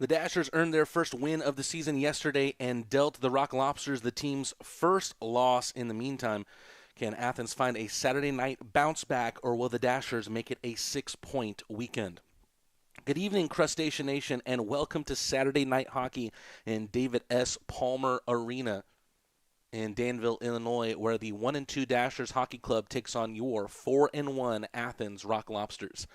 The Dashers earned their first win of the season yesterday and dealt the Rock Lobsters the team's first loss in the meantime. Can Athens find a Saturday night bounce back, or will the Dashers make it a 6-point weekend? Good evening, Crustacean Nation, and welcome to Saturday Night Hockey in David S. Palmer Arena in Danville, Illinois, where the 1-2 Dashers Hockey Club takes on your 4-1 Athens Rock Lobsters.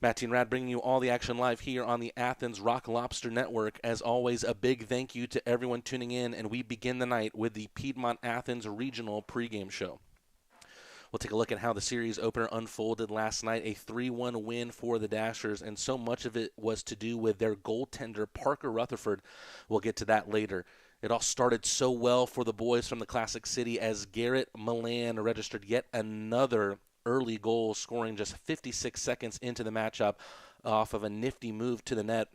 Matty and Rad bringing you all the action live here on the Athens Rock Lobster Network. As always, a big thank you to everyone tuning in, and we begin the night with the Piedmont Athens Regional Pregame Show. We'll take a look at how the series opener unfolded last night, a 3-1 win for the Dashers, and so much of it was to do with their goaltender, Parker Rutherford. We'll get to that later. It all started so well for the boys from the Classic City as Garrett Milan registered yet another early goal, scoring just 56 seconds into the matchup off of a nifty move to the net.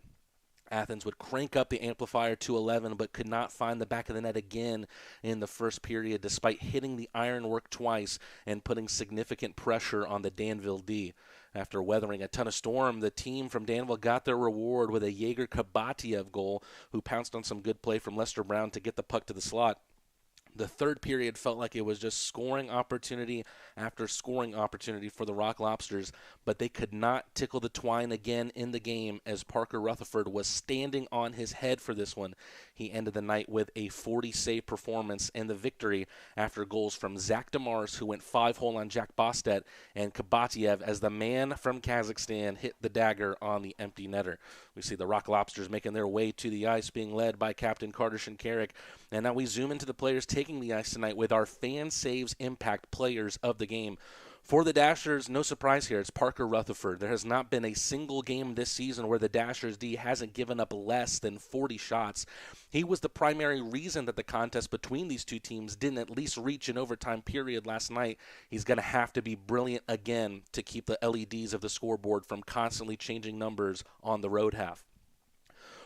Athens would crank up the amplifier to 11, but could not find the back of the net again in the first period, despite hitting the ironwork twice and putting significant pressure on the Danville D. After weathering a ton of storm, the team from Danville got their reward with a Yegor Kabatiev goal, who pounced on some good play from Lester Brown to get the puck to the slot. The third period felt like it was just scoring opportunity after scoring opportunity for the Rock Lobsters, but they could not tickle the twine again in the game as Parker Rutherford was standing on his head for this one. He ended the night with a 40-save performance and the victory after goals from Zach Demars, who went 5-hole on Jack Bostet, and Kabatiev as the man from Kazakhstan hit the dagger on the empty netter. We see the Rock Lobsters making their way to the ice, being led by Captain Carter Shinkarik. And now we zoom into the players taking the ice tonight with our fan saves impact players of the game. For the Dashers, no surprise here, it's Parker Rutherford. There has not been a single game this season where the Dashers D hasn't given up less than 40 shots. He was the primary reason that the contest between these two teams didn't at least reach an overtime period last night. He's going to have to be brilliant again to keep the LEDs of the scoreboard from constantly changing numbers on the road half.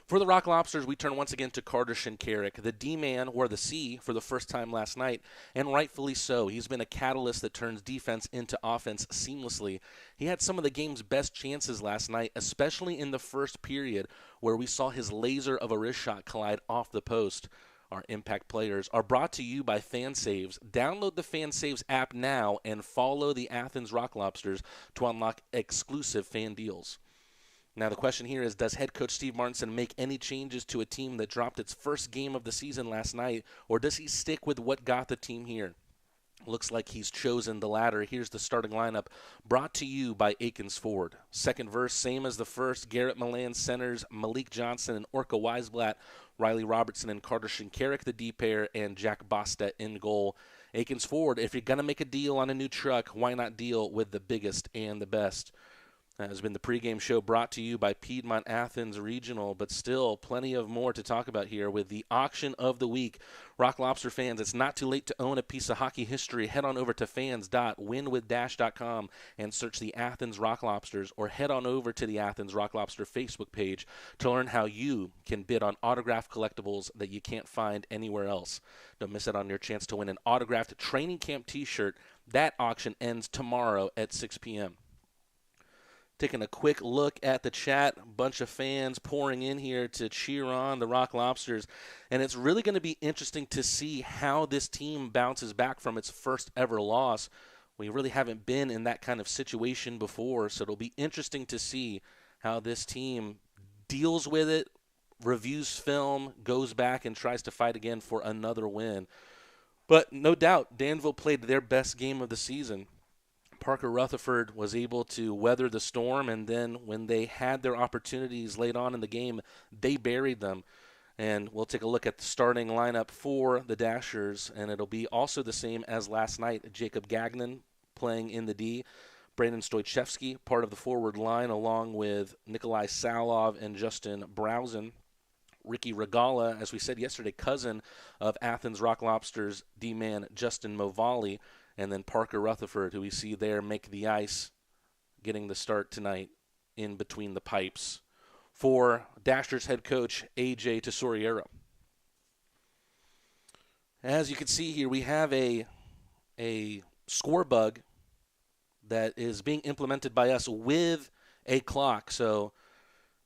For the Rock Lobsters, we turn once again to Carter Shinkarik. The D-man wore the C for the first time last night, and rightfully so. He's been a catalyst that turns defense into offense seamlessly. He had some of the game's best chances last night, especially in the first period, where we saw his laser of a wrist shot collide off the post. Our impact players are brought to you by FanSaves. Download the FanSaves app now and follow the Athens Rock Lobsters to unlock exclusive fan deals. Now the question here is, does head coach Steve Martinson make any changes to a team that dropped its first game of the season last night, or does he stick with what got the team here? Looks like he's chosen the latter. Here's the starting lineup brought to you by Athens Ford. Second verse, same as the first. Garrett Milan centers, Malik Johnson and Orca Weisblatt, Riley Robertson and Carter Shinkarik, the D pair, and Jack Bosta in goal. Athens Ford, if you're going to make a deal on a new truck, why not deal with the biggest and the best? That has been the pregame show brought to you by Piedmont Athens Regional, but still plenty of more to talk about here with the auction of the week. Rock Lobster fans, it's not too late to own a piece of hockey history. Head on over to fans.winwithdash.com and search the Athens Rock Lobsters, or head on over to the Athens Rock Lobster Facebook page to learn how you can bid on autographed collectibles that you can't find anywhere else. Don't miss out on your chance to win an autographed training camp t-shirt. That auction ends tomorrow at 6 p.m. Taking a quick look at the chat, a bunch of fans pouring in here to cheer on the Rock Lobsters. And it's really going to be interesting to see how this team bounces back from its first ever loss. We really haven't been in that kind of situation before, so it'll be interesting to see how this team deals with it, reviews film, goes back and tries to fight again for another win. But no doubt, Danville played their best game of the season. Parker Rutherford was able to weather the storm, and then when they had their opportunities late on in the game, they buried them. And we'll take a look at the starting lineup for the Dashers, and it'll be also the same as last night. Jacob Gagnon playing in the D, Brandon Stoichevsky, part of the forward line, along with Nikolai Salov and Justin Browsen. Ricky Regala, as we said yesterday, cousin of Athens Rock Lobsters D-man Justin Movali. And then Parker Rutherford, who we see there make the ice, getting the start tonight in between the pipes for Dashers head coach A.J. Tesoriero. As you can see here, we have a score bug that is being implemented by us with a clock. So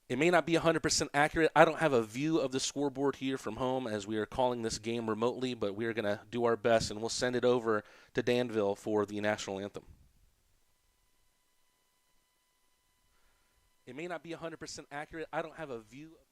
it may not be 100% accurate. I don't have a view of the scoreboard here from home as we are calling this game remotely, but we are going to do our best, and we'll send it over to Danville for the national anthem. It may not be 100% accurate. I don't have a view of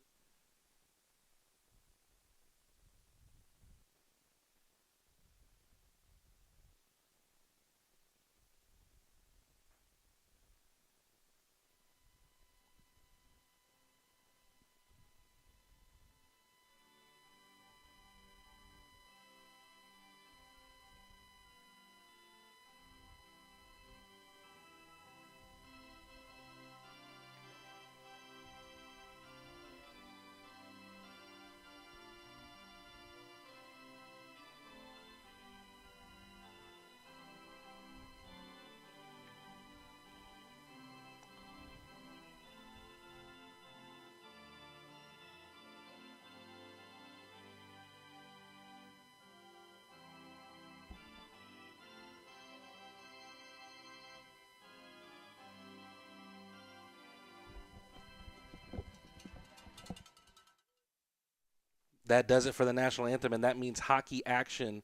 that does it for the national anthem, and that means hockey action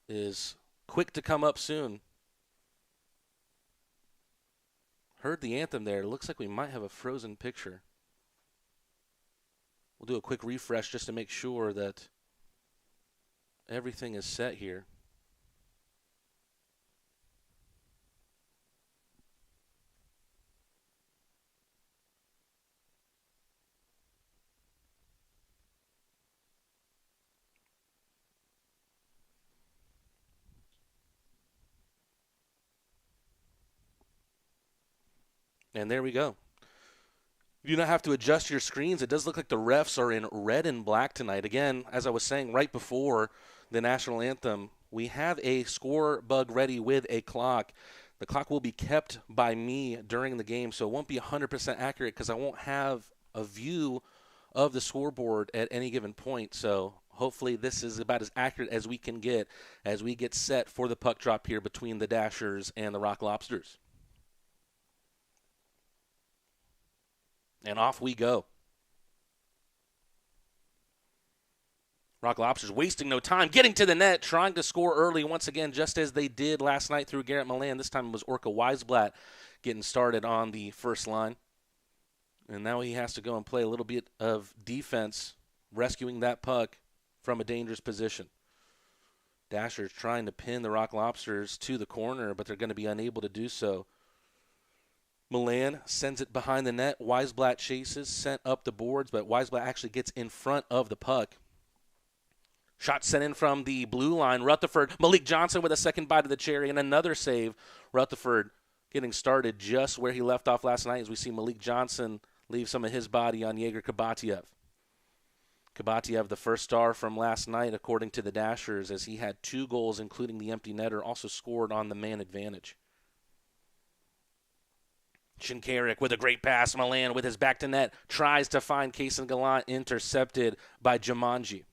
is quick to come up soon. Heard the anthem there. It looks like we might have a frozen picture. We'll do a quick refresh just to make sure that everything is set here. And there we go. You do not have to adjust your screens. It does look like the refs are in red and black tonight. Again, as I was saying right before the national anthem, we have a score bug ready with a clock. The clock will be kept by me during the game, so it won't be 100% accurate because I won't have a view of the scoreboard at any given point. So hopefully this is about as accurate as we can get as we get set for the puck drop here between the Dashers and the Rock Lobsters. And off we go. Rock Lobsters wasting no time, getting to the net, trying to score early once again, just as they did last night through Garrett Milan. This time it was Orca Weisblatt getting started on the first line. And now he has to go and play a little bit of defense, rescuing that puck from a dangerous position. Dashers trying to pin the Rock Lobsters to the corner, but they're going to be unable to do so. Milan sends it behind the net. Weisblatt chases, sent up the boards, but Weisblatt actually gets in front of the puck. Shot sent in from the blue line. Rutherford, Malik Johnson with a second bite of the cherry and another save. Rutherford getting started just where he left off last night as we see Malik Johnson leave some of his body on Yegor Kabatiev. Kabatiev, the first star from last night, according to the Dashers, as he had 2 goals, including the empty netter, also scored on the man advantage. Shinkarik with a great pass. Milan with his back to net tries to find Kaysen Gallant, intercepted by Jumanji.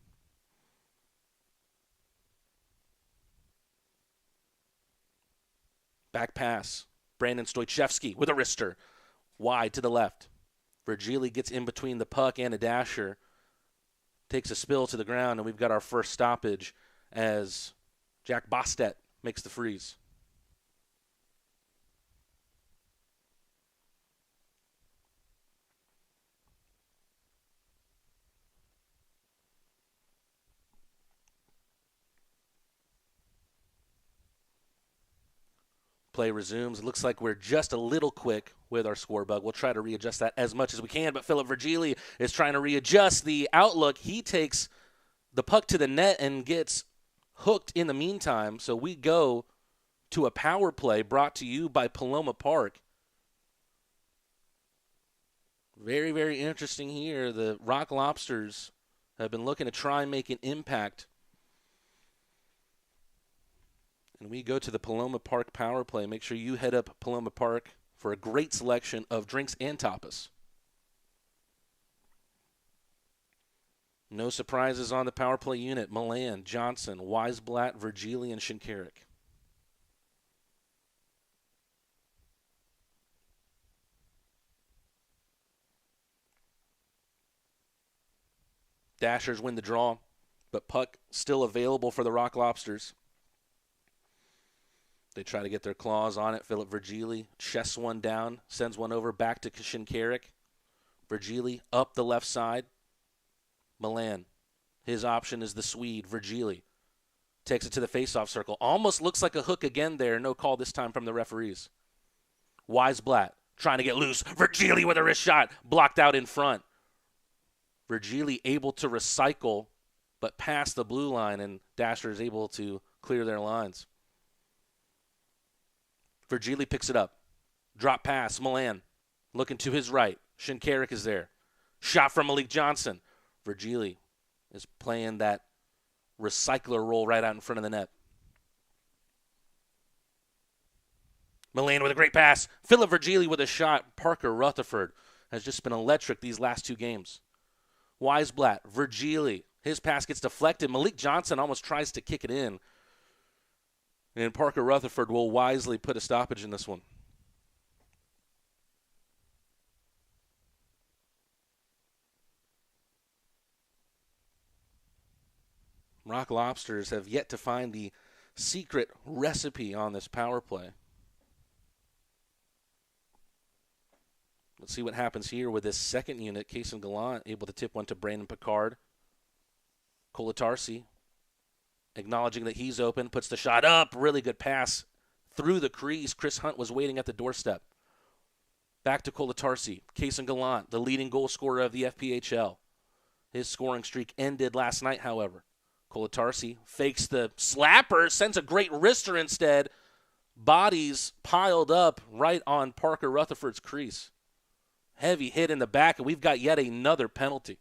Back pass. Brandon Stoichevsky with a wrister. Wide to the left. Virgili gets in between the puck and a dasher. Takes a spill to the ground, and we've got our first stoppage as Jack Bostet makes the freeze. Play resumes. It looks like we're just a little quick with our score bug. We'll try to readjust that as much as we can, but Philip Virgili is trying to readjust the outlook. He takes the puck to the net and gets hooked in the meantime, so we go to a power play brought to you by Paloma Park. Very, very interesting here. The Rock Lobsters have been looking to try and make an impact. And we go to the Paloma Park power play. Make sure you head up Paloma Park for a great selection of drinks and tapas. No surprises on the power play unit. Milan, Johnson, Weisblatt, Virgili, and Shinkarik. Dashers win the draw, but puck still available for the Rock Lobsters. They try to get their claws on it. Philip Virgili chests one down, sends one over back to Shinkarik. Virgili up the left side. Milan, his option is the Swede, Virgili. Takes it to the faceoff circle. Almost looks like a hook again there. No call this time from the referees. Weisblatt trying to get loose. Virgili with a wrist shot. Blocked out in front. Virgili able to recycle, but past the blue line, and Dasher is able to clear their lines. Virgili picks it up. Drop pass. Milan looking to his right. Shinkarik is there. Shot from Malik Johnson. Virgili is playing that recycler role right out in front of the net. Milan with a great pass. Philip Virgili with a shot. Parker Rutherford has just been electric these last 2 games. Weisblatt, Virgili. His pass gets deflected. Malik Johnson almost tries to kick it in. And Parker Rutherford will wisely put a stoppage in this one. Rock Lobsters have yet to find the secret recipe on this power play. Let's see what happens here with this second unit. Kaysen Gallant able to tip one to Brandon Picard. Kolatarsi acknowledging that he's open, puts the shot up. Really good pass through the crease. Chris Hunt was waiting at the doorstep. Back to Kolatarsi. Kaysen Gallant, the leading goal scorer of the FPHL. His scoring streak ended last night, however. Kolatarsi fakes the slapper, sends a great wrister instead. Bodies piled up right on Parker Rutherford's crease. Heavy hit in the back, and we've got yet another penalty.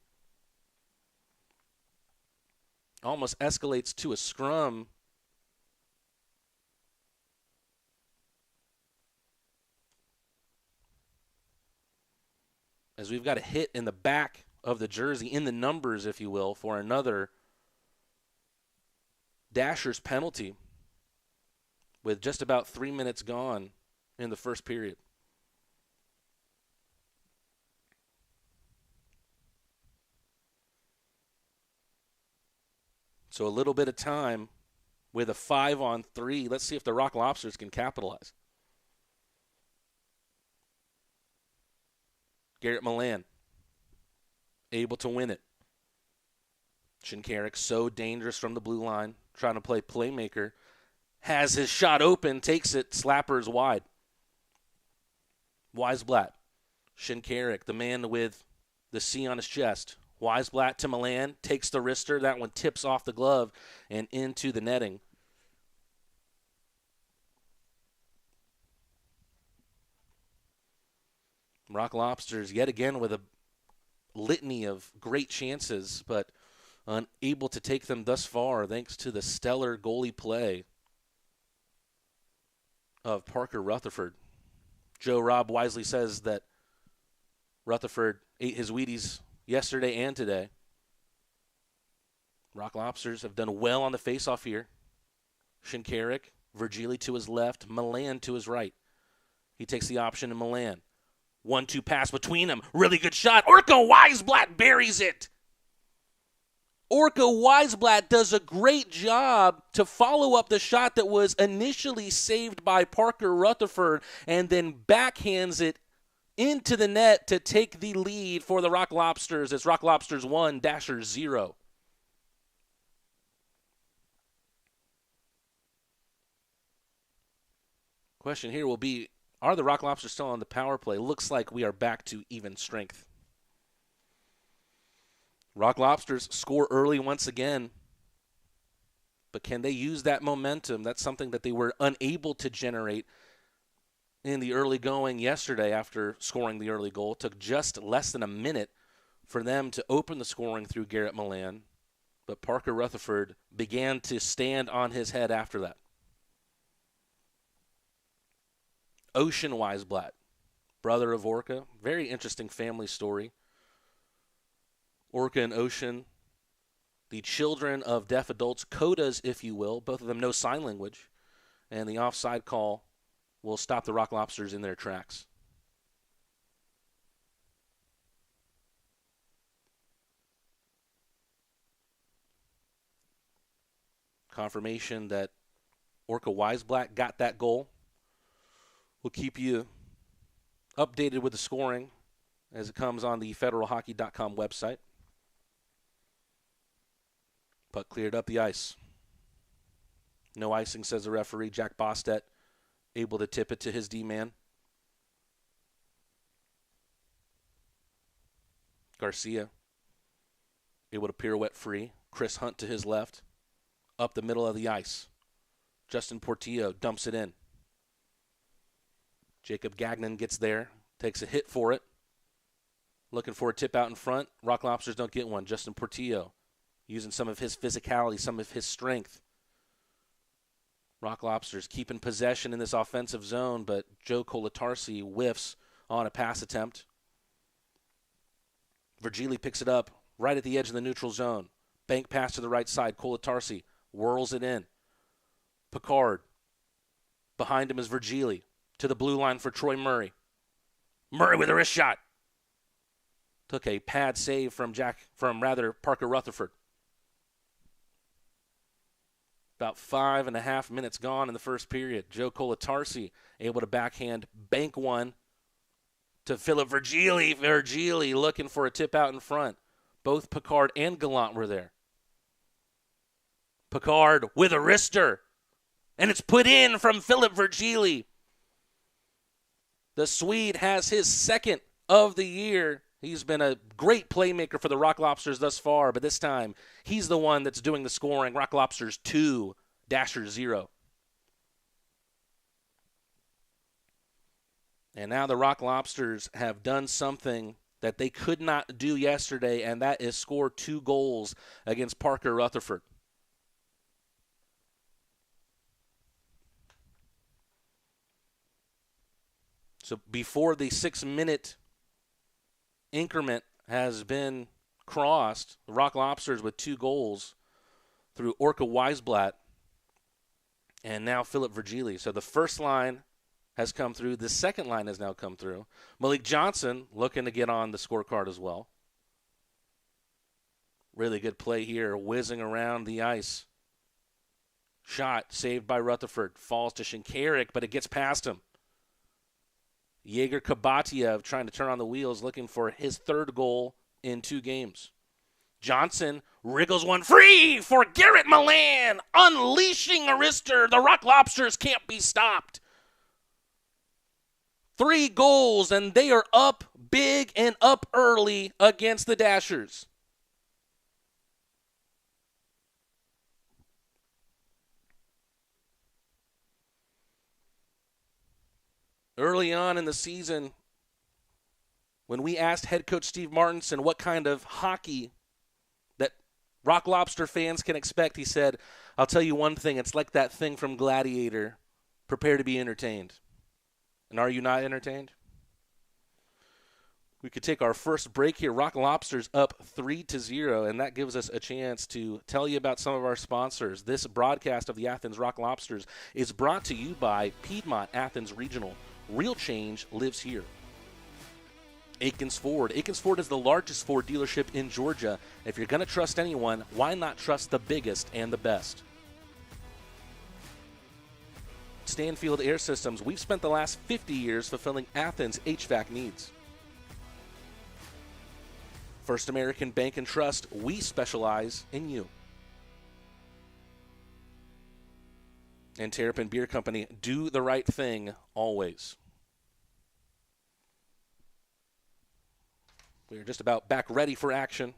Almost escalates to a scrum. As we've got a hit in the back of the jersey, in the numbers, if you will, for another Dasher's penalty with just about 3 minutes gone in the first period. So a little bit of time with a 5-on-3. Let's see if the Rock Lobsters can capitalize. Garrett Milan able to win it. Shinkarik so dangerous from the blue line, trying to play playmaker. Has his shot open, takes it, slappers wide. Weisblatt. Shinkarik, the man with the C on his chest. Weisblatt to Milan, takes the wrister. That one tips off the glove and into the netting. Rock Lobsters yet again with a litany of great chances, but unable to take them thus far thanks to the stellar goalie play of Parker Rutherford. Joe Rob wisely says that Rutherford ate his Wheaties yesterday and today. Rock Lobsters have done well on the faceoff here. Shinkarik, Virgili to his left, Milan to his right. He takes the option in Milan. 1-2 pass between them. Really good shot. Orca Weisblatt buries it. Orca Weisblatt does a great job to follow up the shot that was initially saved by Parker Rutherford and then backhands it into the net to take the lead for the Rock Lobsters. It's Rock Lobsters 1, Dashers 0. Question here will be, are the Rock Lobsters still on the power play? Looks like we are back to even strength. Rock Lobsters score early once again. But can they use that momentum? That's something that they were unable to generate in the early going yesterday after scoring the early goal. It took just less than a minute for them to open the scoring through Garrett Milan. But Parker Rutherford began to stand on his head after that. Ocean Weisblatt, brother of Orca. Very interesting family story. Orca and Ocean, the children of deaf adults, codas, if you will. Both of them know sign language. And the offside call will stop the Rock Lobsters in their tracks. Confirmation that Orca Weisblatt got that goal. We'll keep you updated with the scoring as it comes on the federalhockey.com website. Puck cleared up the ice. No icing, says the referee. Jack Bostet able to tip it to his D-man. Garcia able to pirouette free. Chris Hunt to his left. Up the middle of the ice. Justin Portillo dumps it in. Jacob Gagnon gets there, takes a hit for it. Looking for a tip out in front. Rock Lobsters don't get one. Justin Portillo using some of his physicality, some of his strength. Rock Lobsters keeping possession in this offensive zone, but Joe Colatarsi whiffs on a pass attempt. Virgili picks it up right at the edge of the neutral zone. Bank pass to the right side. Colatarsi whirls it in. Picard. Behind him is Virgili. To the blue line for Troy Murray. Murray with a wrist shot. Took a pad save from Parker Rutherford. About 5.5 minutes gone in the first period. Joe Colatarsi able to backhand bank one to Philip Virgili. Virgili looking for a tip out in front. Both Picard and Gallant were there. Picard with a wrister. And it's put in from Philip Virgili. The Swede has his second of the year. He's been a great playmaker for the Rock Lobsters thus far, but this time he's the one that's doing the scoring. Rock Lobsters 2, Dashers 0. And now the Rock Lobsters have done something that they could not do yesterday, and that is score 2 goals against Parker Rutherford. So before the 6-minute increment has been crossed, the Rock Lobsters with 2 goals through Orca Weisblatt and now Philip Virgili. So the first line has come through. The second line has now come through. Malik Johnson looking to get on the scorecard as well. Really good play here, whizzing around the ice. Shot saved by Rutherford. Falls to Shinkarik, but it gets past him. Yegor Kabatiev trying to turn on the wheels, looking for his third goal in 2 games. Johnson wriggles one free for Garrett Milan, unleashing a wrister. The Rock Lobsters can't be stopped. 3 goals, and they are up big and up early against the Dashers. Early on in the season, when we asked head coach Steve Martinson what kind of hockey that Rock Lobster fans can expect, he said, I'll tell you one thing, it's like that thing from Gladiator, prepare to be entertained. And are you not entertained? We could take our first break here. Rock Lobsters up 3-0, and that gives us a chance to tell you about some of our sponsors. This broadcast of the Athens Rock Lobsters is brought to you by Piedmont Athens Regional. Real change lives here. Aikens Ford. Aikens Ford is the largest Ford dealership in Georgia. If you're going to trust anyone, why not trust the biggest and the best? Stanfield Air Systems. We've spent the last 50 years fulfilling Athens' HVAC needs. First American Bank and Trust. We specialize in you. And Terrapin Beer Company, do the right thing always. We are just about back ready for action.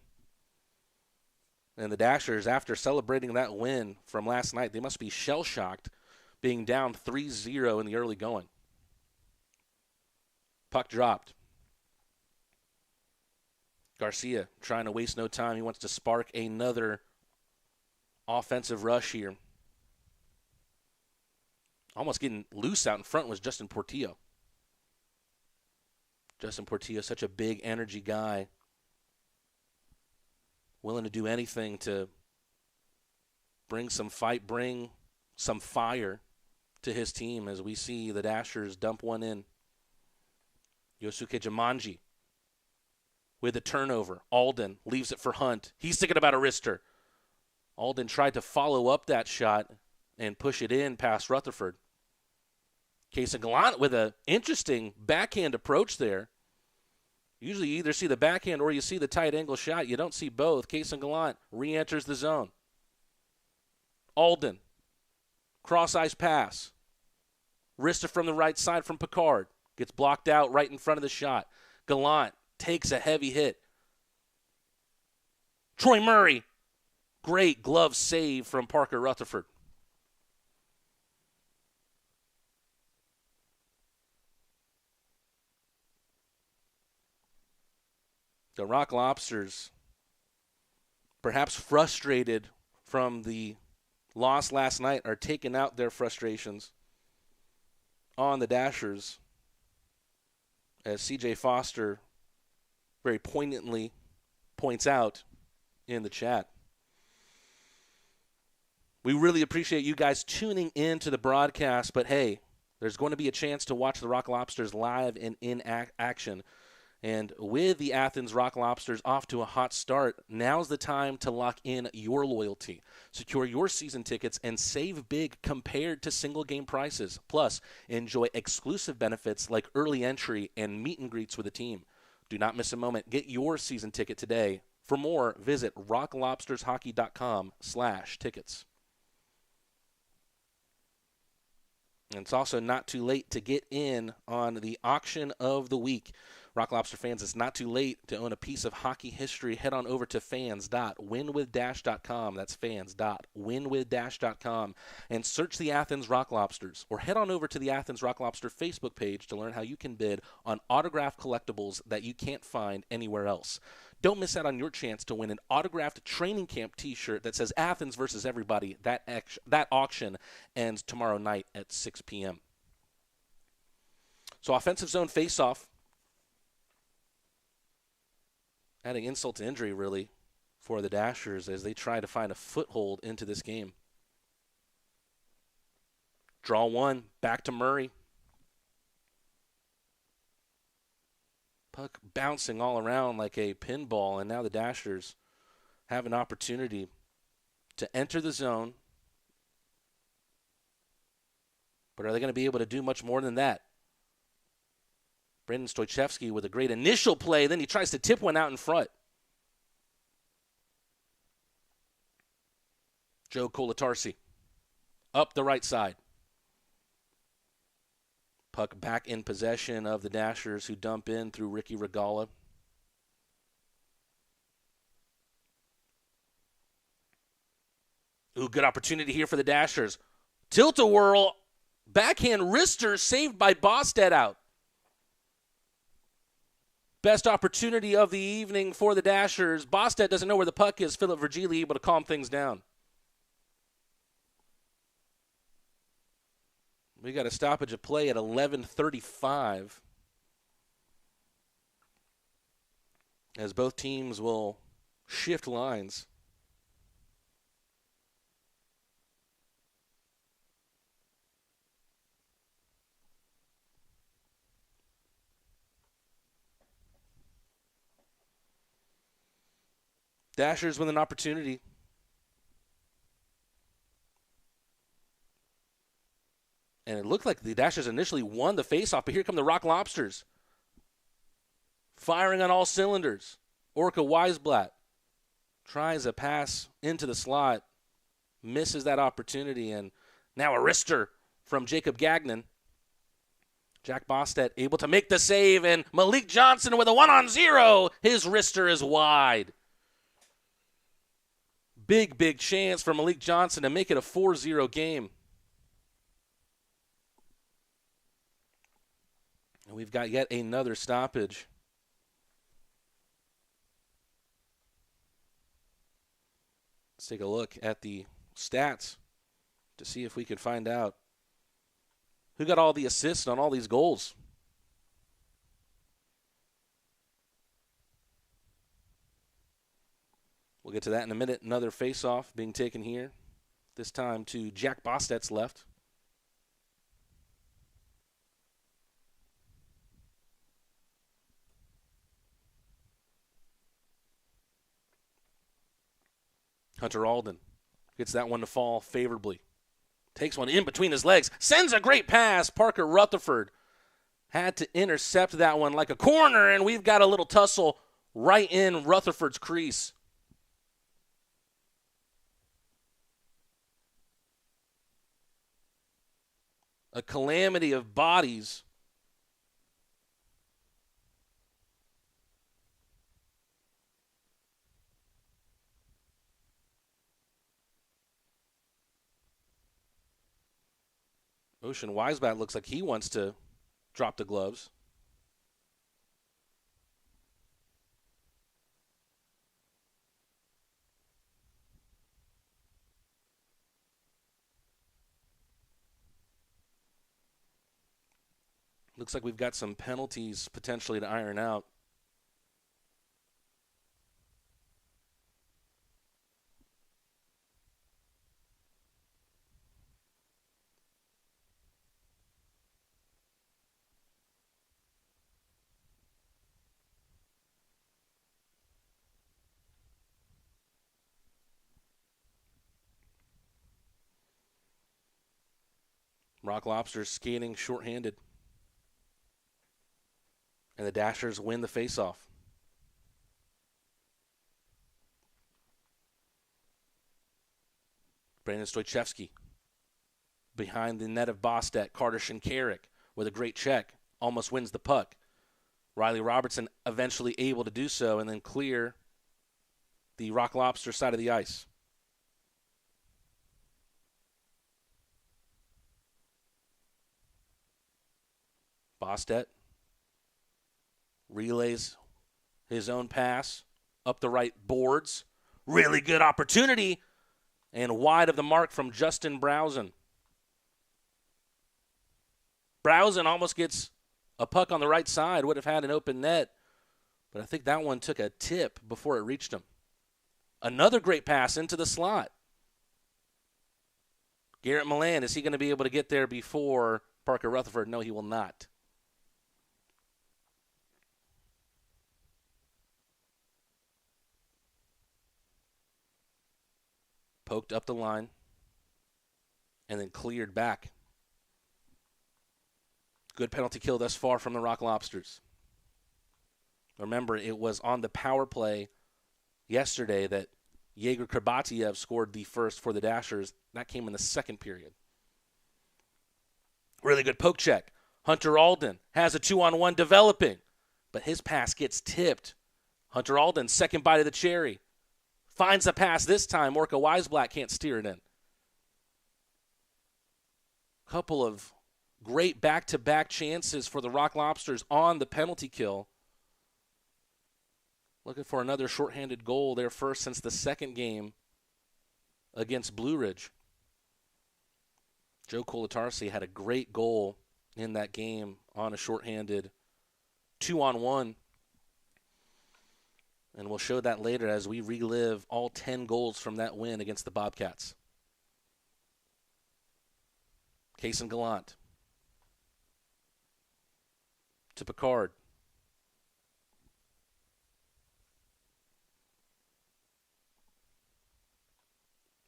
And the Dashers, after celebrating that win from last night, they must be shell-shocked being down 3-0 in the early going. Puck dropped. Garcia trying to waste no time. He wants to spark another offensive rush here. Almost getting loose out in front was Justin Portillo. Justin Portillo, such a big energy guy. Willing to do anything to bring some fight, bring some fire to his team as we see the Dashers dump one in. Yosuke Jumanji with a turnover. Alden leaves it for Hunt. He's thinking about a wrister. Alden tried to follow up that shot and push it in past Rutherford. Kaysen Gallant with an interesting backhand approach there. Usually you either see the backhand or you see the tight angle shot. You don't see both. Kaysen Gallant re-enters the zone. Alden, cross-ice pass. Wrister from the right side from Picard. Gets blocked out right in front of the shot. Gallant takes a heavy hit. Troy Murray, great glove save from Parker Rutherford. The Rock Lobsters, perhaps frustrated from the loss last night, are taking out their frustrations on the Dashers, as C.J. Foster very poignantly points out in the chat. We really appreciate you guys tuning in to the broadcast, but hey, there's going to be a chance to watch the Rock Lobsters live and in action. And with the Athens Rock Lobsters off to a hot start, now's the time to lock in your loyalty. Secure your season tickets and save big compared to single game prices. Plus, enjoy exclusive benefits like early entry and meet and greets with the team. Do not miss a moment. Get your season ticket today. For more, visit rocklobstershockey.com/tickets. And it's also not too late to get in on the auction of the week. Rock Lobster fans, it's not too late to own a piece of hockey history. Head on over to fans.winwith-.com. That's fans.winwith-.com. And search the Athens Rock Lobsters. Or head on over to the Athens Rock Lobster Facebook page to learn how you can bid on autographed collectibles that you can't find anywhere else. Don't miss out on your chance to win an autographed training camp t-shirt that says Athens versus everybody. That auction ends tomorrow night at 6 p.m. So offensive zone face-off. Adding insult to injury, really, for the Dashers as they try to find a foothold into this game. Draw one, back to Murray. Puck bouncing all around like a pinball, and now the Dashers have an opportunity to enter the zone. But are they going to be able to do much more than that? Brandon Stoichevsky with a great initial play. Then he tries to tip one out in front. Joe Colatarsi up the right side. Puck back in possession of the Dashers, who dump in through Ricky Regala. Ooh, good opportunity here for the Dashers. Tilt-a-whirl, backhand wrister saved by Bostad out. Best opportunity of the evening for the Dashers. Bostad doesn't know where the puck is. Philip Virgili able to calm things down. We got a stoppage of play at 11:35 as both teams will shift lines. Dashers with an opportunity. And it looked like the Dashers initially won the faceoff, but here come the Rock Lobsters. Firing on all cylinders. Orca Weisblatt tries a pass into the slot, misses that opportunity, and now a wrister from Jacob Gagnon. Jack Bostad able to make the save, and Malik Johnson with a 1-on-0. His wrister is wide. Big chance for Malik Johnson to make it a 4-0 game. And we've got yet another stoppage. Let's take a look at the stats to see if we can find out who got all the assists on all these goals. We'll get to that in a minute. Another face-off being taken here, this time to Jack Bostad's left. Hunter Alden gets that one to fall favorably. Takes one in between his legs. Sends a great pass. Parker Rutherford had to intercept that one like a corner, and we've got a little tussle right in Rutherford's crease. A calamity of bodies. Ocean Weisblatt looks like he wants to drop the gloves. Looks like we've got some penalties potentially to iron out. Rock Lobsters skating shorthanded. And the Dashers win the faceoff. Brandon Stoichevsky behind the net of Bostad. Carter Shinkarik with a great check. Almost wins the puck. Riley Robertson eventually able to do so and then clear the Rock Lobster side of the ice. Bostad relays his own pass up the right boards. Really good opportunity. And wide of the mark from Justin Browsen. Browsen almost gets a puck on the right side. Would have had an open net. But I think that one took a tip before it reached him. Another great pass into the slot. Garrett Milan, is he going to be able to get there before Parker Rutherford? No, he will not. Poked up the line, and then cleared back. Good penalty kill thus far from the Rock Lobsters. Remember, it was on the power play yesterday that Yegor Krabatiev scored the first for the Dashers. That came in the second period. Really good poke check. Hunter Alden has a 2-on-1 developing, but his pass gets tipped. Hunter Alden, second bite of the cherry. Finds the pass this time. Orca Weisblatt can't steer it in. Couple of great back-to-back chances for the Rock Lobsters on the penalty kill. Looking for another shorthanded goal, their first since the second game against Blue Ridge. Joe Colatarsi had a great goal in that game on a shorthanded 2-on-1. And we'll show that later as we relive all 10 goals from that win against the Bobcats. Cason Gallant to Picard.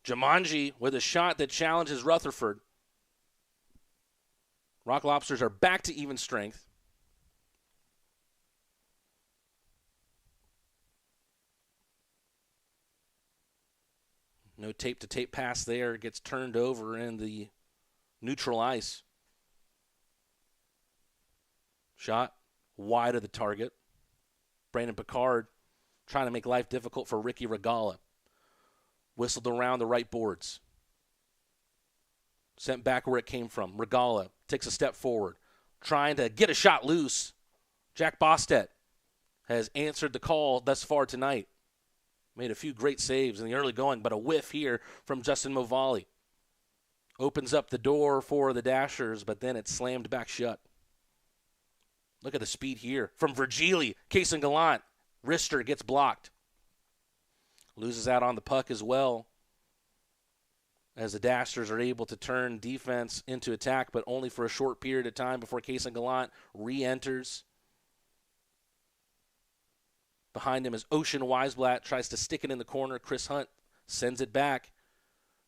Jumanji with a shot that challenges Rutherford. Rock Lobsters are back to even strength. No tape-to-tape pass there. Gets turned over in the neutral ice. Shot wide of the target. Brandon Picard trying to make life difficult for Ricky Regala. Whistled around the right boards. Sent back where it came from. Regala takes a step forward. Trying to get a shot loose. Jack Bostet has answered the call thus far tonight. Made a few great saves in the early going, but a whiff here from Justin Movali. Opens up the door for the Dashers, but then it's slammed back shut. Look at the speed here from Virgili. Cason Gallant. Wrister gets blocked. Loses out on the puck as well, as the Dashers are able to turn defense into attack, but only for a short period of time before Cason Gallant re-enters. Behind him is Ocean Weisblatt, tries to stick it in the corner. Chris Hunt sends it back.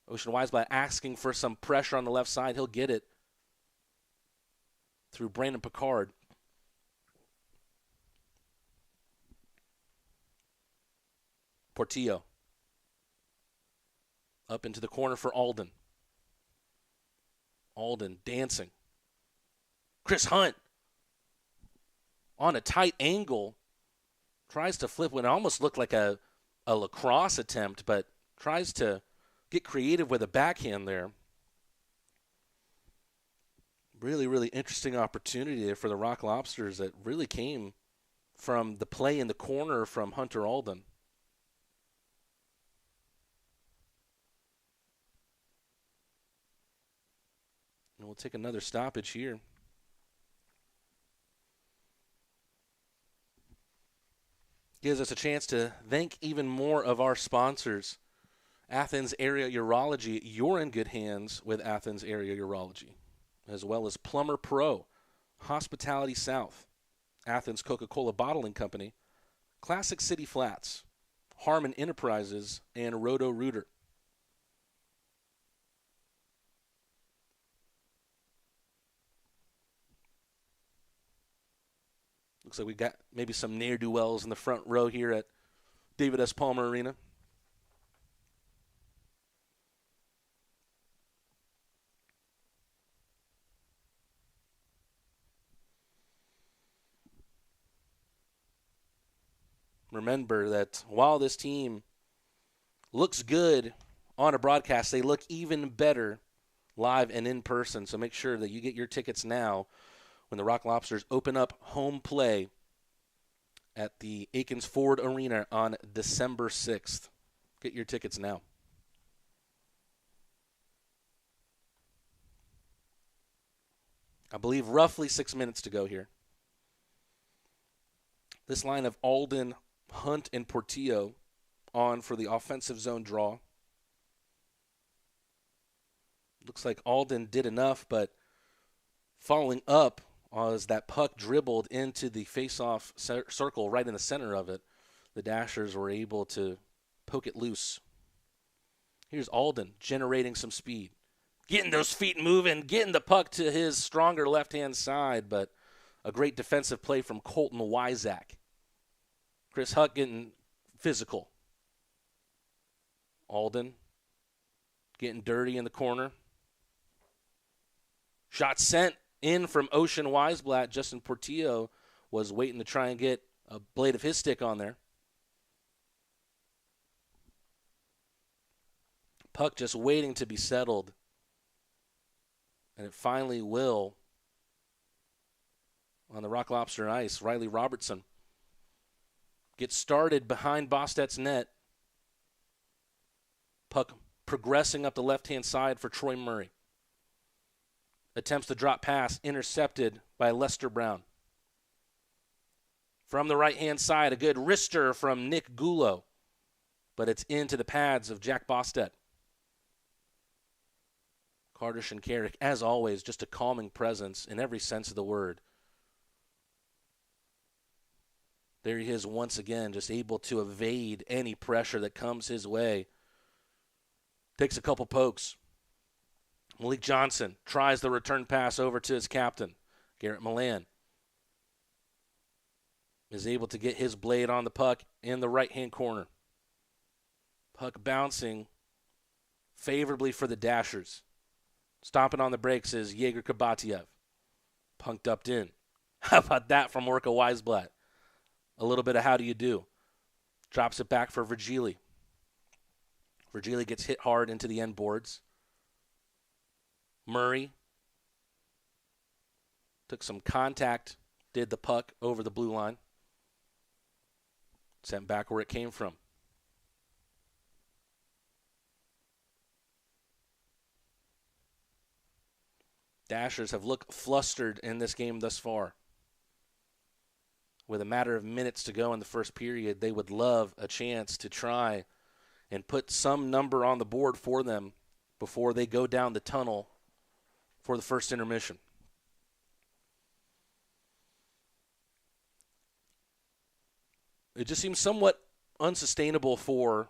Ocean Weisblatt asking for some pressure on the left side. He'll get it through Brandon Picard. Portillo. Up into the corner for Alden. Alden dancing. Chris Hunt on a tight angle. Tries to flip when it almost looked like a lacrosse attempt, but tries to get creative with a backhand there. Really, really interesting opportunity there for the Rock Lobsters that really came from the play in the corner from Hunter Alden. And we'll take another stoppage here. Gives us a chance to thank even more of our sponsors. Athens Area Urology, you're in good hands with Athens Area Urology, as well as Plumber Pro, Hospitality South, Athens Coca-Cola Bottling Company, Classic City Flats, Harmon Enterprises, and Roto-Rooter. Looks like we got maybe some ne'er-do-wells in the front row here at David S. Palmer Arena. Remember that while this team looks good on a broadcast, they look even better live and in person. So make sure that you get your tickets now when the Rock Lobsters open up home play at the Aikens Ford Arena on December 6th. Get your tickets now. I believe roughly 6 minutes to go here. This line of Alden, Hunt, and Portillo on for the offensive zone draw. Looks like Alden did enough, but following up as that puck dribbled into the face-off circle right in the center of it, the Dashers were able to poke it loose. Here's Alden generating some speed. getting those feet moving, getting the puck to his stronger left-hand side, but a great defensive play from Colton Wyzak. Chris Huck getting physical. Alden getting dirty in the corner. Shot sent in from Ocean Weisblatt. Justin Portillo was waiting to try and get a blade of his stick on there. Puck just waiting to be settled. And it finally will on the Rock Lobster ice. Riley Robertson gets started behind Bostet's net. Puck progressing up the left-hand side for Troy Murray. Attempts to drop pass, intercepted by Lester Brown. From the right-hand side, a good wrister from Nick Gulo, but it's into the pads of Jack Bostet. Carter Shinkarik, as always, just a calming presence in every sense of the word. There he is once again, just able to evade any pressure that comes his way. Takes a couple pokes. Malik Johnson tries the return pass over to his captain, Garrett Milan. Is able to get his blade on the puck in the right-hand corner. Puck bouncing favorably for the Dashers. Stomping on the brakes is Yegor Kabatiev. Punked up in. How about that from Orca Weisblatt? A little bit of how do you do. Drops it back for Virgili. Virgili gets hit hard into the end boards. Murray took some contact, did the puck over the blue line. Sent back where it came from. Dashers have looked flustered in this game thus far. With a matter of minutes to go in the first period, they would love a chance to try and put some number on the board for them before they go down the tunnel for the first intermission. It just seems somewhat unsustainable for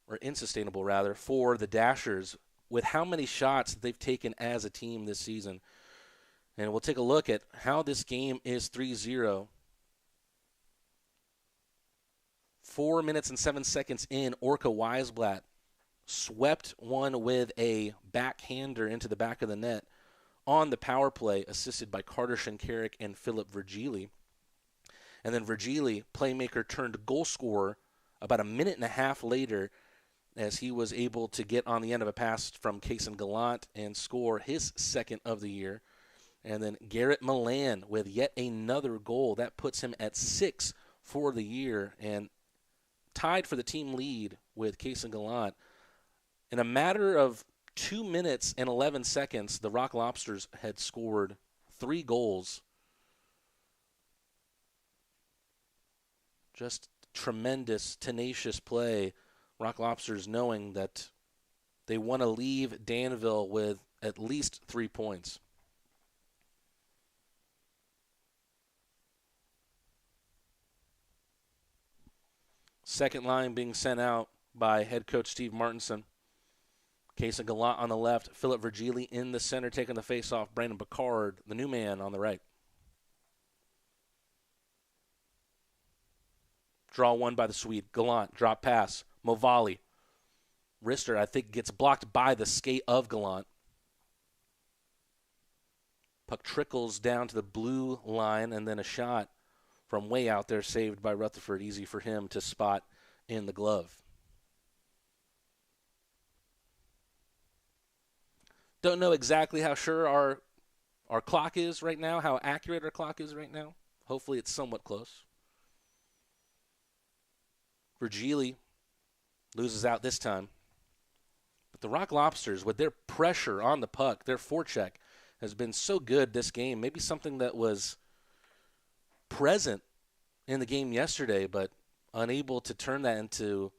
the Dashers with how many shots they've taken as a team this season. And we'll take a look at how this game is 3-0. 4 minutes and 7 seconds in, Orca Weisblatt swept one with a backhander into the back of the net on the power play, assisted by Carter Shinkarik and Philip Virgili. And then Virgili, playmaker turned goal scorer, about a minute and a half later, as he was able to get on the end of a pass from Kaysen Gallant and score his second of the year. And then Garrett Milan with yet another goal. That puts him at 6 for the year and tied for the team lead with Kaysen Gallant. In a matter of 2 minutes and 11 seconds, the Rock Lobsters had scored 3 goals. Just tremendous, tenacious play. Rock Lobsters knowing that they want to leave Danville with at least 3 points. Second line being sent out by head coach Steve Martinson. Kaysen Gallant on the left, Philip Virgili in the center taking the face-off, Brandon Picard, the new man, on the right. Draw one by the Swede. Gallant, drop pass. Movali. Wrister, I think, gets blocked by the skate of Gallant. Puck trickles down to the blue line, and then a shot from way out there saved by Rutherford. Easy for him to spot in the glove. Don't know exactly how sure our clock is right now, how accurate our clock is right now. Hopefully it's somewhat close. Virgili loses out this time. But the Rock Lobsters, with their pressure on the puck, their forecheck has been so good this game. Maybe something that was present in the game yesterday, but unable to turn that into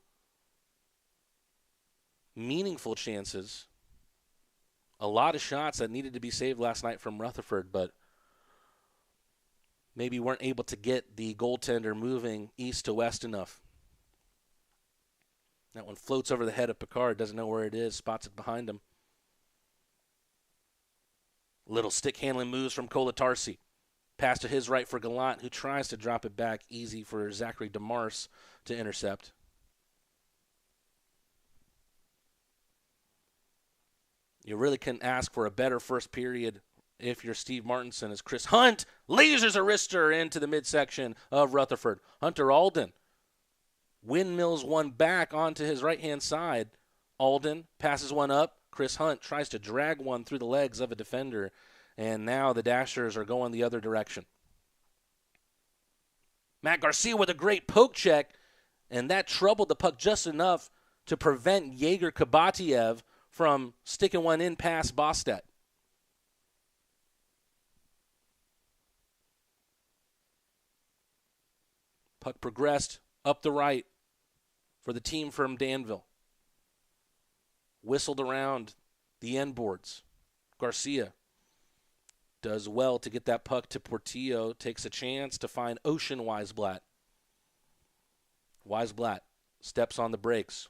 meaningful chances. A lot of shots that needed to be saved last night from Rutherford, but maybe weren't able to get the goaltender moving east to west enough. That one floats over the head of Picard, doesn't know where it is, spots it behind him. Little stick handling moves from Kolatarsi. Pass to his right for Gallant, who tries to drop it back. Easy for Zachary DeMars to intercept. You really couldn't ask for a better first period if you're Steve Martinson, as Chris Hunt lasers a wrister into the midsection of Rutherford. Hunter Alden windmills one back onto his right-hand side. Alden passes one up. Chris Hunt tries to drag one through the legs of a defender, and now the Dashers are going the other direction. Matt Garcia with a great poke check, and that troubled the puck just enough to prevent Yegor Kabatiev from sticking one in past Bostet. Puck progressed up the right for the team from Danville. Whistled around the end boards. Garcia does well to get that puck to Portillo. Takes a chance to find Ocean Weisblatt. Weisblatt steps on the brakes.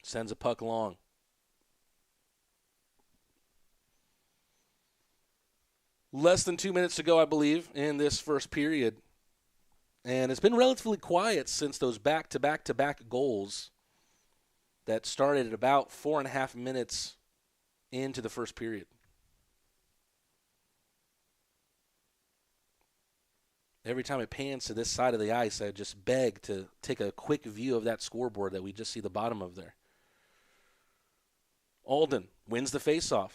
Sends a puck long. Less than 2 minutes to go, I believe, in this first period. And it's been relatively quiet since those back-to-back-to-back goals that started at about 4.5 minutes into the first period. Every time it pans to this side of the ice, I just beg to take a quick view of that scoreboard that we just see the bottom of there. Alden wins the faceoff.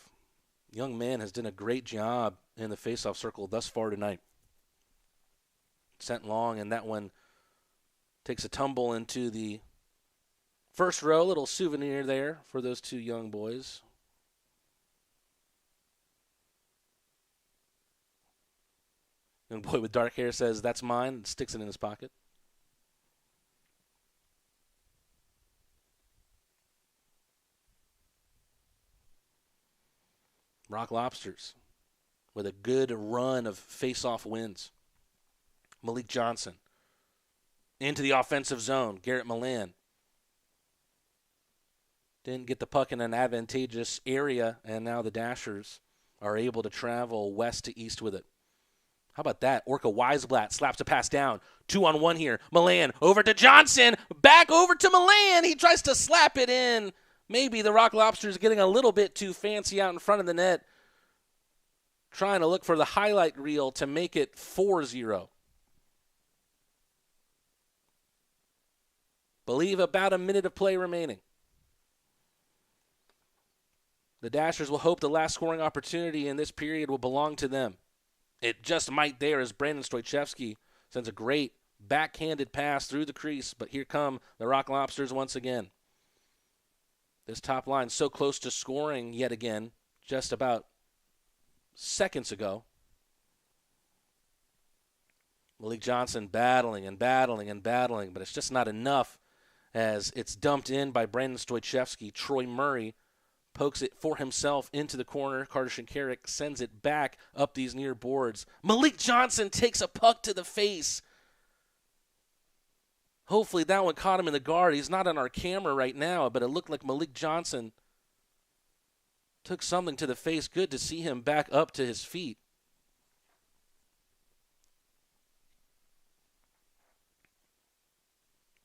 Young man has done a great job in the faceoff circle thus far tonight. Sent long, and that one takes a tumble into the first row. Little souvenir there for those two young boys. And boy with dark hair says, "That's mine," and sticks it in his pocket. Rock Lobsters with a good run of face-off wins. Malik Johnson into the offensive zone. Garrett Milan didn't get the puck in an advantageous area, and now the Dashers are able to travel west to east with it. How about that? Orca Weisblatt slaps a pass down. 2-on-1 here. Milan over to Johnson. Back over to Milan. He tries to slap it in. Maybe the Rock Lobsters getting a little bit too fancy out in front of the net. Trying to look for the highlight reel to make it 4-0. Believe about a minute of play remaining. The Dashers will hope the last scoring opportunity in this period will belong to them. It just might there as Brandon Stoichevsky sends a great backhanded pass through the crease, but here come the Rock Lobsters once again. This top line so close to scoring yet again, just about seconds ago. Malik Johnson battling and battling and battling, but it's just not enough as it's dumped in by Brandon Stoichevsky. Troy Murray pokes it for himself into the corner. Carter Shinkarik sends it back up these near boards. Malik Johnson takes a puck to the face. Hopefully that one caught him in the guard. He's not on our camera right now, but it looked like Malik Johnson took something to the face. Good to see him back up to his feet.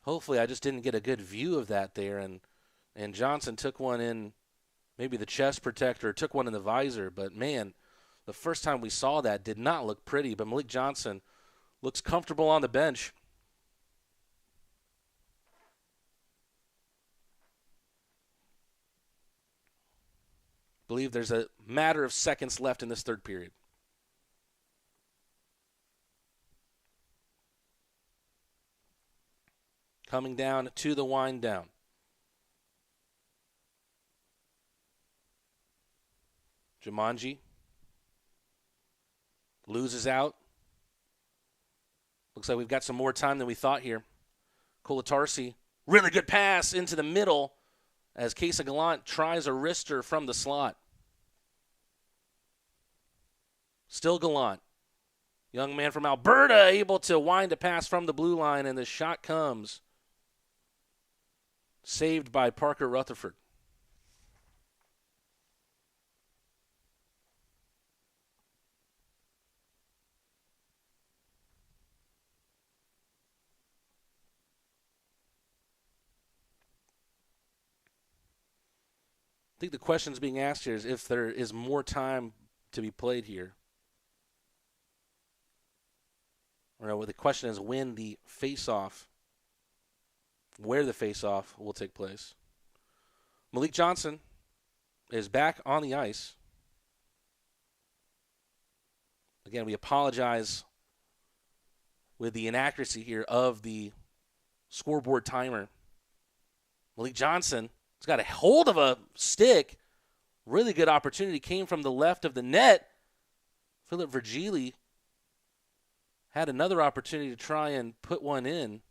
Hopefully I just didn't get a good view of that there, and Johnson took one in maybe the chest protector, took one in the visor, but man, the first time we saw that did not look pretty, but Malik Johnson looks comfortable on the bench. I believe there's a matter of seconds left in this third period. Coming down to the wind down. Jumanji loses out. Looks like we've got some more time than we thought here. Kolatarsi, really good pass into the middle as Casa Gallant tries a wrister from the slot. Still Gallant. Young man from Alberta able to wind a pass from the blue line, and the shot comes. Saved by Parker Rutherford. think the questions being asked here is if there is more time to be played here. Or the question is when the face-off, where the face-off will take place. Malik Johnson is back on the ice. Again, we apologize with the inaccuracy here of the scoreboard timer. Malik Johnson has got a hold of a stick. Really good opportunity. Came from the left of the net. Philip Virgili had another opportunity to try and put one in.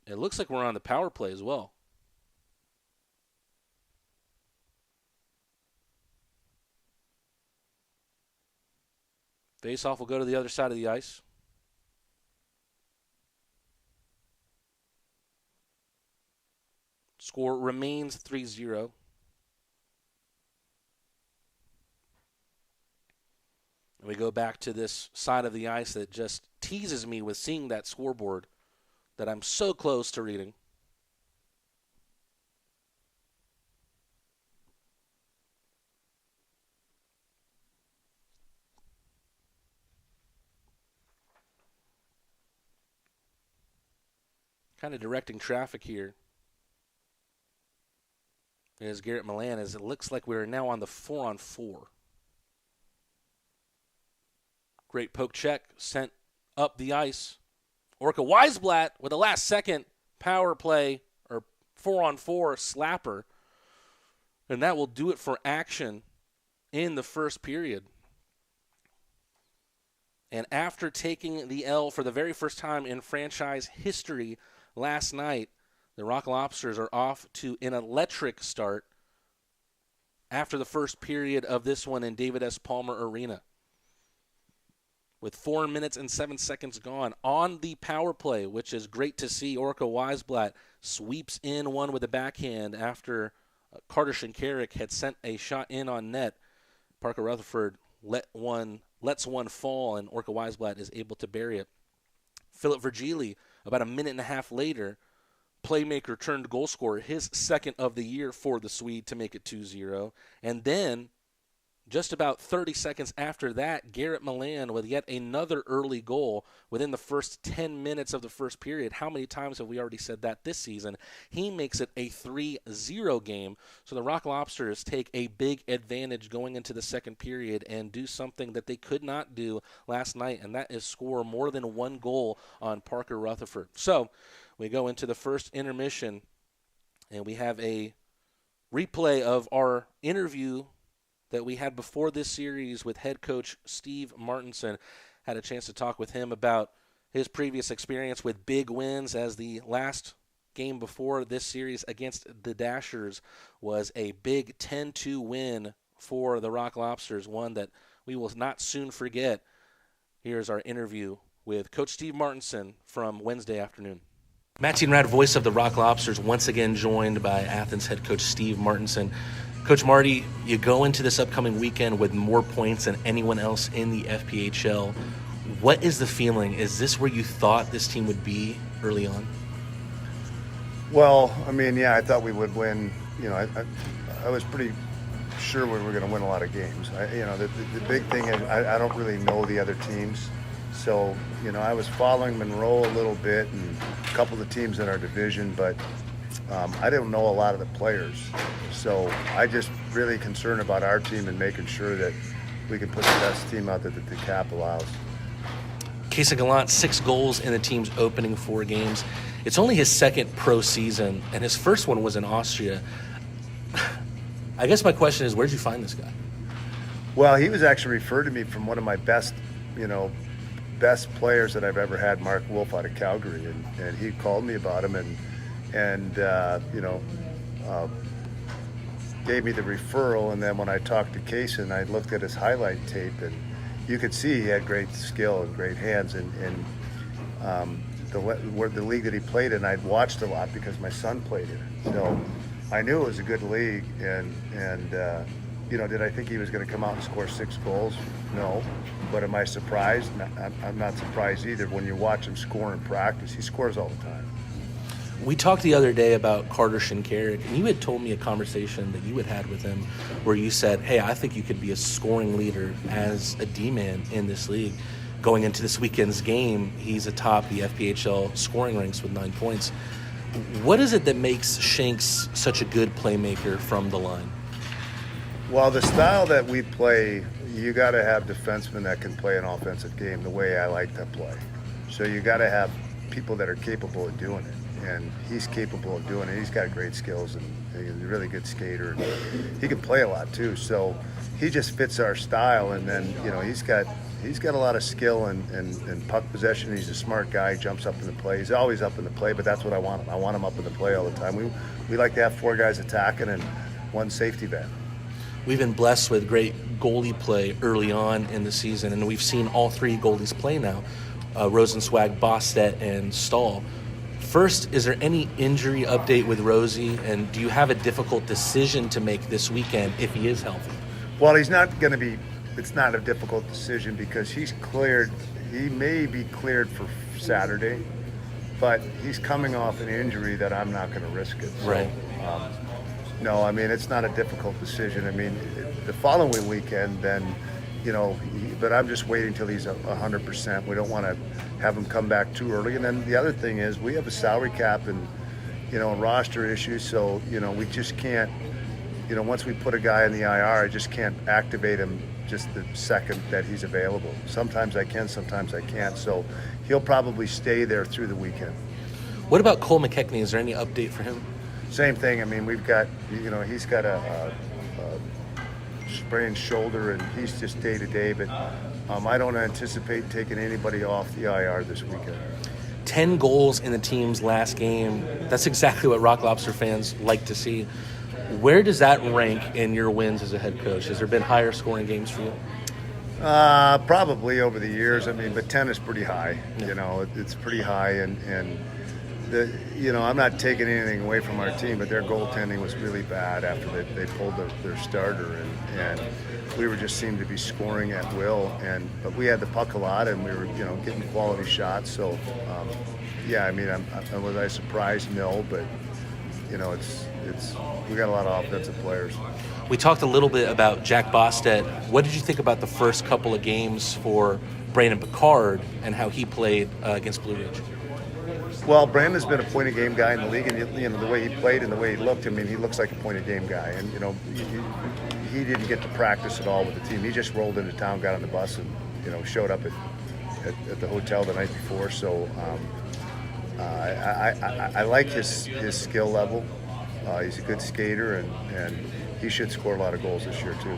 It looks like we're on the power play as well. Face-off will go to the other side of the ice. Score remains 3-0. And we go back to this side of the ice that just teases me with seeing that scoreboard that I'm so close to reading. Kind of directing traffic here is Garrett Milan, as it looks like we're now on the 4-on-4. Great poke check sent up the ice. Orca Weisblatt with a last-second power play or 4-on-4 slapper. And that will do it for action in the first period. And after taking the L for the very first time in franchise history last night, the Rock Lobsters are off to an electric start after the first period of this one in David S. Palmer Arena. With 4 minutes and 7 seconds gone on the power play, which is great to see. Orca Weisblatt sweeps in one with a backhand after Carter Shinkarik had sent a shot in on net. Parker Rutherford lets one fall, and Orca Weisblatt is able to bury it. Philip Virgili, about a minute and a half later, playmaker turned goal scorer, his second of the year for the Swede to make it 2-0. And then just about 30 seconds after that, Garrett Milan with yet another early goal within the first 10 minutes of the first period. How many times have we already said that this season? He makes it a 3-0 game. So the Rock Lobsters take a big advantage going into the second period and do something that they could not do last night, and that is score more than one goal on Parker Rutherford. So we go into the first intermission, and we have a replay of our interview that we had before this series with head coach Steve Martinson. Had a chance to talk with him about his previous experience with big wins, as the last game before this series against the Dashers was a big 10-2 win for the Rock Lobsters, one that we will not soon forget. Here's our interview with Coach Steve Martinson from Wednesday afternoon. Matt Tienrad, voice of the Rock Lobsters, once again joined by Athens head coach Steve Martinson. Coach Marty, you go into this upcoming weekend with more points than anyone else in the FPHL. What is the feeling? Is this where you thought this team would be early on? Well, I mean, yeah, I thought we would win. You know, I was pretty sure we were going to win a lot of games. The big thing is I don't really know the other teams. So, I was following Monroe a little bit and a couple of the teams in our division, but I didn't know a lot of the players. So I just really concerned about our team and making sure that we can put the best team out that the cap allows. Casey Gallant, 6 goals in the team's opening 4 games. It's only his second pro season, and his first one was in Austria. I guess my question is, where'd you find this guy? Well, he was actually referred to me from one of my best players that I've ever had, Mark Wolf out of Calgary, and he called me about him and gave me the referral. And then when I talked to Casey, I looked at his highlight tape, and you could see he had great skill and great hands. And the league that he played in, I'd watched a lot because my son played in it. So I knew it was a good league. And did I think he was going to come out and score 6 goals? No. But am I surprised? I'm not surprised either. When you watch him score in practice, he scores all the time. We talked the other day about Carter Shinkarik, and you had told me a conversation that you had with him where you said, hey, I think you could be a scoring leader as a D-man in this league. Going into this weekend's game, he's atop the FPHL scoring ranks with 9 points. What is it that makes Shanks such a good playmaker from the line? Well, the style that we play, you got to have defensemen that can play an offensive game the way I like to play. So you got to have people that are capable of doing it. And he's capable of doing it. He's got great skills, and he's a really good skater. And he can play a lot too. So he just fits our style. And then he's got a lot of skill and puck possession. He's a smart guy. Jumps up in the play. He's always up in the play, but that's what I want him. I want him up in the play all the time. We like to have 4 guys attacking and 1 safety van. We've been blessed with great goalie play early on in the season, and we've seen all 3 goalies play now: Rosenzweig, Bostet, and Stahl. First, is there any injury update with Rosie, and do you have a difficult decision to make this weekend if he is healthy? Well, he's not going to be. It's not a difficult decision because he's cleared. He may be cleared for Saturday, but he's coming off an injury that I'm not going to risk it. So, right. No, I mean, it's not a difficult decision. I mean, the following weekend, then, but I'm just waiting till he's 100%. We don't want to have him come back too early. And then the other thing is we have a salary cap and, roster issues. So, we just can't, once we put a guy in the IR, I just can't activate him just the second that he's available. Sometimes I can, sometimes I can't. So he'll probably stay there through the weekend. What about Cole McKechnie? Is there any update for him? Same thing. I mean, we've got, he's got a sprained shoulder, and he's just day-to-day, but I don't anticipate taking anybody off the IR this weekend. 10 goals in the team's last game. That's exactly what Rock Lobster fans like to see. Where does that rank in your wins as a head coach? Has there been higher scoring games for you? Probably over the years. I mean, but 10 is pretty high. Yeah. It's pretty high, and I'm not taking anything away from our team, but their goaltending was really bad after they pulled their starter, and we were just seemed to be scoring at will. But we had the puck a lot, and we were getting quality shots. So yeah, I mean, was I surprised? No, but it's we got a lot of offensive players. We talked a little bit about Jack Bostet. What did you think about the first couple of games for Brandon Picard and how he played against Blue Ridge? Well, Brandon's been a point-of-game guy in the league, and the way he played and the way he looked, I mean, he looks like a point-of-game guy. And he didn't get to practice at all with the team. He just rolled into town, got on the bus, and showed up at the hotel the night before. So I like his skill level. He's a good skater, and he should score a lot of goals this year too.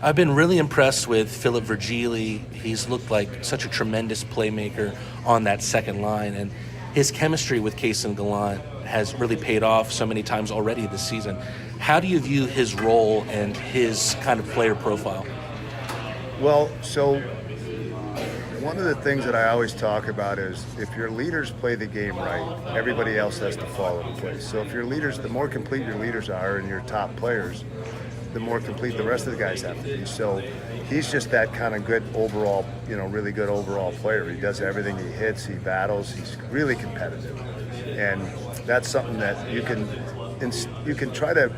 I've been really impressed with Philip Virgili. He's looked like such a tremendous playmaker on that second line, and his chemistry with Kaysen Gallant has really paid off so many times already this season. How do you view his role and his kind of player profile? Well, so one of the things that I always talk about is if your leaders play the game right, everybody else has to fall into place. So if your leaders, the more complete your leaders are and your top players, the more complete the rest of the guys have to be. So he's just that kind of good overall, really good overall player. He does everything. He hits, he battles, he's really competitive. And that's something that you can try to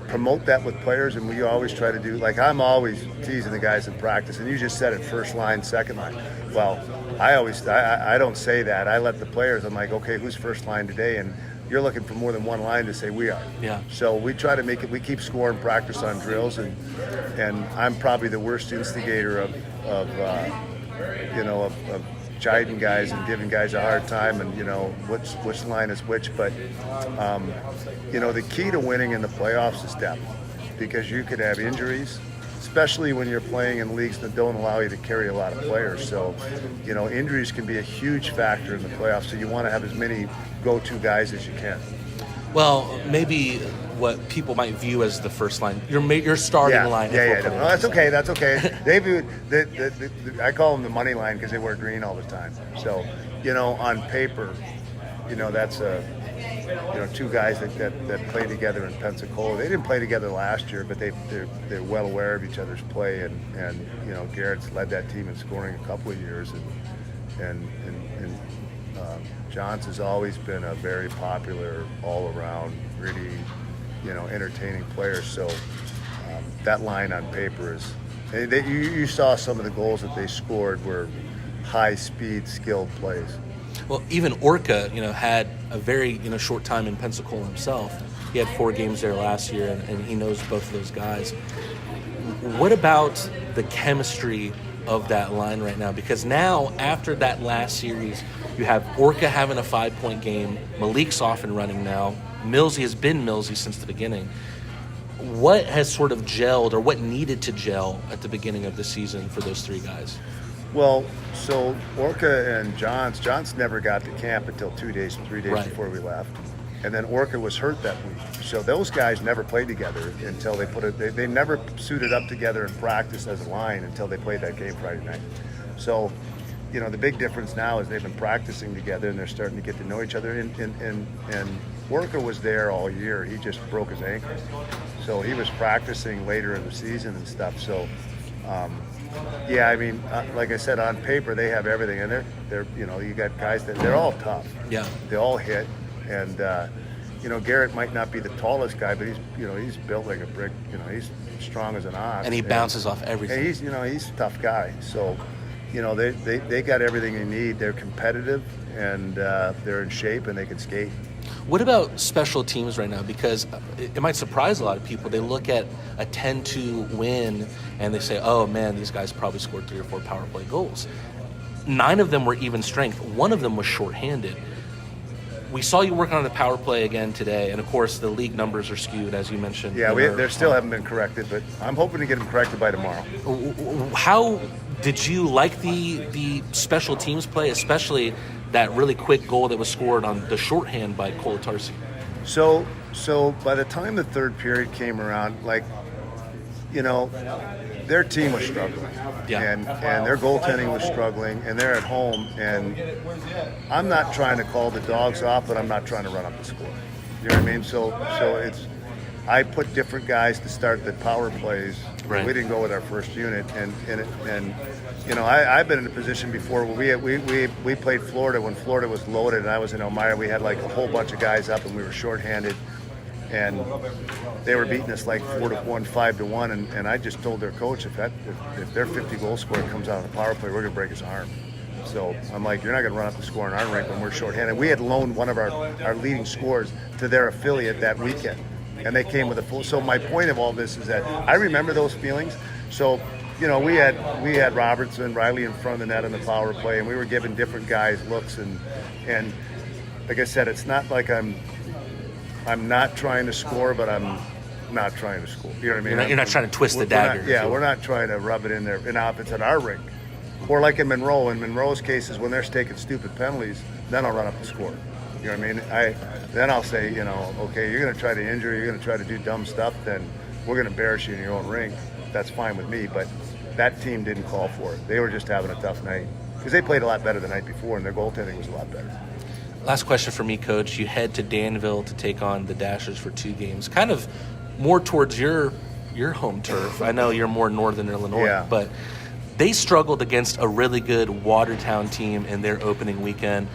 promote that with players, and we always try to do, like I'm always teasing the guys in practice, and you just said it, first line, second line. Well, I don't say that. I let the players, I'm like, okay, who's first line today? And you're looking for more than one line to say we are. Yeah. So we try to make it, we keep scoring practice on drills, and I'm probably the worst instigator of chiding guys and giving guys a hard time, and which line is which. But the key to winning in the playoffs is depth, because you could have injuries, especially when you're playing in leagues that don't allow you to carry a lot of players. So injuries can be a huge factor in the playoffs, so you want to have as many go-to guys as you can. Well, maybe what people might view as the first line, your starting line. Yeah. No, that's okay. That's okay. They view I call them the money line because they wear green all the time. So, on paper, that's two guys that play together in Pensacola. They didn't play together last year, but they're well aware of each other's play, and Garrett's led that team in scoring a couple of years, and Johns has always been a very popular, all-around, really, entertaining player. So that line on paper is. You saw some of the goals that they scored were high-speed, skilled plays. Well, even Orca, had a very short time in Pensacola himself. He had 4 games there last year, and he knows both of those guys. What about the chemistry of that line right now? Because now, after that last series, you have Orca having a 5-point game. Malik's off and running now. Millsy has been Millsy since the beginning. What has sort of gelled, or what needed to gel at the beginning of the season for those 3 guys? Well, so Orca and Johns never got to camp until 3 days right. before we left. And then Orca was hurt that week. So those guys never played together until they never suited up together and practiced as a line until they played that game Friday night. So, the big difference now is they've been practicing together and they're starting to get to know each other. And Orca was there all year. He just broke his ankle. So he was practicing later in the season and stuff. So, like I said, on paper they have everything, and they're you got guys that they're all tough. Yeah, they all hit, and Garrett might not be the tallest guy, but he's built like a brick. He's strong as an ox, and he bounces off everything. And he's a tough guy. So, they got everything they need. They're competitive, and they're in shape, and they can skate. What about special teams right now? Because it might surprise a lot of people. They look at a 10-2 win and they say, oh, man, these guys probably scored 3 or 4 power play goals. 9 of them were even strength. 1 of them was shorthanded. We saw you working on the power play again today, and, of course, the league numbers are skewed, as you mentioned. Yeah, they still haven't been corrected, but I'm hoping to get them corrected by tomorrow. How did you like the special teams play, especially that really quick goal that was scored on the shorthand by Kolatarski? So by the time the third period came around, their team was struggling. Yeah. And their goaltending was struggling, and they're at home, and I'm not trying to call the dogs off, but I'm not trying to run up the score. You know what I mean? So I put different guys to start the power plays. Right. We didn't go with our first unit, and I've been in a position before where we played Florida when Florida was loaded, and I was in Elmira. We had like a whole bunch of guys up, and we were shorthanded, and they were beating us like 4-1, 5-1, and I just told their coach if their 50-goal scorer comes out on the power play, we're gonna break his arm. So I'm like, you're not gonna run up the score in our rink when we're shorthanded. We had loaned one of our leading scorers to their affiliate that weekend, and they came with a full. So my point of all this is that I remember those feelings. So we had Robertson, Riley in front of the net on the power play, and we were giving different guys looks, and like I said, it's not like I'm not trying to score, but I'm not trying to score. You know what I mean? You're not trying to twist the dagger. We're not trying to rub it in there. And now if it's at our rink, or like in Monroe. In Monroe's cases, when they're taking stupid penalties, then I'll run up the score. You know what I mean? Then I'll say, okay, you're going to try to injure, you're going to try to do dumb stuff, then we're going to embarrass you in your own rink. That's fine with me, but that team didn't call for it. They were just having a tough night because they played a lot better the night before, and their goaltending was a lot better. Last question for me, Coach. You head to Danville to take on the Dashers for 2 games, kind of more towards your home turf. I know you're more northern Illinois, yeah. But they struggled against a really good Watertown team in their opening weekend.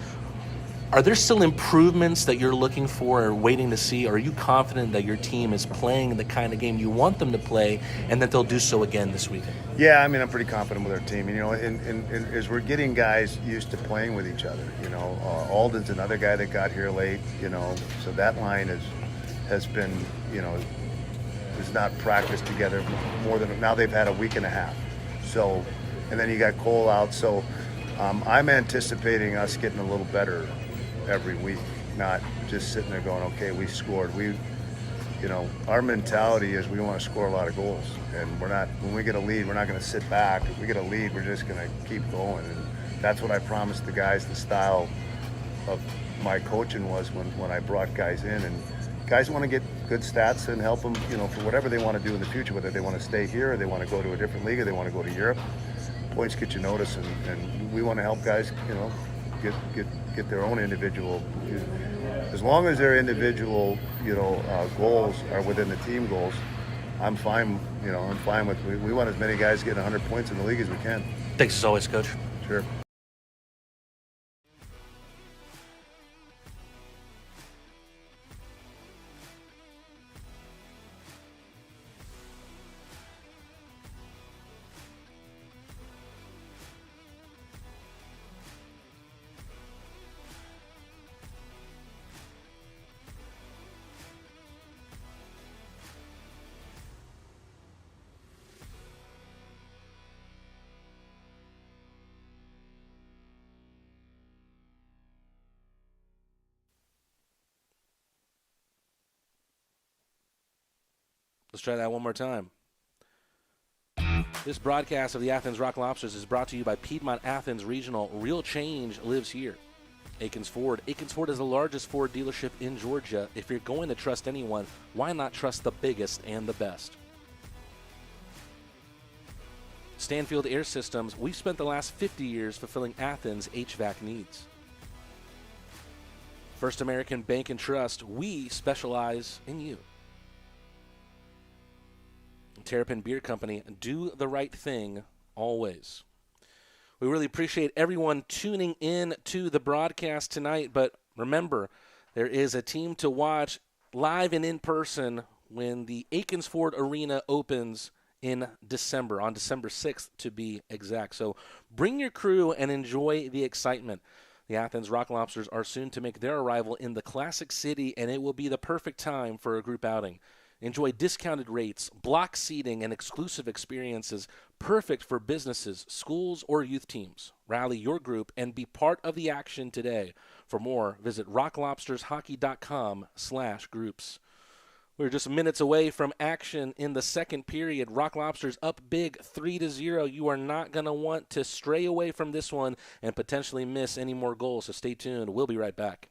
Are there still improvements that you're looking for or waiting to see? Are you confident that your team is playing the kind of game you want them to play and that they'll do so again this weekend? Yeah, I'm pretty confident with our team. And as we're getting guys used to playing with each other, Alden's another guy that got here late, so that line has been, is not practiced together more than, now they've had a week and a half. So, and then you got Cole out. So I'm anticipating us getting a little better every week, not just sitting there going, okay, we scored. Our mentality is we want to score a lot of goals, and when we get a lead, we're not going to sit back. If we get a lead, we're just going to keep going, and that's what I promised the guys. The style of my coaching was when I brought guys in, and guys want to get good stats and help them, for whatever they want to do in the future, whether they want to stay here or they want to go to a different league or they want to go to Europe. Points get you notice, and we want to help guys, get their own individual. As long as their individual, goals are within the team goals, I'm fine. I'm fine with. We want as many guys getting 100 points in the league as we can. Thanks as always, Coach. Sure. Let's try that one more time. This broadcast of the Athens Rock Lobsters is brought to you by Piedmont Athens Regional. Real change lives here. Akins Ford. Akins Ford is the largest Ford dealership in Georgia. If you're going to trust anyone, why not trust the biggest and the best? Stanfield Air Systems. We've spent the last 50 years fulfilling Athens' HVAC needs. First American Bank and Trust. We specialize in you. Terrapin Beer Company, do the right thing always. We really appreciate everyone tuning in to the broadcast tonight, but remember, there is a team to watch live and in person when the Akins Ford Arena opens in December, on December 6th to be exact. So bring your crew and enjoy the excitement. The Athens Rock Lobsters are soon to make their arrival in the Classic City, and it will be the perfect time for a group outing. Enjoy discounted rates, block seating, and exclusive experiences perfect for businesses, schools, or youth teams. Rally your group and be part of the action today. For more, visit rocklobstershockey.com/groups. We're just minutes away from action in the second period. Rock Lobsters up big 3-0. You are not going to want to stray away from this one and potentially miss any more goals, so stay tuned. We'll be right back.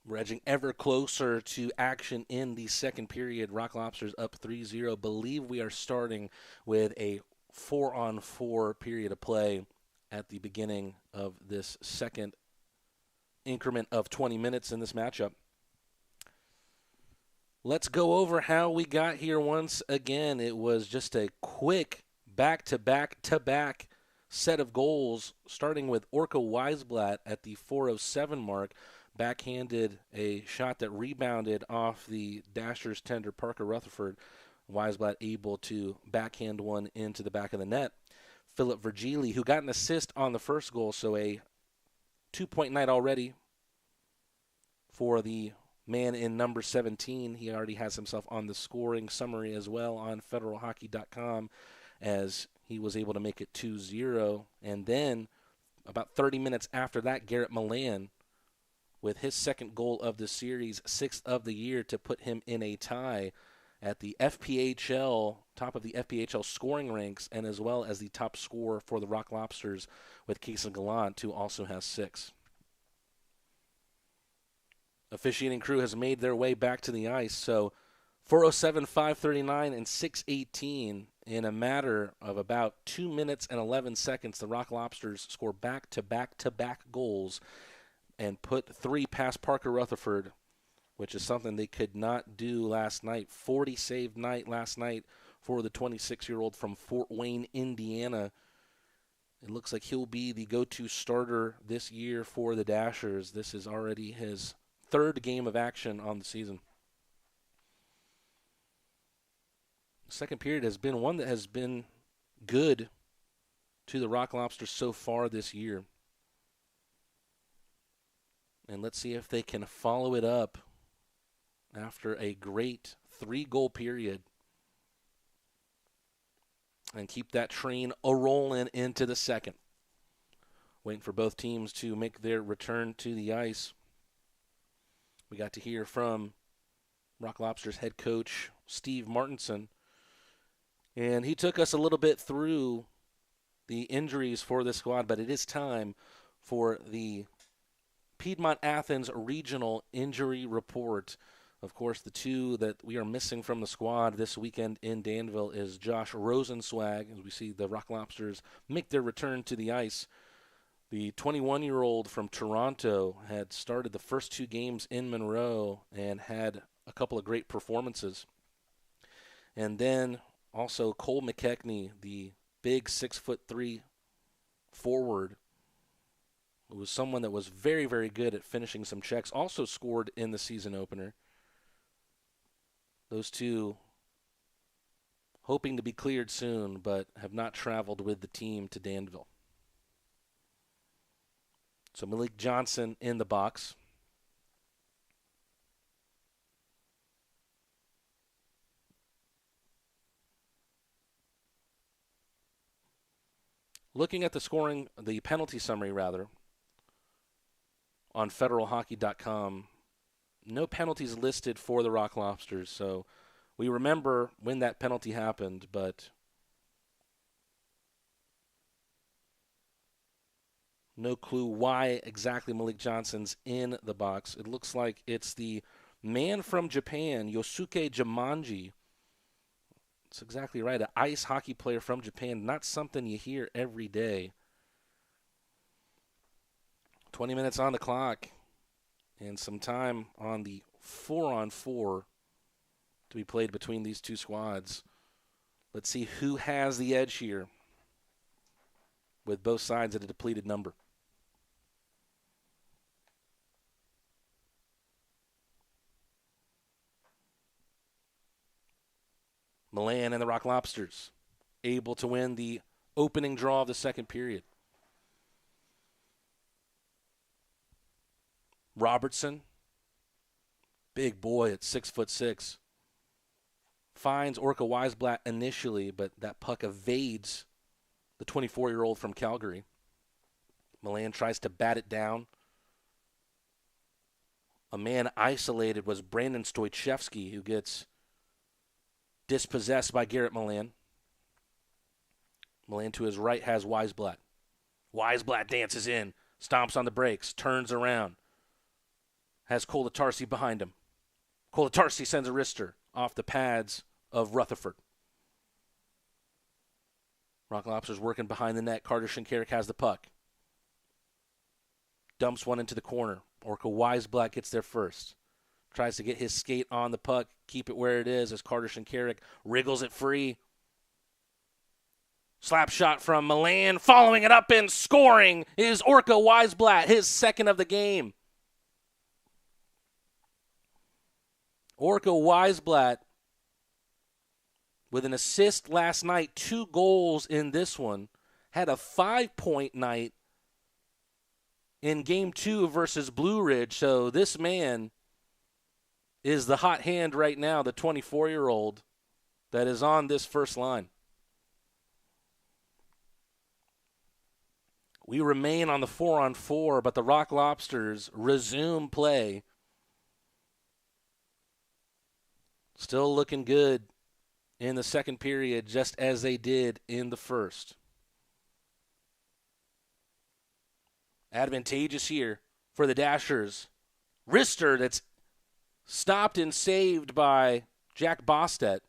We're edging ever closer to action in the second period. Rock Lobsters up 3-0. Believe we are starting with a 4-on-4 period of play at the beginning of this second increment of 20 minutes in this matchup. Let's go over how we got here once again. It was just a quick back-to-back-to-back set of goals, starting with Orca Weisblatt at the 4:07 mark. Backhanded a shot that rebounded off the Dashers tender Parker Rutherford. Weisblatt able to backhand one into the back of the net. Philip Virgili, who got an assist on the first goal, so a 2-point night already for the man in number 17. He already has himself on the scoring summary as well on federalhockey.com, as he was able to make it 2-0. And then about 30 minutes after that, Garrett Milan with his second goal of the series, 6th of the year, to put him in a tie at the FPHL, top of the FPHL scoring ranks, and as well as the top scorer for the Rock Lobsters with Casey Gallant, who also has 6. Officiating crew has made their way back to the ice, so 4:07, 5:39, and 6:18 in a matter of about 2 minutes and 11 seconds, the Rock Lobsters score back-to-back-to-back goals and put 3 past Parker Rutherford, which is something they could not do last night. 40-save night last night for the 26-year-old from Fort Wayne, Indiana. It looks like he'll be the go-to starter this year for the Dashers. This is already his 3rd game of action on the season. The second period has been one that has been good to the Rock Lobsters so far this year. And let's see if they can follow it up after a great 3-goal period and keep that train a-rolling into the second. Waiting for both teams to make their return to the ice. We got to hear from Rock Lobsters head coach Steve Martinson, and he took us a little bit through the injuries for this squad, but it is time for the Piedmont Athens Regional Injury Report. Of course, the 2 that we are missing from the squad this weekend in Danville is Josh Rosenswag, as we see the Rock Lobsters make their return to the ice. The 21-year-old from Toronto had started the first 2 games in Monroe and had a couple of great performances. And then also Cole McKechnie, the big 6'3" forward, who was someone that was very, very good at finishing some checks, also scored in the season opener. Those 2 hoping to be cleared soon, but have not traveled with the team to Danville. So Malik Johnson in the box. Looking at the scoring, the penalty summary rather, on federalhockey.com, no penalties listed for the Rock Lobsters. So we remember when that penalty happened, but no clue why exactly Malik Johnson's in the box. It looks like it's the man from Japan, Yosuke Jumanji. That's exactly right, an ice hockey player from Japan. Not something you hear every day. 20 minutes on the clock and some time on the 4-on-4 to be played between these 2 squads. Let's see who has the edge here with both sides at a depleted number. Milan and the Rock Lobsters able to win the opening draw of the second period. Robertson, big boy at 6'6", finds Orca Weisblatt initially, but that puck evades the 24-year-old from Calgary. Milan tries to bat it down. A man isolated was Brandon Stoichevsky, who gets dispossessed by Garrett Milan. Milan to his right has Weisblatt. Weisblatt dances in, stomps on the brakes, turns around. Has Kolatarsi behind him. Kolatarsi sends a wrister off the pads of Rutherford. Rock Lobsters working behind the net. Carter Shinkarik has the puck. Dumps one into the corner. Orca Weisblatt gets there first. Tries to get his skate on the puck, keep it where it is as Carter Shinkarik wriggles it free. Slap shot from Milan. Following it up and scoring is Orca Weisblatt, his second of the game. Orca Weisblatt with an assist last night, 2 goals in this one, had a 5-point night in Game 2 versus Blue Ridge. So this man is the hot hand right now, the 24-year-old that is on this first line. We remain on the 4-on-4, but the Rock Lobsters resume play. Still looking good in the second period, just as they did in the first. Advantageous here for the Dashers. Wrister that's stopped and saved by Jack Bostet.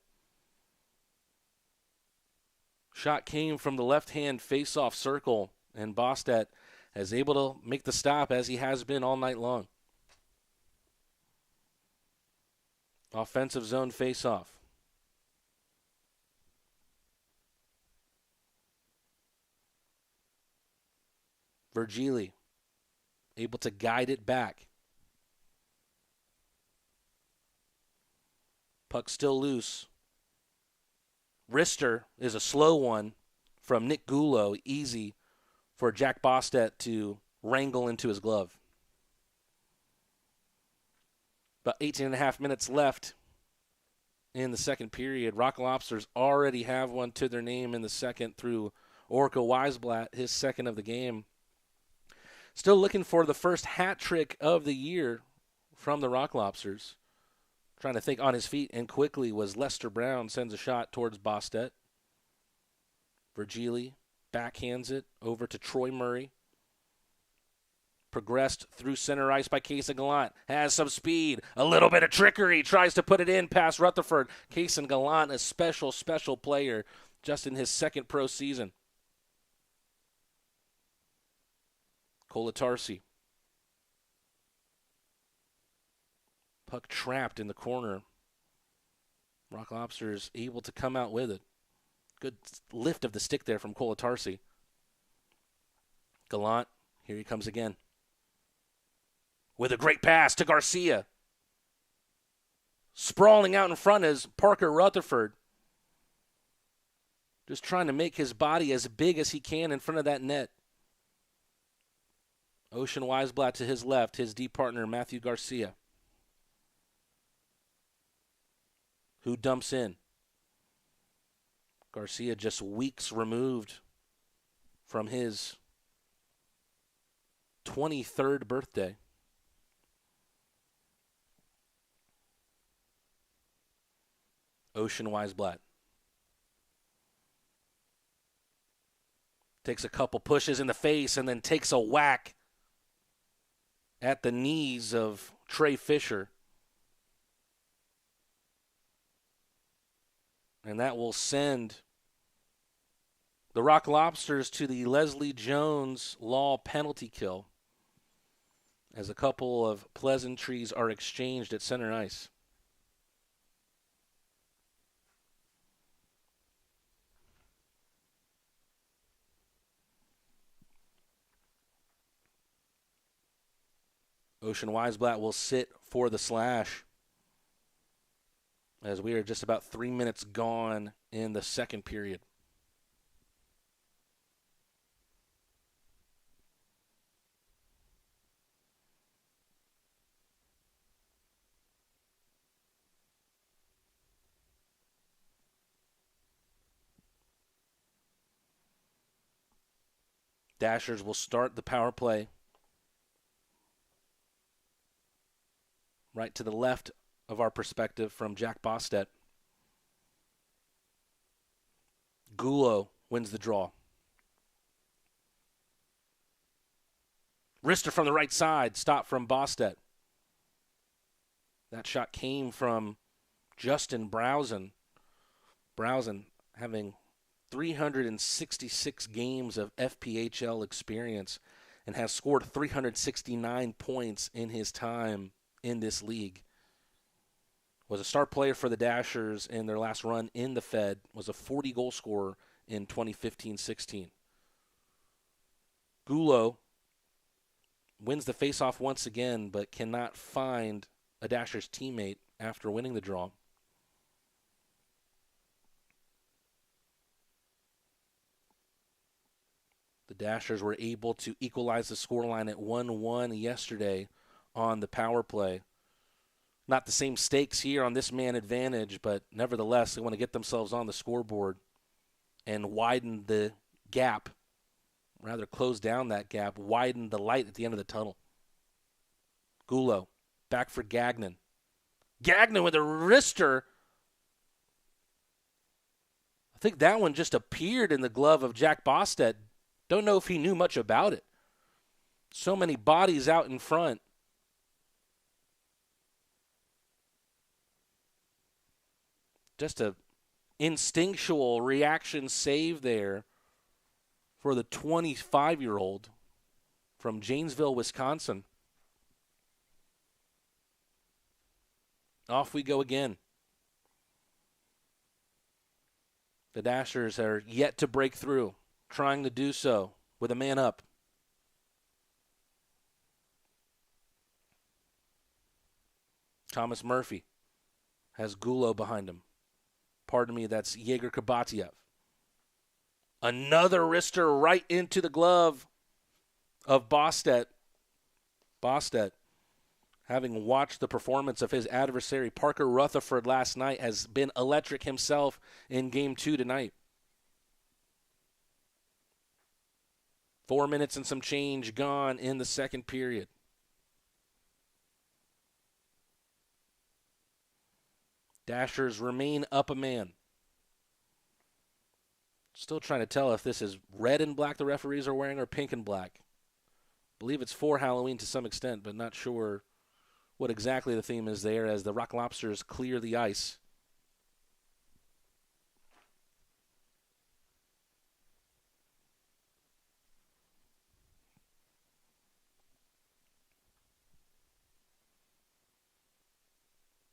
Shot came from the left-hand face-off circle, and Bostet is able to make the stop as he has been all night long. Offensive zone face-off. Virgili able to guide it back. Puck still loose. Wrister is a slow one from Nick Gulo, easy for Jack Bostet to wrangle into his glove. About 18 and a half minutes left in the second period. Rock Lobsters already have one to their name in the second through Orca Weisblatt, his second of the game. Still looking for the first hat trick of the year from the Rock Lobsters. Trying to think on his feet and quickly was Lester Brown, sends a shot towards Bostet. Virgili backhands it over to Troy Murray. Progressed through center ice by Kaysen Gallant. Has some speed, a little bit of trickery. Tries to put it in past Rutherford. Kaysen Gallant, a special player just in his second pro season. Kolatarsi. Puck trapped in the corner. Rock Lobsters able to come out with it. Good lift of the stick there from Kolatarsi. Gallant, here he comes again. With a great pass to Garcia. Sprawling out in front is Parker Rutherford. Just trying to make his body as big as he can in front of that net. Ocean Weisblatt to his left, his D partner Matthew Garcia, who dumps in. Garcia just weeks removed from his 23rd birthday. Ocean Weisblatt takes a couple pushes in the face and then takes a whack at the knees of Trey Fisher. And that will send the Rock Lobsters to the Leslie Jones Law penalty kill as a couple of pleasantries are exchanged at center ice. Ocean Weisblatt will sit for the slash as we are just about 3 minutes gone in the second period. Dashers will start the power play right to the left of our perspective from Jack Bostet. Gulo wins the draw. Wrister from the right side, stop from Bostet. That shot came from Justin Browsen. Browsen having 366 games of FPHL experience and has scored 369 points in his time in this league. Was a star player for the Dashers in their last run in the Fed, was a 40-goal scorer in 2015-16. Gulo wins the faceoff once again, but cannot find a Dashers teammate after winning the draw. The Dashers were able to equalize the scoreline at 1-1 yesterday on the power play. Not the same stakes here on this man advantage, but nevertheless, they want to get themselves on the scoreboard and widen the gap, rather close down that gap, widen the light at the end of the tunnel. Gulo, back for Gagnon. Gagnon with a wrister. I think that one just appeared in the glove of Jack Bostet. Don't know if he knew much about it. So many bodies out in front. Just a instinctual reaction save there for the 25-year-old from Janesville, Wisconsin. Off we go again. The Dashers are yet to break through, trying to do so with a man up. Thomas Murphy has Gulo behind him. Pardon me, that's Yegor Kabatiev. Another wrister right into the glove of Bostet. Bostet, having watched the performance of his adversary, Parker Rutherford, last night, has been electric himself in Game 2 tonight. 4 minutes and some change gone in the second period. Dashers remain up a man. Still trying to tell if this is red and black the referees are wearing or pink and black. Believe it's for Halloween to some extent, but not sure what exactly the theme is there as the Rock Lobsters clear the ice.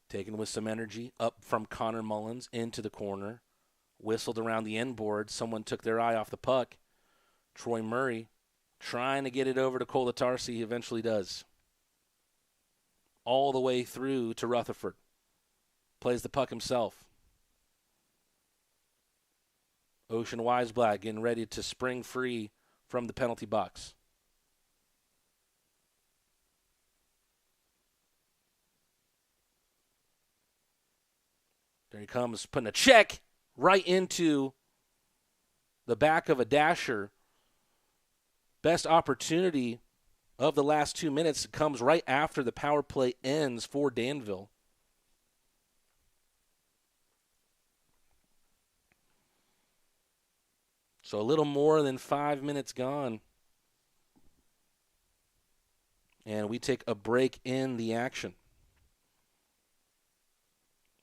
Taken with some energy, up from Connor Mullins into the corner. Whistled around the end board. Someone took their eye off the puck. Troy Murray trying to get it over to Kolatarsi. He eventually does. All the way through to Rutherford. Plays the puck himself. Ocean Weisblatt getting ready to spring free from the penalty box. There he comes, putting a check right into the back of a Dasher. Best opportunity of the last 2 minutes comes right after the power play ends for Danville. So a little more than 5 minutes gone. And we take a break in the action.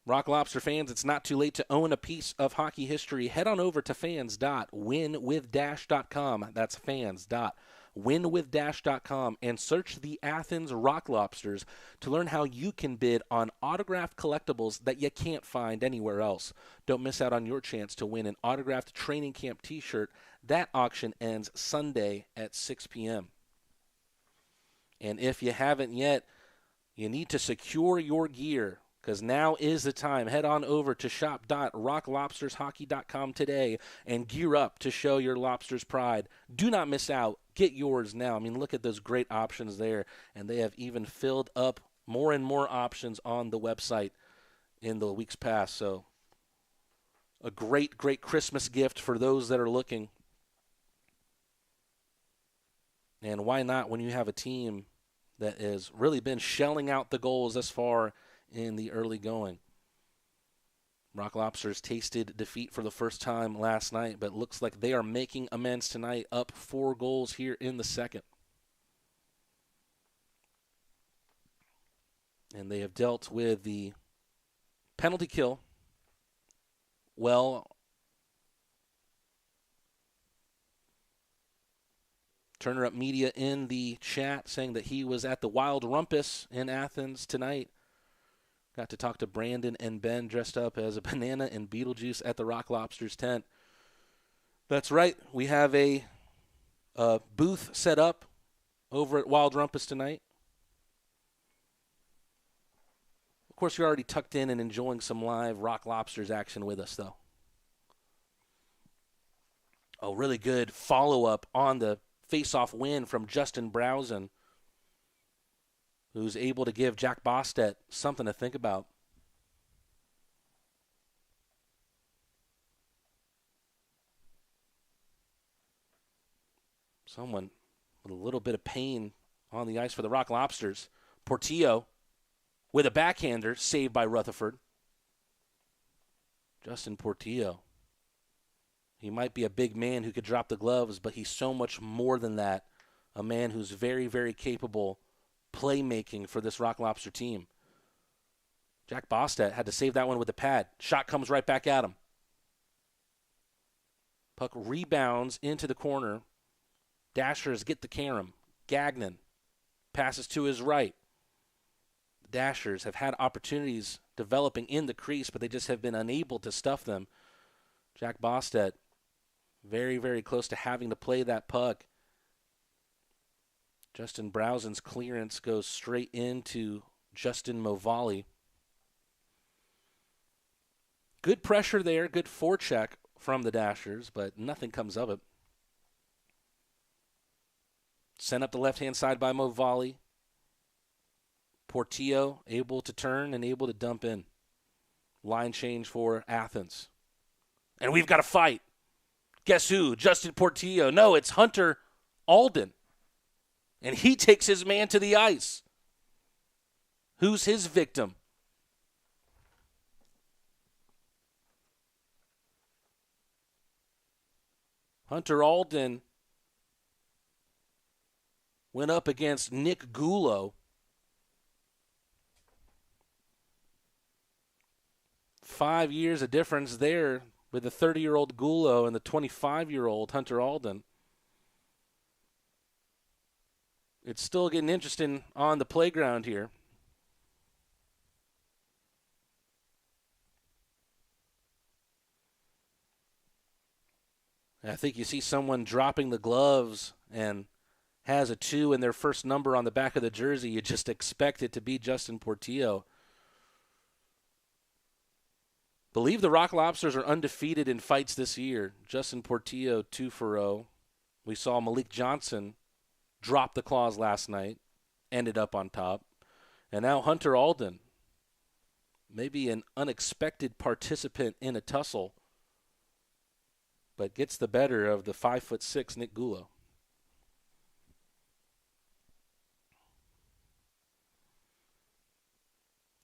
Rock Lobster fans, it's not too late to own a piece of hockey history. Head on over to fans.winwithdash.com. That's fans.winwithdash.com and search the Athens Rock Lobsters to learn how you can bid on autographed collectibles that you can't find anywhere else. Don't miss out on your chance to win an autographed training camp t-shirt. That auction ends Sunday at 6 p.m. And if you haven't yet, you need to secure your gear, because now is the time. Head on over to shop.rocklobstershockey.com today and gear up to show your Lobsters pride. Do not miss out. Get yours now. I mean, look at those great options there. And they have even filled up more and more options on the website in the weeks past. So a great, great Christmas gift for those that are looking. And why not when you have a team that has really been shelling out the goals thus far in the early going. Rock Lobsters tasted defeat for the first time last night, but looks like they are making amends tonight, up 4 goals here in the second. And they have dealt with the penalty kill well. Turner Up Media in the chat saying that he was at the Wild Rumpus in Athens tonight. Got to talk to Brandon and Ben dressed up as a banana and Beetlejuice at the Rock Lobsters tent. That's right. We have a booth set up over at Wild Rumpus tonight. Of course, you're already tucked in and enjoying some live Rock Lobsters action with us, though. A really good follow-up on the face-off win from Justin Browsen, who's able to give Jack Bostet something to think about. Someone with a little bit of pain on the ice for the Rock Lobsters. Portillo with a backhander saved by Rutherford. Justin Portillo. He might be a big man who could drop the gloves, but he's so much more than that. A man who's very, very capable playmaking for this Rock Lobster team. Jack Bostet had to save that one with the pad. Shot comes right back at him. Puck rebounds into the corner. Dashers get the carom. Gagnon passes to his right. The Dashers have had opportunities developing in the crease, but they just have been unable to stuff them. Jack Bostet very, very close to having to play that puck. Justin Browsen's clearance goes straight into Justin Movali. Good pressure there, good forecheck from the Dashers, but nothing comes of it. Sent up the left-hand side by Movali. Portillo able to turn and able to dump in. Line change for Athens. And we've got a fight. Guess who? Justin Portillo. No, it's Hunter Alden. And he takes his man to the ice. Who's his victim? Hunter Alden went up against Nick Gulo. 5 years of difference there with the 30-year-old Gulo and the 25-year-old Hunter Alden. It's still getting interesting on the playground here. I think you see someone dropping the gloves and has a 2 in their first number on the back of the jersey. You just expect it to be Justin Portillo. Believe the Rock Lobsters are undefeated in fights this year. Justin Portillo 2-0. We saw Malik Johnson drop the claws last night, ended up on top. And now Hunter Alden, maybe an unexpected participant in a tussle, but gets the better of the 5'6" Nick Gulo.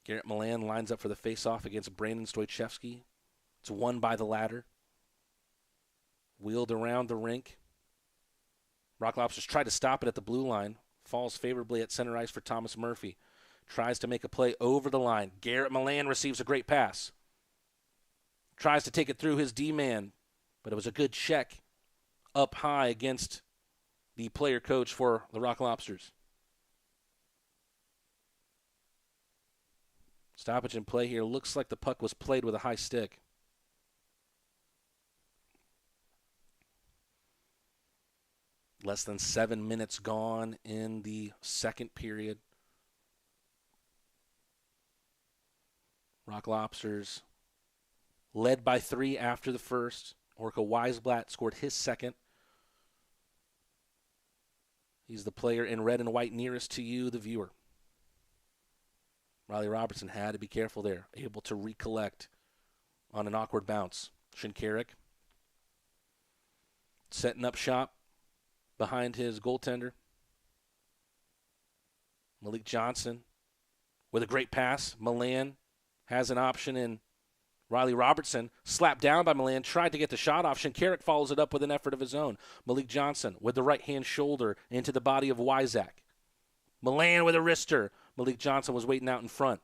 Garrett Milan lines up for the face-off against Brandon Stoychevsky. It's won by the ladder. Wheeled around the rink. Rock Lobsters try to stop it at the blue line. Falls favorably at center ice for Thomas Murphy. Tries to make a play over the line. Garrett Milan receives a great pass. Tries to take it through his D-man, but it was a good check up high against the player coach for the Rock Lobsters. Stoppage in play here. Looks like the puck was played with a high stick. Less than 7 minutes gone in the second period. Rock Lobsters led by 3 after the first. Orca Weisblatt scored his second. He's the player in red and white nearest to you, the viewer. Riley Robertson had to be careful there, able to recollect on an awkward bounce. Shinkarik setting up shop behind his goaltender. Malik Johnson with a great pass. Milan has an option in Riley Robertson. Slapped down by Milan, tried to get the shot off. Shinkarik follows it up with an effort of his own. Malik Johnson with the right-hand shoulder into the body of Wyzak. Milan with a wrister. Malik Johnson was waiting out in front.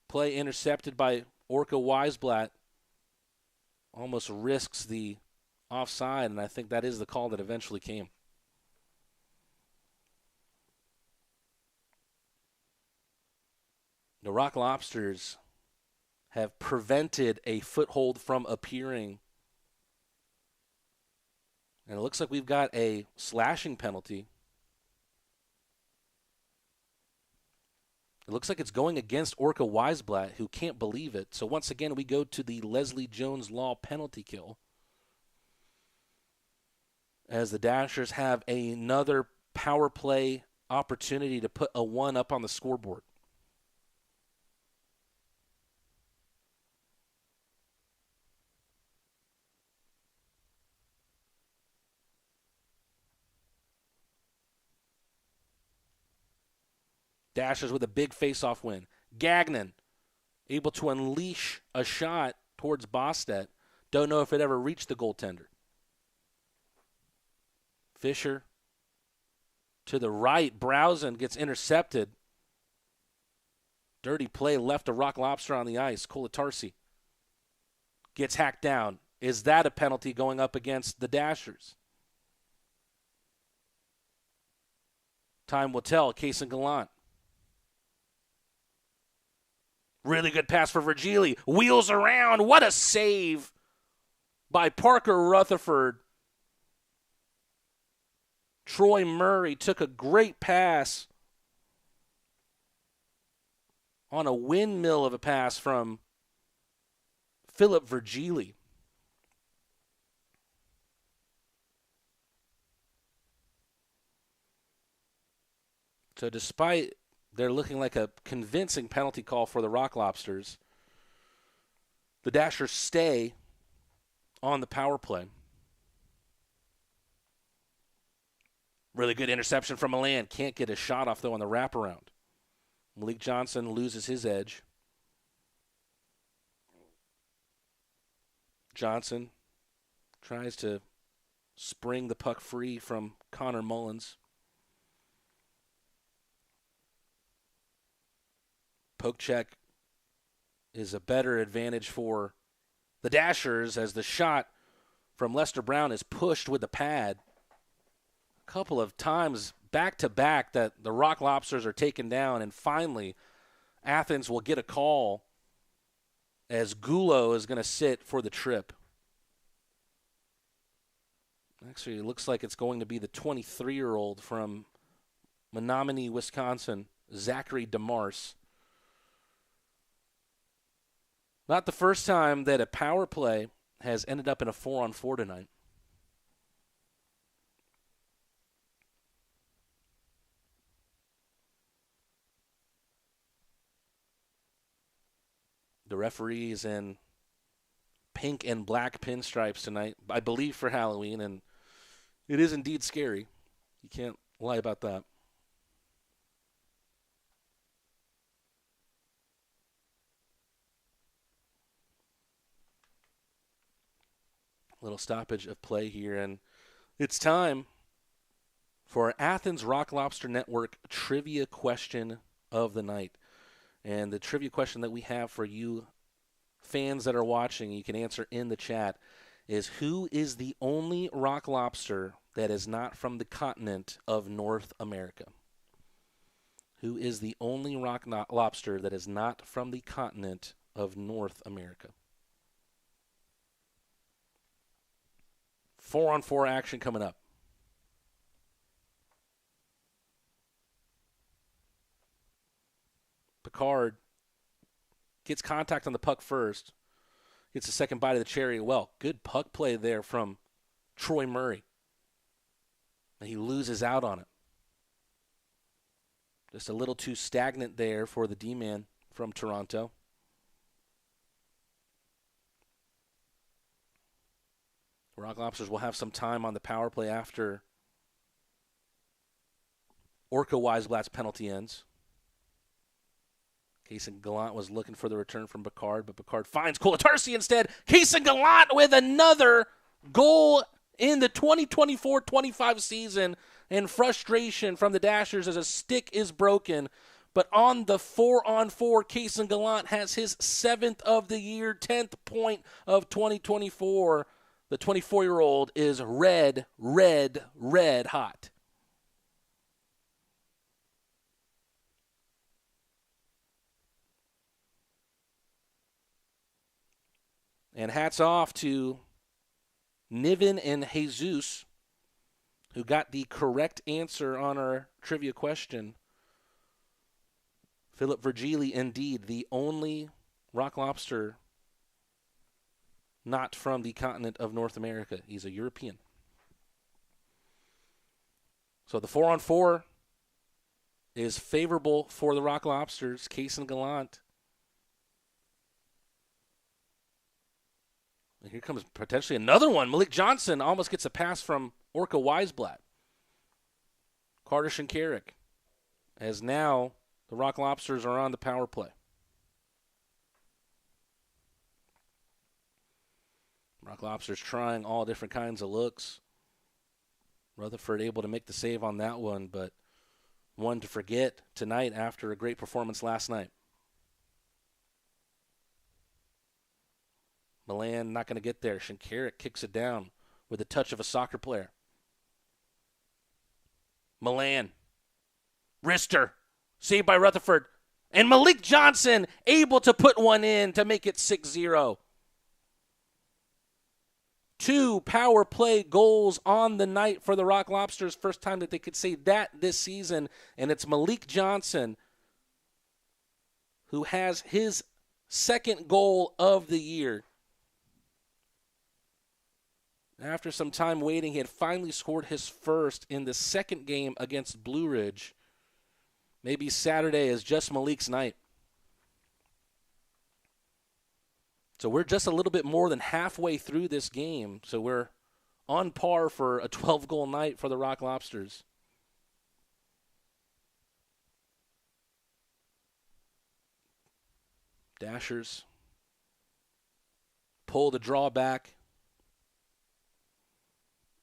Play intercepted by Orca Weisblatt. Almost risks the offside, and I think that is the call that eventually came. The Rock Lobsters have prevented a foothold from appearing. And it looks like we've got a slashing penalty. It looks like it's going against Orca Weisblatt, who can't believe it. So once again, we go to the Leslie Jones Law penalty kill, as the Dashers have another power play opportunity to put a 1 up on the scoreboard. Dashers with a big face-off win. Gagnon able to unleash a shot towards Bostedt. Don't know if it ever reached the goaltender. Fisher to the right. Browsen gets intercepted. Dirty play left a Rock Lobster on the ice. Kolatarsi gets hacked down. Is that a penalty going up against the Dashers? Time will tell. Case and Gallant. Really good pass for Virgili. Wheels around. What a save by Parker Rutherford. Troy Murray took a great pass on a windmill of a pass from Philip Virgili. So despite they're looking like a convincing penalty call for the Rock Lobsters, the Dashers stay on the power play. Really good interception from Milan. Can't get a shot off, though, on the wraparound. Malik Johnson loses his edge. Johnson tries to spring the puck free from Connor Mullins. Poke check is a better advantage for the Dashers as the shot from Lester Brown is pushed with the pad. A couple of times back-to-back that the Rock Lobsters are taken down, and finally Athens will get a call as Gulo is going to sit for the trip. Actually, it looks like it's going to be the 23-year-old from Menominee, Wisconsin, Zachary DeMarce. Not the first time that a power play has ended up in a 4-on-4 tonight. The referees in pink and black pinstripes tonight, I believe for Halloween, and it is indeed scary. You can't lie about that. Little stoppage of play here, and it's time for our Athens Rock Lobster Network trivia question of the night. And the trivia question that we have for you fans that are watching, you can answer in the chat, is who is the only rock lobster that is not from the continent of North America? Who is the only rock lobster that is not from the continent of North America? 4-on-4 action coming up. Picard gets contact on the puck first. Gets a second bite of the cherry. Well, good puck play there from Troy Murray. And he loses out on it. Just a little too stagnant there for the D-man from Toronto. Rock Lobsters will have some time on the power play after Orca Weisblatt's penalty ends. Kaysen Gallant was looking for the return from Picard, but Picard finds Kolatarsi instead. Kaysen Gallant with another goal in the 2024-25 season, and frustration from the Dashers as a stick is broken. But on the 4-on-4, Kaysen Gallant has his 7th of the year, 10th point of 2024. The 24-year-old is red hot. And hats off to Niven and Jesus, who got the correct answer on our trivia question. Philip Virgili, indeed, the only rock lobster not from the continent of North America. He's a European. So the 4-on-4 is favorable for the rock lobsters. Case and Gallant. And here comes potentially another one. Malik Johnson almost gets a pass from Orca Weisblatt. Carter Shinkarik, as now the rock lobsters are on the power play. Rock lobsters trying all different kinds of looks. Rutherford able to make the save on that one, but one to forget tonight after a great performance last night. Milan not going to get there. Shinkarik kicks it down with a touch of a soccer player. Milan. Wrister. Saved by Rutherford. And Malik Johnson able to put one in to make it 6-0. 2 power play goals on the night for the Rock Lobsters. First time that they could say that this season. And it's Malik Johnson who has his second goal of the year. After some time waiting, he had finally scored his first in the second game against Blue Ridge. Maybe Saturday is just Malik's night. So we're just a little bit more than halfway through this game. So we're on par for a 12-goal night for the Rock Lobsters. Dashers pull the draw back,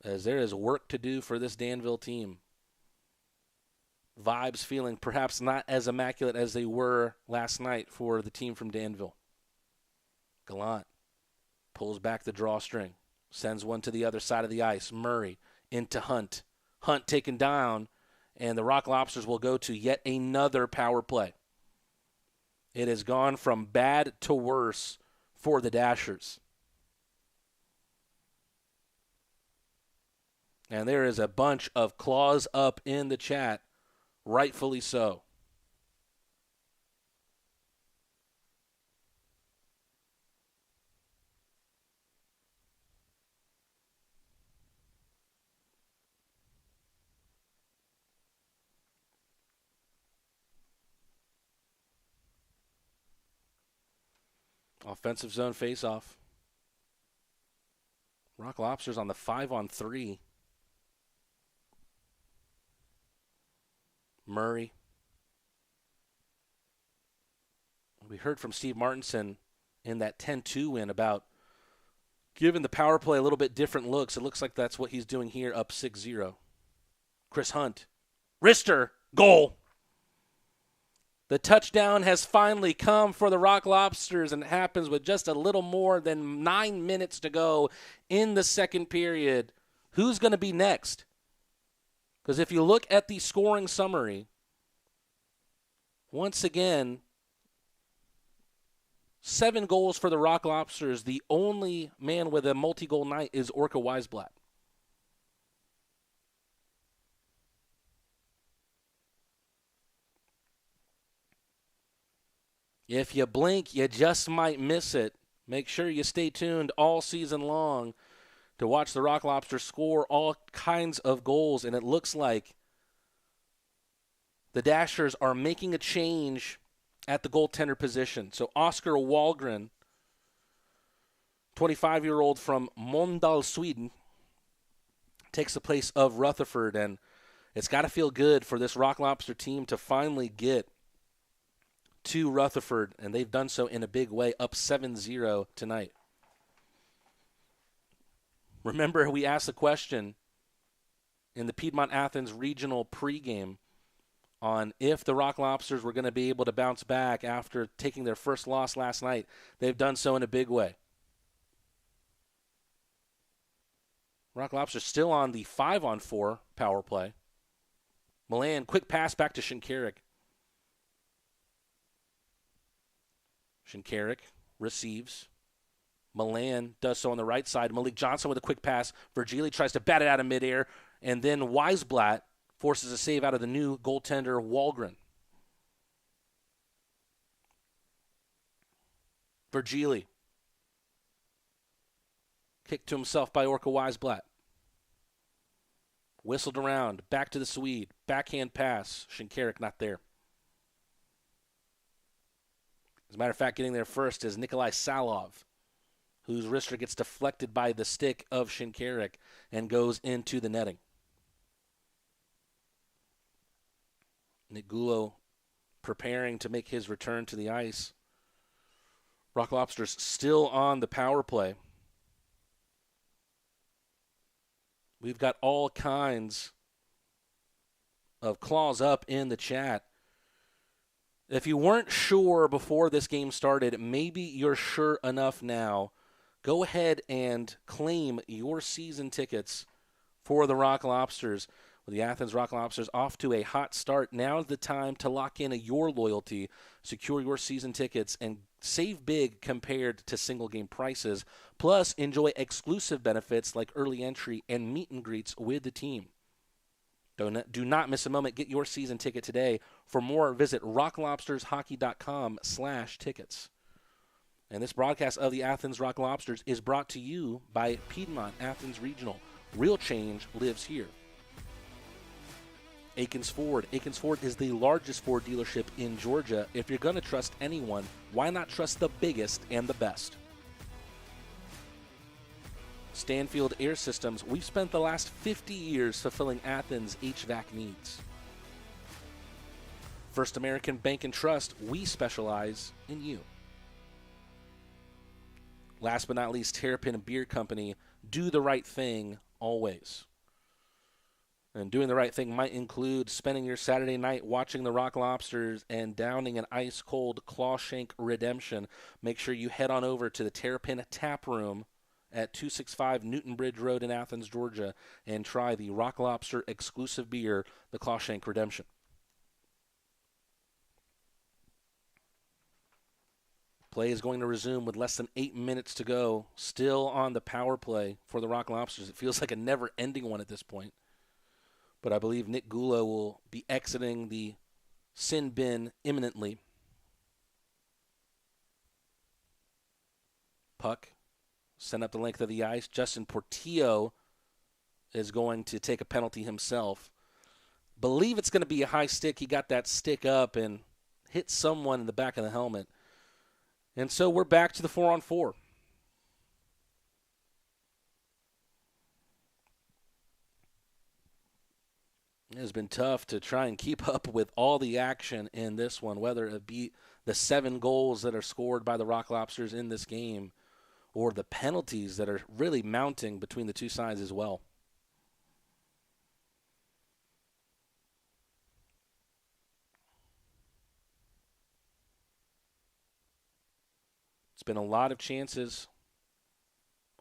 as there is work to do for this Danville team. Vibes feeling perhaps not as immaculate as they were last night for the team from Danville. Gallant pulls back the drawstring, sends one to the other side of the ice. Murray into Hunt. Hunt taken down, and the Rock Lobsters will go to yet another power play. It has gone from bad to worse for the Dashers. And there is a bunch of claws up in the chat, rightfully so. Offensive zone faceoff. Rock Lobsters on the 5-on-3. Murray. We heard from Steve Martinson in that 10-2 win about giving the power play a little bit different looks. It looks like that's what he's doing here, up 6-0. Chris Hunt. Wrister. Goal. The touchdown has finally come for the Rock Lobsters, and it happens with just a little more than 9 minutes to go in the second period. Who's going to be next? Because if you look at the scoring summary, once again, 7 goals for the Rock Lobsters. The only man with a multi-goal night is Orca Weisblatt. If you blink, you just might miss it. Make sure you stay tuned all season long to watch the Rock Lobsters score all kinds of goals. And it looks like the Dashers are making a change at the goaltender position. So Oscar Wahlgren, 25-year-old from Mölndal, Sweden, takes the place of Rutherford. And it's got to feel good for this Rock Lobster team to finally get to Rutherford, and they've done so in a big way, up 7-0 tonight. Remember, we asked the question in the Piedmont Athens regional pregame on if the Rock Lobsters were going to be able to bounce back after taking their first loss last night. They've done so in a big way. Rock Lobsters still on the 5-on-4 power play. Milan, quick pass back to Shinkarik. Shinkarik receives, Milan does so on the right side. Malik Johnson with a quick pass. Virgili tries to bat it out of midair, and then Weisblatt forces a save out of the new goaltender Wahlgren. Virgili. Kicked to himself by Orca Weisblatt. Whistled around. Back to the Swede. Backhand pass. Shinkarik not there. As a matter of fact, getting there first is Nikolai Salov, whose wrister gets deflected by the stick of Shinkarik and goes into the netting. Nick Gulo preparing to make his return to the ice. Rock Lobsters still on the power play. We've got all kinds of claws up in the chat. If you weren't sure before this game started, maybe you're sure enough now. Go ahead and claim your season tickets for the Rock Lobsters. With the Athens Rock Lobsters off to a hot start, now's the time to lock in your loyalty, secure your season tickets, and save big compared to single-game prices. Plus, enjoy exclusive benefits like early entry and meet and greets with the team. Do not miss a moment. Get your season ticket today. For more, visit rocklobstershockey.com/tickets. And this broadcast of the Athens Rock Lobsters is brought to you by Piedmont Athens Regional. Real change lives here. Akins Ford. Akins Ford is the largest Ford dealership in Georgia. If you're going to trust anyone, why not trust the biggest and the best? Stanfield Air Systems. We've spent the last 50 years fulfilling Athens' HVAC needs. First American Bank and Trust. We specialize in you. Last but not least, Terrapin Beer Company. Do the right thing always. And doing the right thing might include spending your Saturday night watching the Rock Lobsters and downing an ice-cold Clawshank redemption. Make sure you head on over to the Terrapin Tap Room at 265 Newton Bridge Road in Athens, Georgia, and try the Rock Lobster exclusive beer, the Clawshank Redemption. Play is going to resume with less than 8 minutes to go. Still on the power play for the Rock Lobsters. It feels like a never-ending one at this point. But I believe Nick Gulo will be exiting the sin bin imminently. Puck sent up the length of the ice. Justin Portillo is going to take a penalty himself. Believe it's going to be a high stick. He got that stick up and hit someone in the back of the helmet. And so we're back to the 4-on-4. It has been tough to try and keep up with all the action in this one, whether it be the 7 goals that are scored by the Rock Lobsters in this game or the penalties that are really mounting between the two sides as well. It's been a lot of chances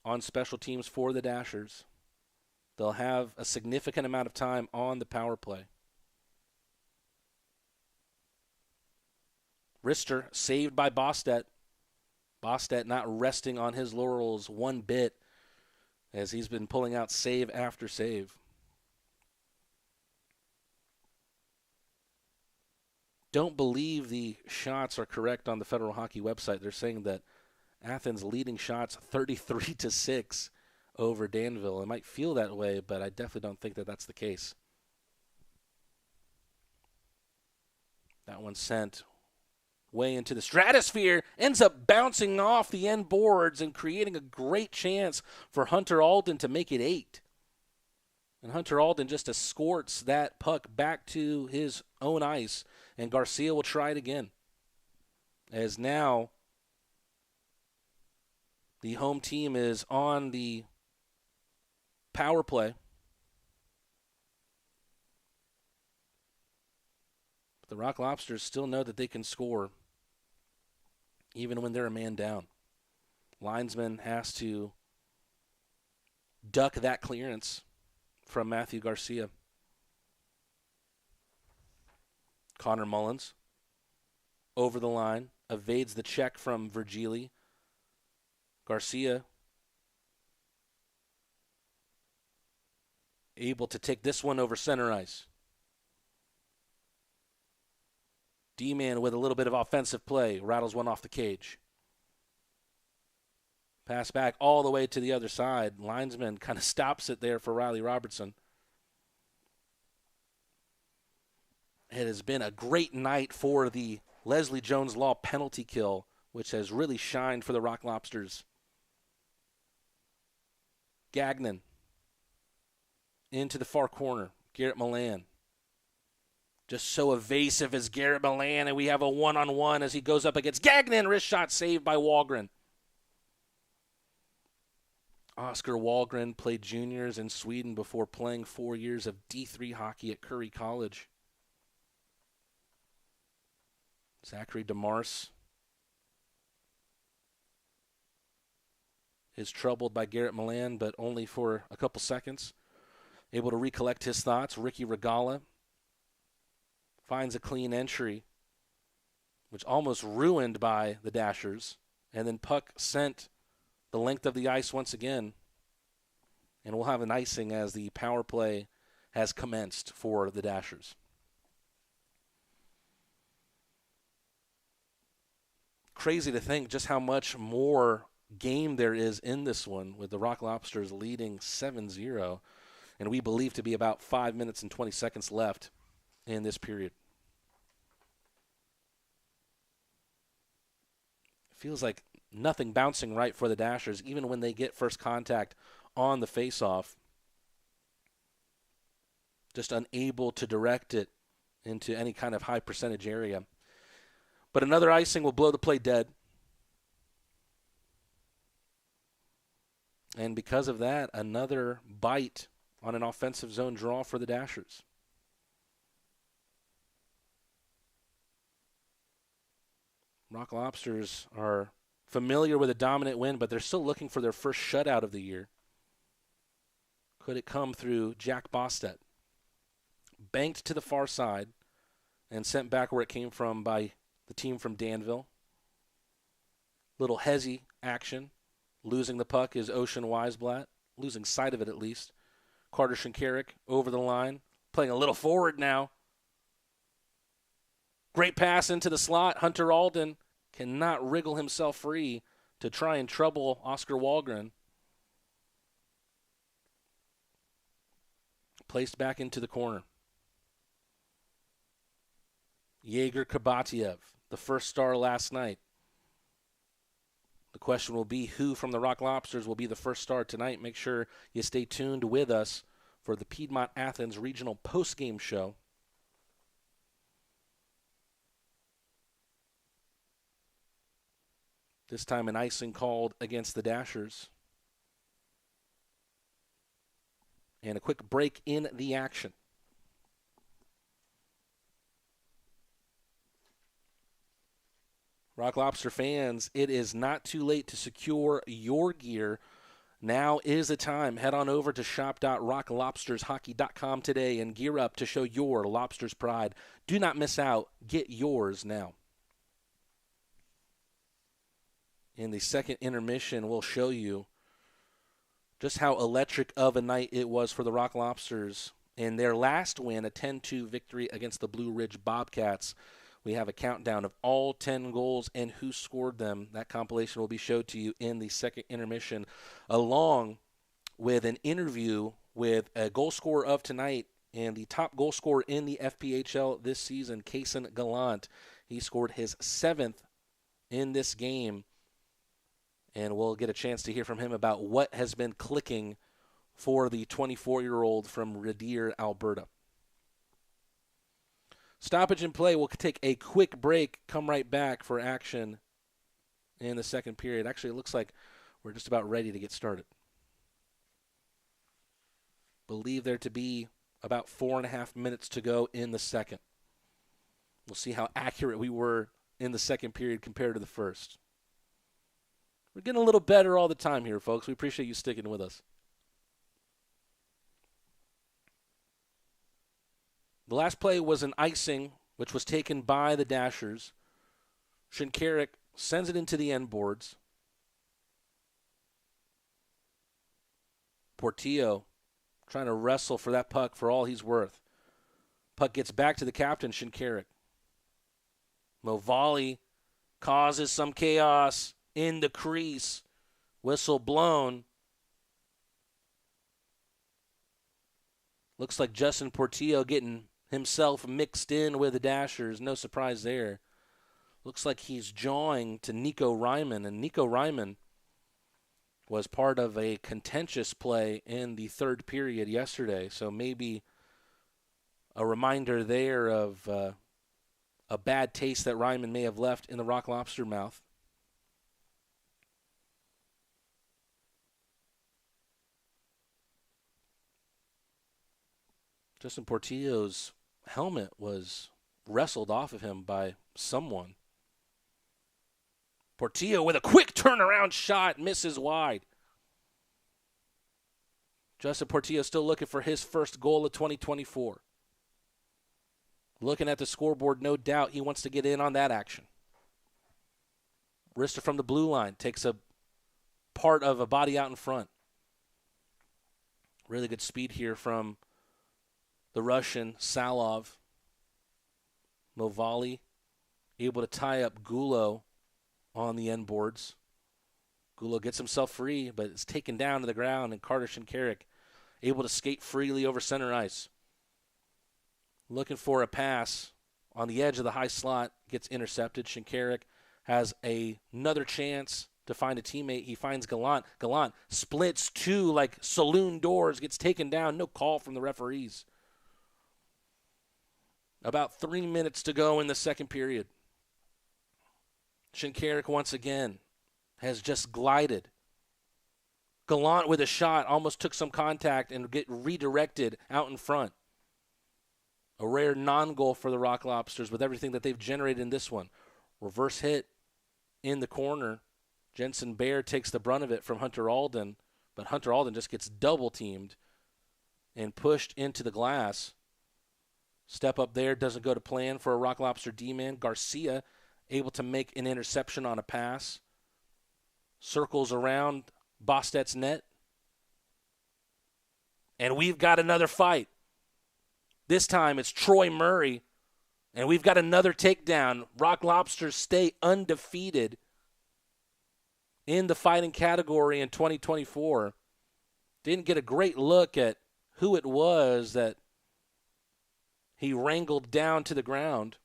on special teams for the Dashers. They'll have a significant amount of time on the power play. Rister saved by Bostet. Bostet not resting on his laurels one bit as he's been pulling out save after save. Don't believe the shots are correct on the Federal Hockey website. They're saying that Athens leading shots 33-6 over Danville. It might feel that way, but I definitely don't think that that's the case. That one sent way into the stratosphere, ends up bouncing off the end boards and creating a great chance for Hunter Alden to make it 8. And Hunter Alden just escorts that puck back to his own ice, and Garcia will try it again. As now the home team is on the power play. But the Rock Lobsters still know that they can score even when they're a man down. Linesman has to duck that clearance from Matthew Garcia. Connor Mullins over the line, evades the check from Virgili. Garcia able to take this one over center ice. D-man with a little bit of offensive play. Rattles one off the cage. Pass back all the way to the other side. Linesman kind of stops it there for Riley Robertson. It has been a great night for the Leslie Jones Law penalty kill, which has really shined for the Rock Lobsters. Gagnon into the far corner. Garrett Milan. Just so evasive as Garrett Milan, and we have a one-on-one as he goes up against Gagnon. Wrist shot saved by Wahlgren. Oscar Wahlgren played juniors in Sweden before playing 4 years of D3 hockey at Curry College. Zachary DeMars is troubled by Garrett Milan, but only for a couple seconds. Able to recollect his thoughts. Ricky Regala finds a clean entry, which almost ruined by the Dashers. And then puck sent the length of the ice once again. And we'll have an icing as the power play has commenced for the Dashers. Crazy to think just how much more game there is in this one, with the Rock Lobsters leading 7-0, and we believe to be about 5 minutes and 20 seconds left in this period. Feels like nothing bouncing right for the Dashers, even when they get first contact on the faceoff. Just unable to direct it into any kind of high percentage area. But another icing will blow the play dead. And because of that, another bite on an offensive zone draw for the Dashers. Rock Lobsters are familiar with a dominant win, but they're still looking for their first shutout of the year. Could it come through Jack Bostedt? Banked to the far side and sent back where it came from by the team from Danville. Little hezzy action. Losing the puck is Ocean Weisblatt. Losing sight of it at least. Carter Shinkarik over the line. Playing a little forward now. Great pass into the slot. Hunter Alden cannot wriggle himself free to try and trouble Oscar Wahlgren. Placed back into the corner. Yegor Kabatiev, the first star last night. The question will be who from the Rock Lobsters will be the first star tonight. Make sure you stay tuned with us for the Piedmont Athens Regional Postgame Show. This time an icing called against the Dashers. And a quick break in the action. Rock Lobster fans, it is not too late to secure your gear. Now is the time. Head on over to shop.rocklobstershockey.com today and gear up to show your Lobsters pride. Do not miss out. Get yours now. In the second intermission, we'll show you just how electric of a night it was for the Rock Lobsters in their last win, a 10-2 victory against the Blue Ridge Bobcats. We have a countdown of all 10 goals and who scored them. That compilation will be showed to you in the second intermission, along with an interview with a goal scorer of tonight and the top goal scorer in the FPHL this season, Kaysen Gallant. He scored his 7th in this game, and we'll get a chance to hear from him about what has been clicking for the 24-year-old from Revere, Alberta. Stoppage and play. We'll take a quick break, come right back for action in the second period. Actually, it looks like we're just about ready to get started. Believe there to be about 4.5 minutes to go in the second. We'll see how accurate we were in the second period compared to the first. We're getting a little better all the time here, folks. We appreciate you sticking with us. The last play was an icing, which was taken by the Dashers. Shinkarik sends it into the end boards. Portillo trying to wrestle for that puck for all he's worth. Puck gets back to the captain, Shinkarik. Movali causes some chaos in the crease. Whistle blown. Looks like Justin Portillo getting himself mixed in with the Dashers. No surprise there. Looks like he's jawing to Nico Ryman, and Nico Ryman was part of a contentious play in the third period yesterday, so maybe a reminder there of a bad taste that Ryman may have left in the Rock Lobster mouth. Justin Portillo's helmet was wrestled off of him by someone. Portillo with a quick turnaround shot, misses wide. Justin Portillo still looking for his first goal of 2024. Looking at the scoreboard, no doubt he wants to get in on that action. Wrister from the blue line takes a part of a body out in front. Really good speed here from the Russian, Salov. Movali able to tie up Gulo on the end boards. Gulo gets himself free, but is taken down to the ground, and Carter Shinkarik able to skate freely over center ice. Looking for a pass on the edge of the high slot, gets intercepted. Shinkarik has another chance to find a teammate. He finds Gallant. Gallant splits two like saloon doors, gets taken down. No call from the referees. About 3 minutes to go in the second period. Shinkarik once again has just glided. Gallant with a shot almost took some contact and get redirected out in front. A rare non-goal for the Rock Lobsters with everything that they've generated in this one. Reverse hit in the corner. Jensen Baer takes the brunt of it from Hunter Alden, but Hunter Alden just gets double-teamed and pushed into the glass. Step up there, doesn't go to plan for a Rock Lobster D-man. Garcia able to make an interception on a pass. Circles around Bostet's net. And we've got another fight. This time it's Troy Murray, and we've got another takedown. Rock Lobsters stay undefeated in the fighting category in 2024. Didn't get a great look at who it was that he wrangled down to the ground.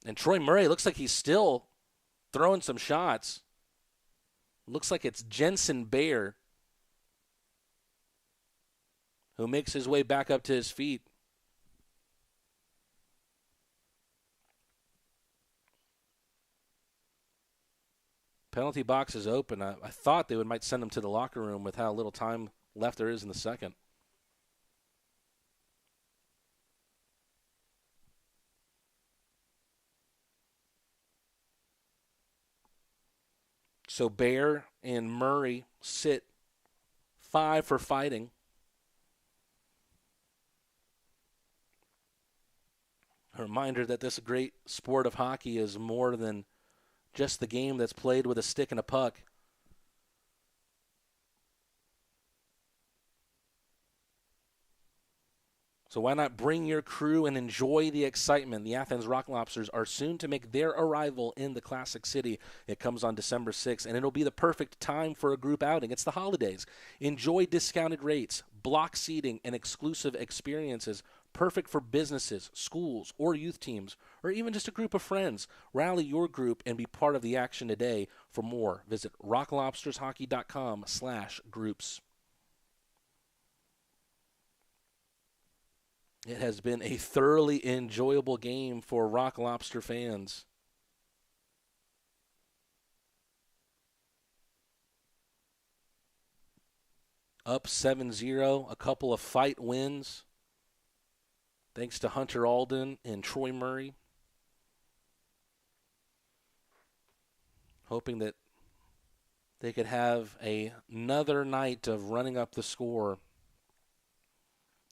And Troy Murray looks like he's still throwing some shots. Looks like it's Jensen Baer who makes his way back up to his feet. Penalty box is open. I thought they might send him to the locker room with how little time left there is in the second. So Baer and Murray sit 5 for fighting. A reminder that this great sport of hockey is more than just the game that's played with a stick and a puck. So why not bring your crew and enjoy the excitement? The Athens Rock Lobsters are soon to make their arrival in the Classic City. It comes on December 6th, and it'll be the perfect time for a group outing. It's the holidays. Enjoy discounted rates, block seating, and exclusive experiences. Perfect for businesses, schools, or youth teams, or even just a group of friends. Rally your group and be part of the action today. For more, visit rocklobstershockey.com/groups. It has been a thoroughly enjoyable game for Rock Lobster fans. Up 7-0, a couple of fight wins. Thanks to Hunter Alden and Troy Murray. Hoping that they could have another night of running up the score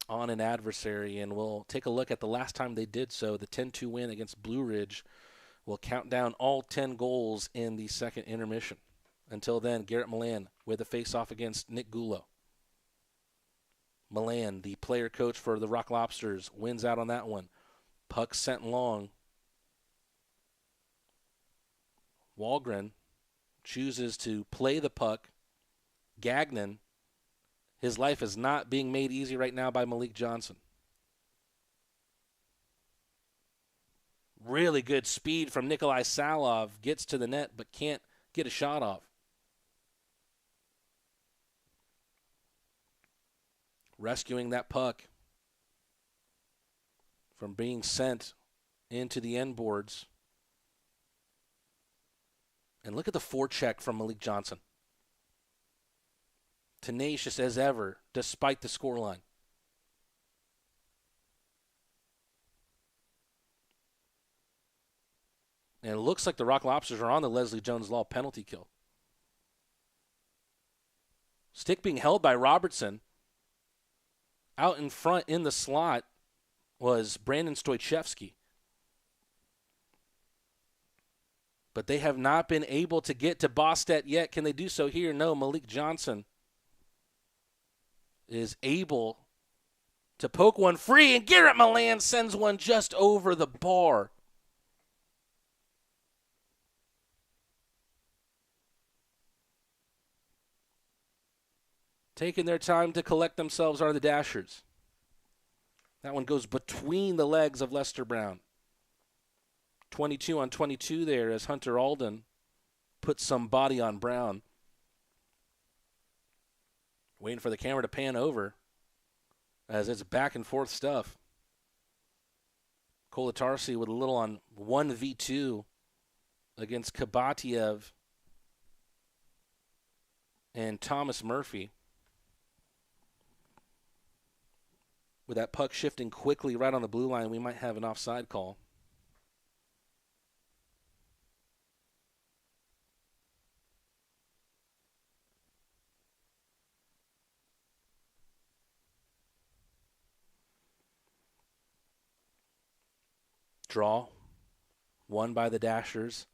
on an adversary. And we'll take a look at the last time they did so, the 10-2 win against Blue Ridge, will count down all 10 goals in the second intermission. Until then, Garrett Milan with a face-off against Nick Gulo. Milan, the player coach for the Rock Lobsters, wins out on that one. Puck sent long. Wahlgren chooses to play the puck. Gagnon, his life is not being made easy right now by Malik Johnson. Really good speed from Nikolai Salov. Gets to the net but can't get a shot off. Rescuing that puck from being sent into the end boards. And look at the forecheck from Malik Johnson. Tenacious as ever, despite the scoreline. And it looks like the Rock Lobsters are on the Leslie Jones Law penalty kill. Stick being held by Robertson. Out in front in the slot was Brandon Stoichevsky. But they have not been able to get to Bostet yet. Can they do so here? No, Malik Johnson is able to poke one free, and Garrett Milan sends one just over the bar. Taking their time to collect themselves are the Dashers. That one goes between the legs of Lester Brown. 22 on 22 there as Hunter Alden puts some body on Brown. Waiting for the camera to pan over as it's back and forth stuff. Kolatarsi with a little on 1v2 against Kabatiev and Thomas Murphy. With that puck shifting quickly right on the blue line, we might have an offside call. Draw, won by the Dashers,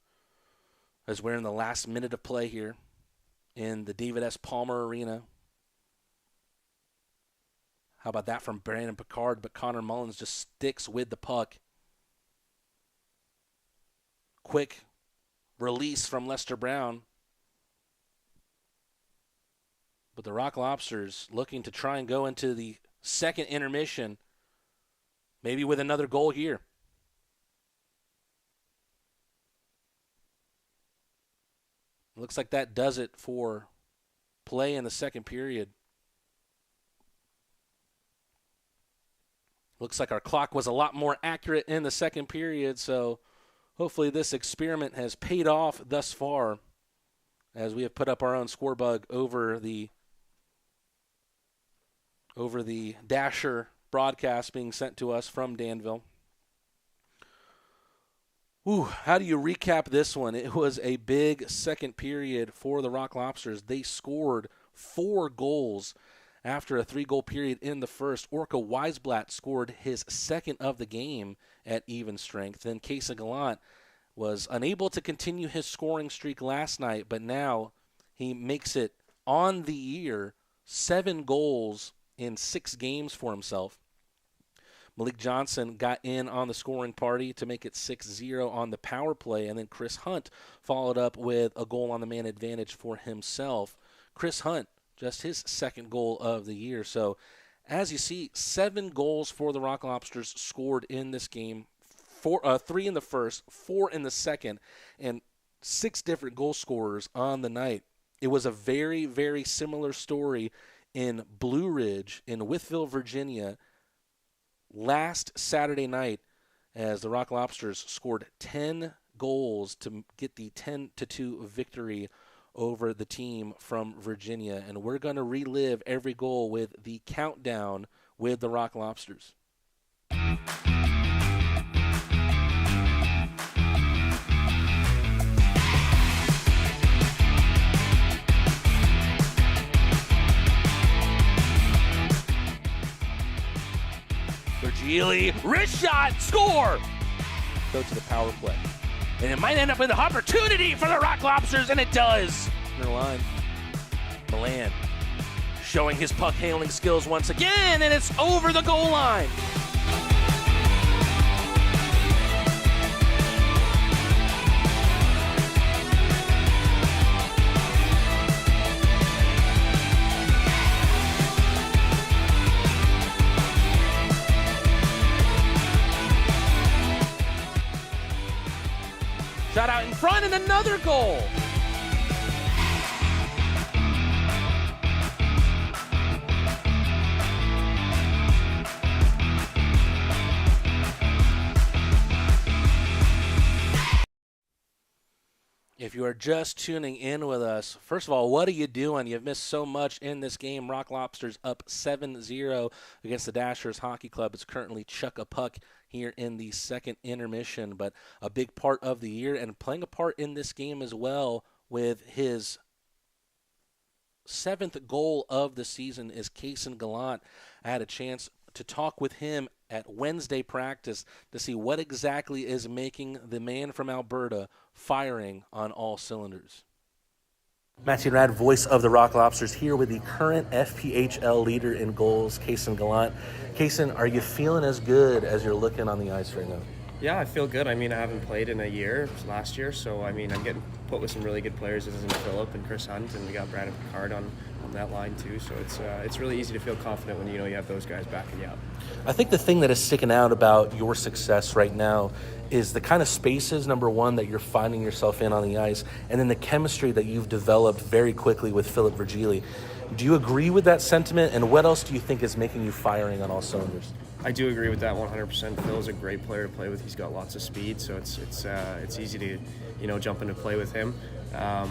as we're in the last minute of play here in the David S. Palmer Arena. How about that from Brandon Picard? But Connor Mullins just sticks with the puck. Quick release from Lester Brown. But the Rock Lobsters looking to try and go into the second intermission, maybe with another goal here. Looks like that does it for play in the second period. Looks like our clock was a lot more accurate in the second period, so hopefully this experiment has paid off thus far as we have put up our own score bug over the Dasher broadcast being sent to us from Danville. How do you recap this one? It was a big second period for the Rock Lobsters. They scored 4 goals after a 3-goal period in the first. Orca Weisblatt scored his second of the game at even strength. Then Kesa Gallant was unable to continue his scoring streak last night, but now he makes it on the year 7 goals in 6 games for himself. Malik Johnson got in on the scoring party to make it 6-0 on the power play, and then Chris Hunt followed up with a goal on the man advantage for himself. Chris Hunt, just his second goal of the year. So, as you see, 7 goals for the Rock Lobsters scored in this game. 3 in the first, 4 in the second, and 6 different goal scorers on the night. It was a very, very similar story in Blue Ridge in Wytheville, Virginia, last Saturday night, as the Rock Lobsters scored 10 goals to get the 10-2 victory over the team from Virginia. And we're going to relive every goal with the countdown with the Rock Lobsters. Virgili, wrist shot, score! Go to the power play. And it might end up with an opportunity for the Rock Lobsters, and it does. Near line. Milan showing his puck handling skills once again, and it's over the goal line. Shot out in front and another goal. If you are just tuning in with us, first of all, what are you doing? You've missed so much in this game. Rock Lobsters up 7-0 against the Dashers Hockey Club. It's currently chuck-a-puck here in the second intermission, but a big part of the year and playing a part in this game as well with his 7th goal of the season is Kason Gallant. I had a chance to talk with him at Wednesday practice to see what exactly is making the man from Alberta firing on all cylinders. Matthew Rad, voice of the Rock Lobsters, here with the current FPHL leader in goals, Kason Gallant. Kason, are you feeling as good as you're looking on the ice right now? Yeah, I feel good. I mean, I haven't played in a year, last year, so I mean, I'm getting put with some really good players, as in Phillip and Chris Hunt, and we got Brandon Picard on that line too. So it's really easy to feel confident when you know you have those guys backing you up. I think the thing that is sticking out about your success right now is the kind of spaces, number one, that you're finding yourself in on the ice, and then the chemistry that you've developed very quickly with Phillip Virgili. Do you agree with that sentiment, and what else do you think is making you firing on all cylinders? I do agree with that 100%. Phil's a great player to play with. He's got lots of speed, so it's easy to jump into play with him. I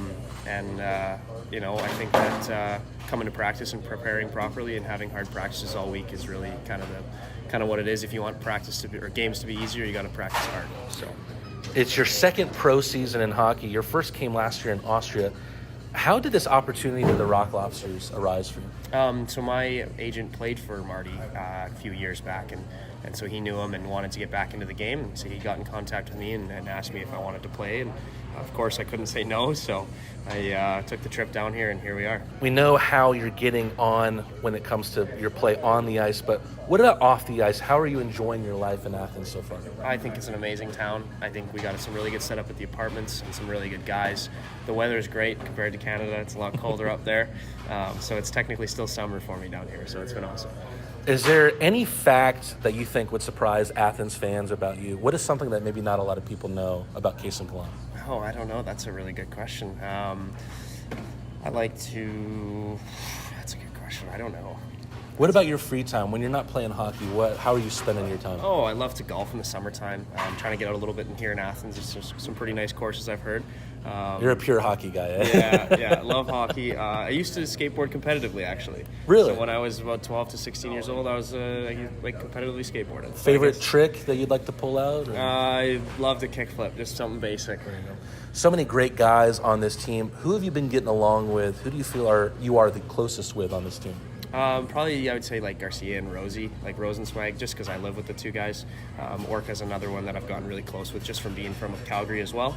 think that coming to practice and preparing properly and having hard practices all week is really kind of what it is. If you want games to be easier, you got to practice hard. So it's your second pro season in hockey. Your first came last year in Austria. How did this opportunity with the Rock Lobsters arise for you? So my agent played for Marty a few years back, and so he knew him and wanted to get back into the game. So he got in contact with me and asked me if I wanted to play, and of course I couldn't say no. So I took the trip down here, and here we are. We know how you're getting on when it comes to your play on the ice, but what about off the ice? How are you enjoying your life in Athens so far? I think it's an amazing town. I think we got some really good setup at the apartments and some really good guys. The weather is great compared to Canada. It's a lot colder up there. So it's technically still summer for me down here, so it's been awesome. Is there any fact that you think would surprise Athens fans about you? What is something that maybe not a lot of people know about Kason Gallant? Oh, I don't know. That's a really good question. That's a good question. I don't know. What about your free time? When you're not playing hockey, how are you spending your time? Oh, I love to golf in the summertime. I'm trying to get out a little bit in here in Athens. There's some pretty nice courses I've heard. You're a pure hockey guy, eh? Yeah, I love hockey. I used to skateboard competitively, actually. Really? So when I was about 12 to 16 years old, I was competitively skateboarding. Favorite trick that you'd like to pull out? I love the kickflip, just something basic. There you go. So many great guys on this team. Who have you been getting along with? Who do you feel you are the closest with on this team? Probably I would say like Garcia and Rosie, like Rosenswag, just because I live with the two guys. Orca's another one that I've gotten really close with just from being from Calgary as well.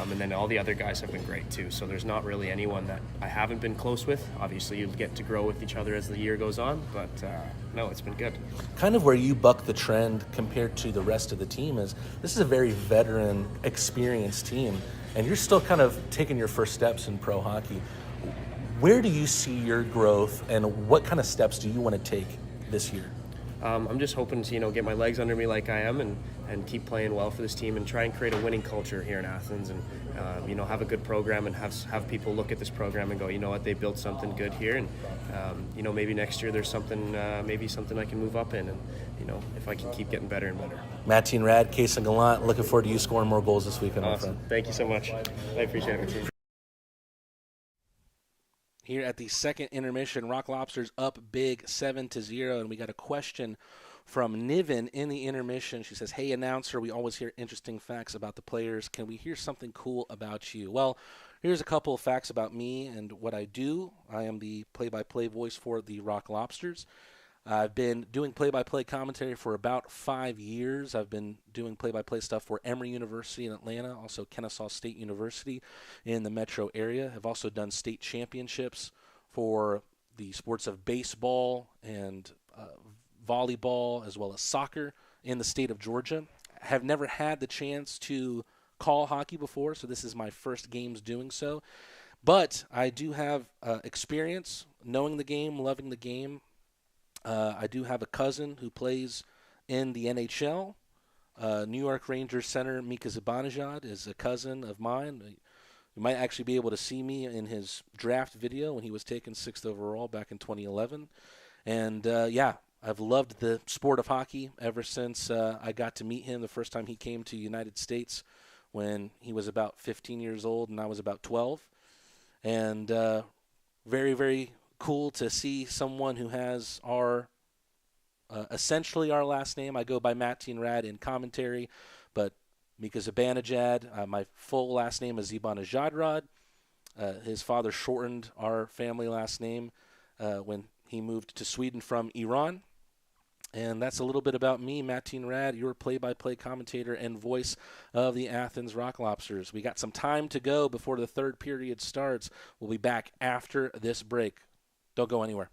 And then all the other guys have been great too. So there's not really anyone that I haven't been close with. Obviously you get to grow with each other as the year goes on, but no, it's been good. Kind of where you buck the trend compared to the rest of the team is this is a very veteran, experienced team, and you're still kind of taking your first steps in pro hockey. Where do you see your growth, and what kind of steps do you want to take this year? I'm just hoping to, get my legs under me like I am and keep playing well for this team and try and create a winning culture here in Athens and, have a good program and have people look at this program and go, you know what, they built something good here and, maybe next year there's something I can move up in and, if I can keep getting better and better. Matty and Rad, Kason Gallant, looking forward to you scoring more goals this weekend. Awesome. Thank you so much. I appreciate it, team. Here at the second intermission, Rock Lobsters up big 7-0, and we got a question from Niven in the intermission. She says, "Hey, announcer, we always hear interesting facts about the players. Can we hear something cool about you?" Well, here's a couple of facts about me and what I do. I am the play-by-play voice for the Rock Lobsters. I've been doing play-by-play commentary for about 5 years. I've been doing play-by-play stuff for Emory University in Atlanta, also Kennesaw State University in the metro area. I've also done state championships for the sports of baseball and volleyball, as well as soccer in the state of Georgia. I have never had the chance to call hockey before, so this is my first games doing so. But I do have experience knowing the game, loving the game. I do have a cousin who plays in the NHL. New York Rangers center Mika Zibanejad is a cousin of mine. You might actually be able to see me in his draft video when he was taken 6th overall back in 2011. And, I've loved the sport of hockey ever since I got to meet him the first time he came to the United States when he was about 15 years old and I was about 12. And very, very cool to see someone who has our essentially our last name. I go by Matt Rad in commentary, but Mika Zibanejad, my full last name is Zibanejadrod. His father shortened our family last name when he moved to Sweden from Iran. And that's a little bit about me, Matt Rad, your play-by-play commentator and voice of the Athens Rock Lobsters. We got some time to go before the third period starts. We'll be back after this break. Don't go anywhere.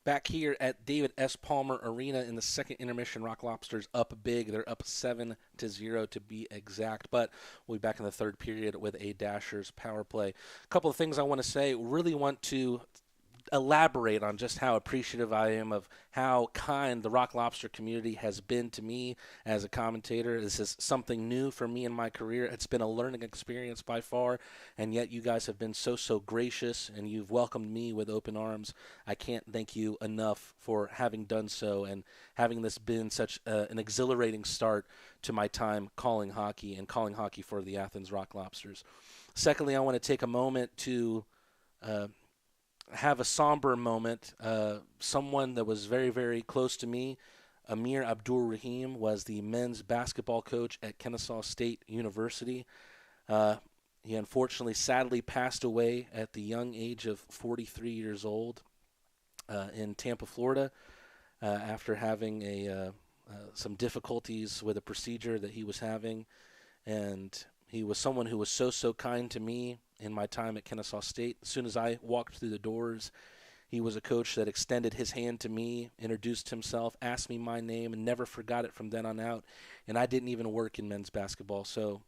Back here at David S. Palmer Arena in the second intermission, Rock Lobsters up big. They're up 7-0 to be exact, but we'll be back in the third period with a Dashers power play. A couple of things I want to say. Really want to elaborate on just how appreciative I am of how kind the Rock Lobster community has been to me as a commentator. This is something new for me in my career. It's been a learning experience by far, and yet you guys have been so gracious, and you've welcomed me with open arms. I can't thank you enough for having done so and having this been such an exhilarating start to my time calling hockey and calling hockey for the Athens Rock Lobsters. Secondly, I want to take a moment to have a somber moment. Someone that was very, very close to me Amir Abdur-Rahim was the men's basketball coach at Kennesaw State University. He unfortunately, sadly, passed away at the young age of 43 years old in Tampa, Florida, after having some difficulties with a procedure that he was having. And he was someone who was so kind to me in my time at Kennesaw State. As soon as I walked through the doors, he was a coach that extended his hand to me, introduced himself, asked me my name, and never forgot it from then on out. And I didn't even work in men's basketball. So,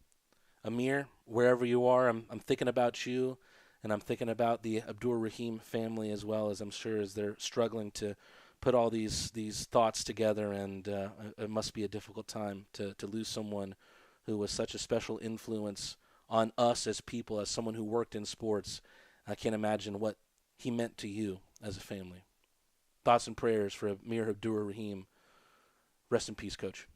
Amir, wherever you are, I'm thinking about you, and I'm thinking about the Abdur-Rahim family as well, as I'm sure as they're struggling to put all these thoughts together. And it must be a difficult time to lose someone who was such a special influence on us as people, as someone who worked in sports. I can't imagine what he meant to you as a family. Thoughts and prayers for Amir Abdur-Rahim. Rest in peace, Coach.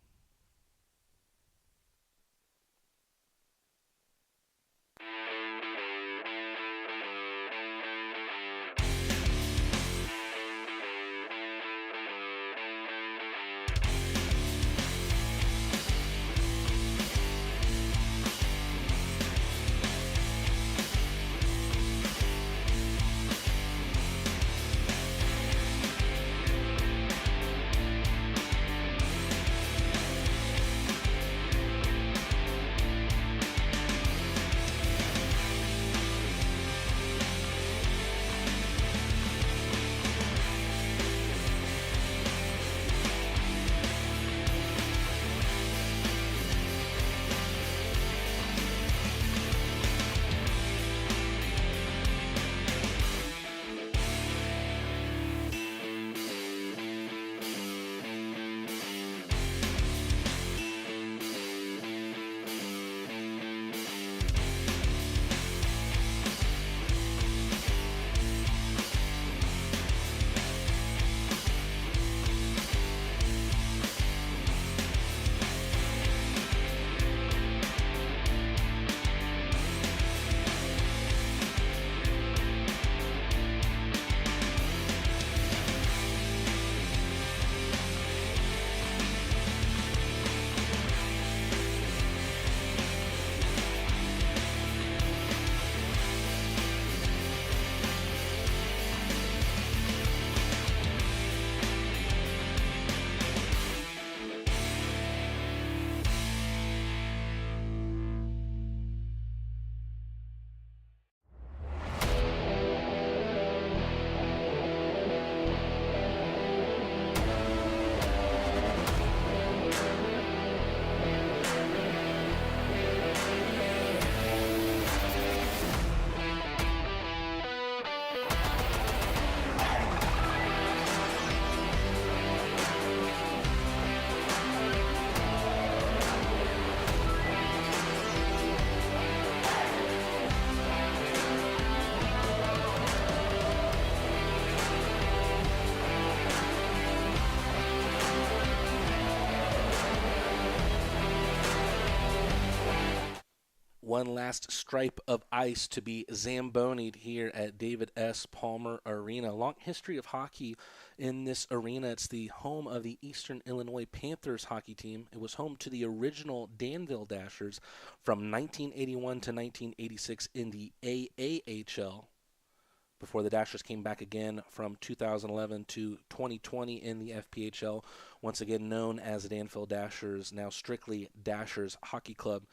One last stripe of ice to be zambonied here at David S. Palmer Arena. Long history of hockey in this arena. It's the home of the Eastern Illinois Panthers hockey team. It was home to the original Danville Dashers from 1981 to 1986 in the AAHL, before the Dashers came back again from 2011 to 2020 in the FPHL, once again known as the Danville Dashers, now strictly Dashers Hockey Club.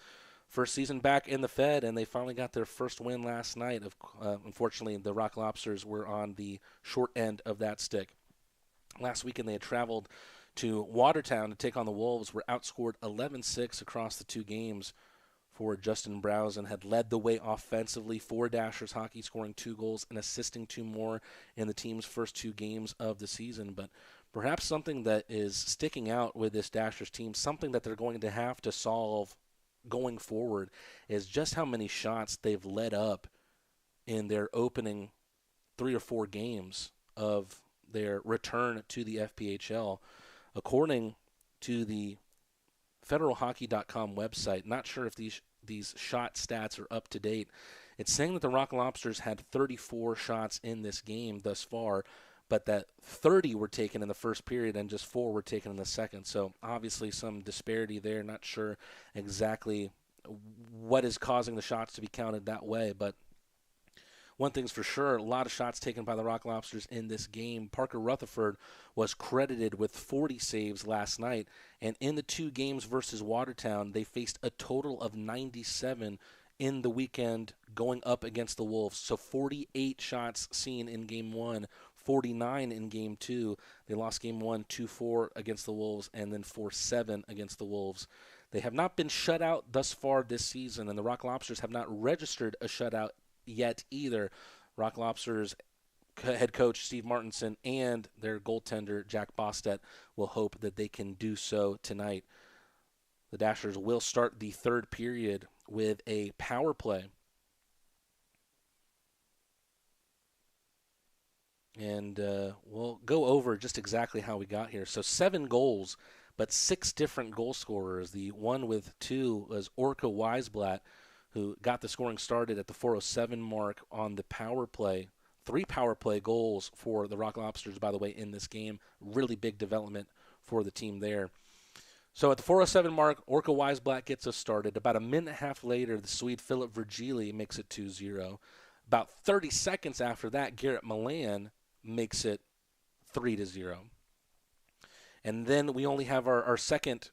First season back in the Fed, and they finally got their first win last night. Unfortunately, the Rock Lobsters were on the short end of that stick. Last weekend, they had traveled to Watertown to take on the Wolves, were outscored 11-6 across the two games. For Justin Browsen had led the way offensively for Dashers hockey, scoring 2 goals and assisting 2 more in the team's first 2 games of the season. But perhaps something that is sticking out with this Dashers team, something that they're going to have to solve going forward, is just how many shots they've led up in their opening 3 or 4 games of their return to the FPHL. According to the federalhockey.com website, not sure if these shot stats are up to date, it's saying that the Rock Lobsters had 34 shots in this game thus far, but that 30 were taken in the first period and just 4 were taken in the second. So obviously some disparity there. Not sure exactly what is causing the shots to be counted that way, but one thing's for sure, a lot of shots taken by the Rock Lobsters in this game. Parker Rutherford was credited with 40 saves last night, and in the 2 games versus Watertown, they faced a total of 97 in the weekend going up against the Wolves. So 48 shots seen in Game 1, 49 in Game 2. They lost Game 1 2-4 against the Wolves, and then 4-7 against the Wolves. They have not been shut out thus far this season, and the Rock Lobsters have not registered a shutout yet either. Rock Lobsters head coach Steve Martinson and their goaltender Jack Bostet will hope that they can do so tonight. The Dashers will start the third period with a power play. And we'll go over just exactly how we got here. So 7 goals, but 6 different goal scorers. The one with 2 was Orca Weisblatt, who got the scoring started at the 4:07 mark on the power play. 3 power play goals for the Rock Lobsters, by the way, in this game. Really big development for the team there. So at the 4:07 mark, Orca Weisblatt gets us started. About a minute and a half later, the Swede Philip Virgili makes it 2-0. About 30 seconds after that, Garrett Milan makes it 3-0. And then we only have our second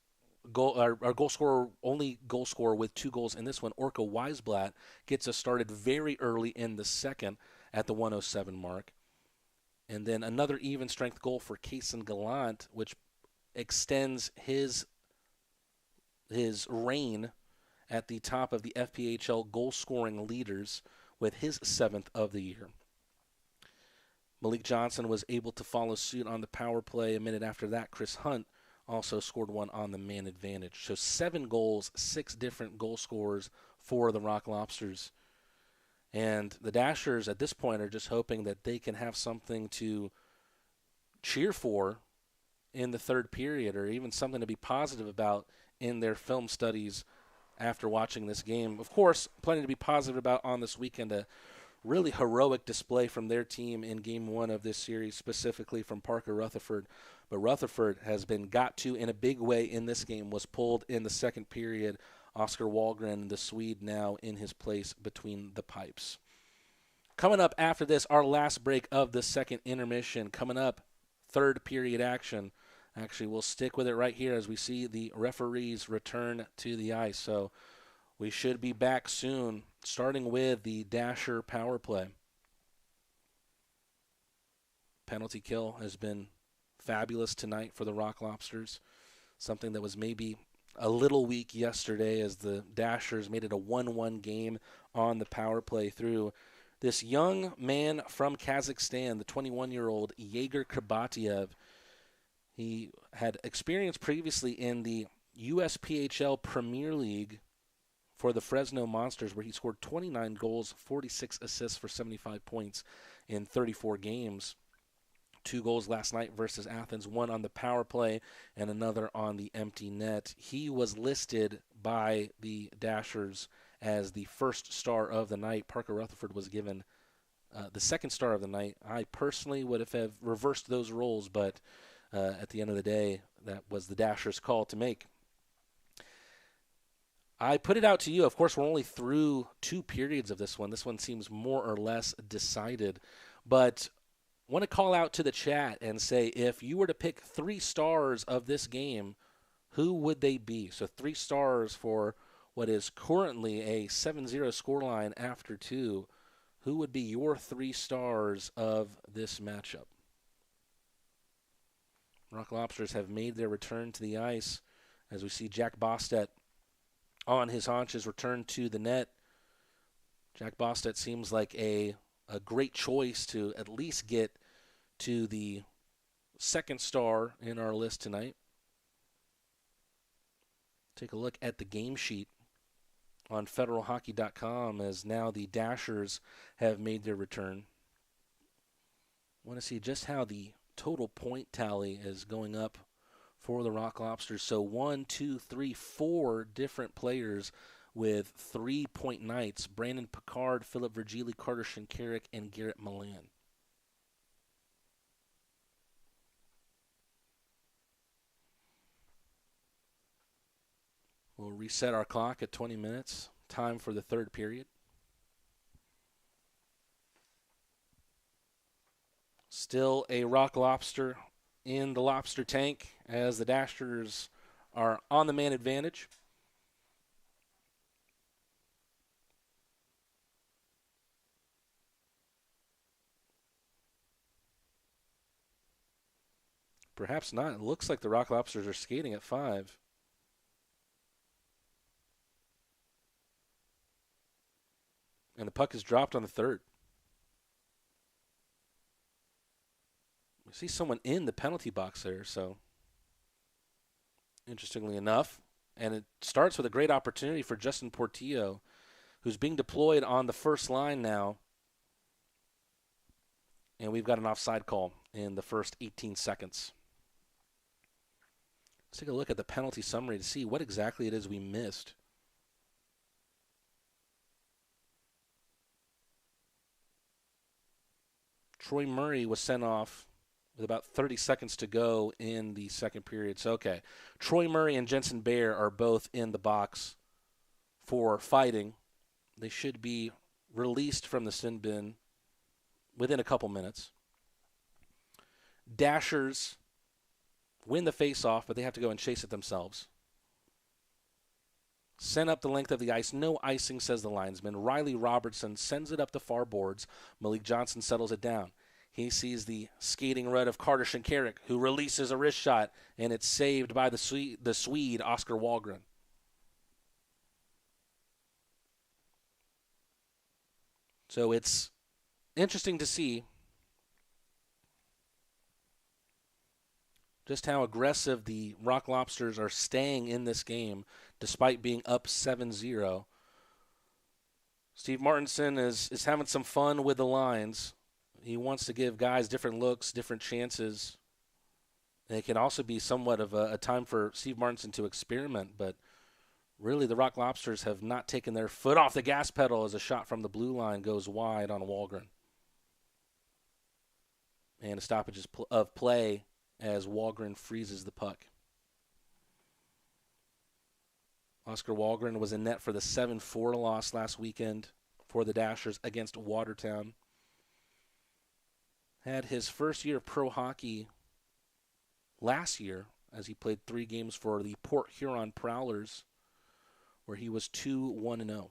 goal, our goal scorer, only goal scorer with 2 goals in this one. Orca Weisblatt gets us started very early in the second at the 1:07 mark. And then another even strength goal for Kaysen Gallant, which extends his reign at the top of the FPHL goal scoring leaders with his 7th of the year. Malik Johnson was able to follow suit on the power play. A minute after that, Chris Hunt also scored one on the man advantage. So 7 goals, 6 different goal scorers for the Rock Lobsters. And the Dashers at this point are just hoping that they can have something to cheer for in the third period, or even something to be positive about in their film studies after watching this game. Of course, plenty to be positive about on this weekend. A really heroic display from their team in Game 1 of this series, specifically from Parker Rutherford. But Rutherford has been got to in a big way in this game, was pulled in the second period. Oscar Wahlgren, the Swede, now in his place between the pipes. Coming up after this, our last break of the second intermission. Coming up, third period action. Actually, we'll stick with it right here as we see the referees return to the ice. So we should be back soon, starting with the Dasher power play. Penalty kill has been fabulous tonight for the Rock Lobsters. Something that was maybe a little weak yesterday as the Dashers made it a 1-1 game on the power play through this young man from Kazakhstan, the 21-year-old Yegor Krabatiev. He had experience previously in the USPHL Premier League for the Fresno Monsters, where he scored 29 goals, 46 assists for 75 points in 34 games. 2 goals last night versus Athens, 1 on the power play and another on the empty net. He was listed by the Dashers as the first star of the night. Parker Rutherford was given the second star of the night. I personally would have reversed those roles, but at the end of the day, that was the Dashers' call to make. I put it out to you. Of course, we're only through 2 periods of this one. This one seems more or less decided. But I want to call out to the chat and say, if you were to pick 3 stars of this game, who would they be? So 3 stars for what is currently a 7-0 scoreline after 2. Who would be your 3 stars of this matchup? Rock Lobsters have made their return to the ice as we see Jack Bostet on his haunches return to the net. Jack Bostet seems like a great choice to at least get to the second star in our list tonight. Take a look at the game sheet on federalhockey.com as now the Dashers have made their return. I want to see just how the total point tally is going up for the Rock Lobsters. So 1, 2, 3, 4 different players with 3-point nights. Brandon Picard, Philip Virgili, Carter Shinkarik, and Garrett Milan. We'll reset our clock at 20 minutes. Time for the third period. Still a Rock Lobster in the lobster tank as the Dashers are on the man advantage. Perhaps not. It looks like the Rock Lobsters are skating at 5. And the puck is dropped on the third. We see someone in the penalty box there, so interestingly enough. And it starts with a great opportunity for Justin Portillo, who's being deployed on the first line now. And we've got an offside call in the first 18 seconds. Let's take a look at the penalty summary to see what exactly it is we missed. Troy Murray was sent off with about 30 seconds to go in the second period. So, okay, Troy Murray and Jensen Baer are both in the box for fighting. They should be released from the sin bin within a couple minutes. Dashers win the face-off, but they have to go and chase it themselves. Sent up the length of the ice. No icing, says the linesman. Riley Robertson sends it up the far boards. Malik Johnson settles it down. He sees the skating red of Carter Shinkarik, who releases a wrist shot, and it's saved by the Swede, Oscar Wahlgren. So it's interesting to see just how aggressive the Rock Lobsters are staying in this game despite being up 7-0. Steve Martinson is having some fun with the lines. He wants to give guys different looks, different chances. And it can also be somewhat of a time for Steve Martinson to experiment, but really the Rock Lobsters have not taken their foot off the gas pedal as a shot from the blue line goes wide on Wahlgren. And a stoppage of play as Wahlgren freezes the puck. Oscar Wahlgren was in net for the 7-4 loss last weekend for the Dashers against Watertown. Had his first year of pro hockey last year as he played 3 games for the Port Huron Prowlers, where he was 2-1-0.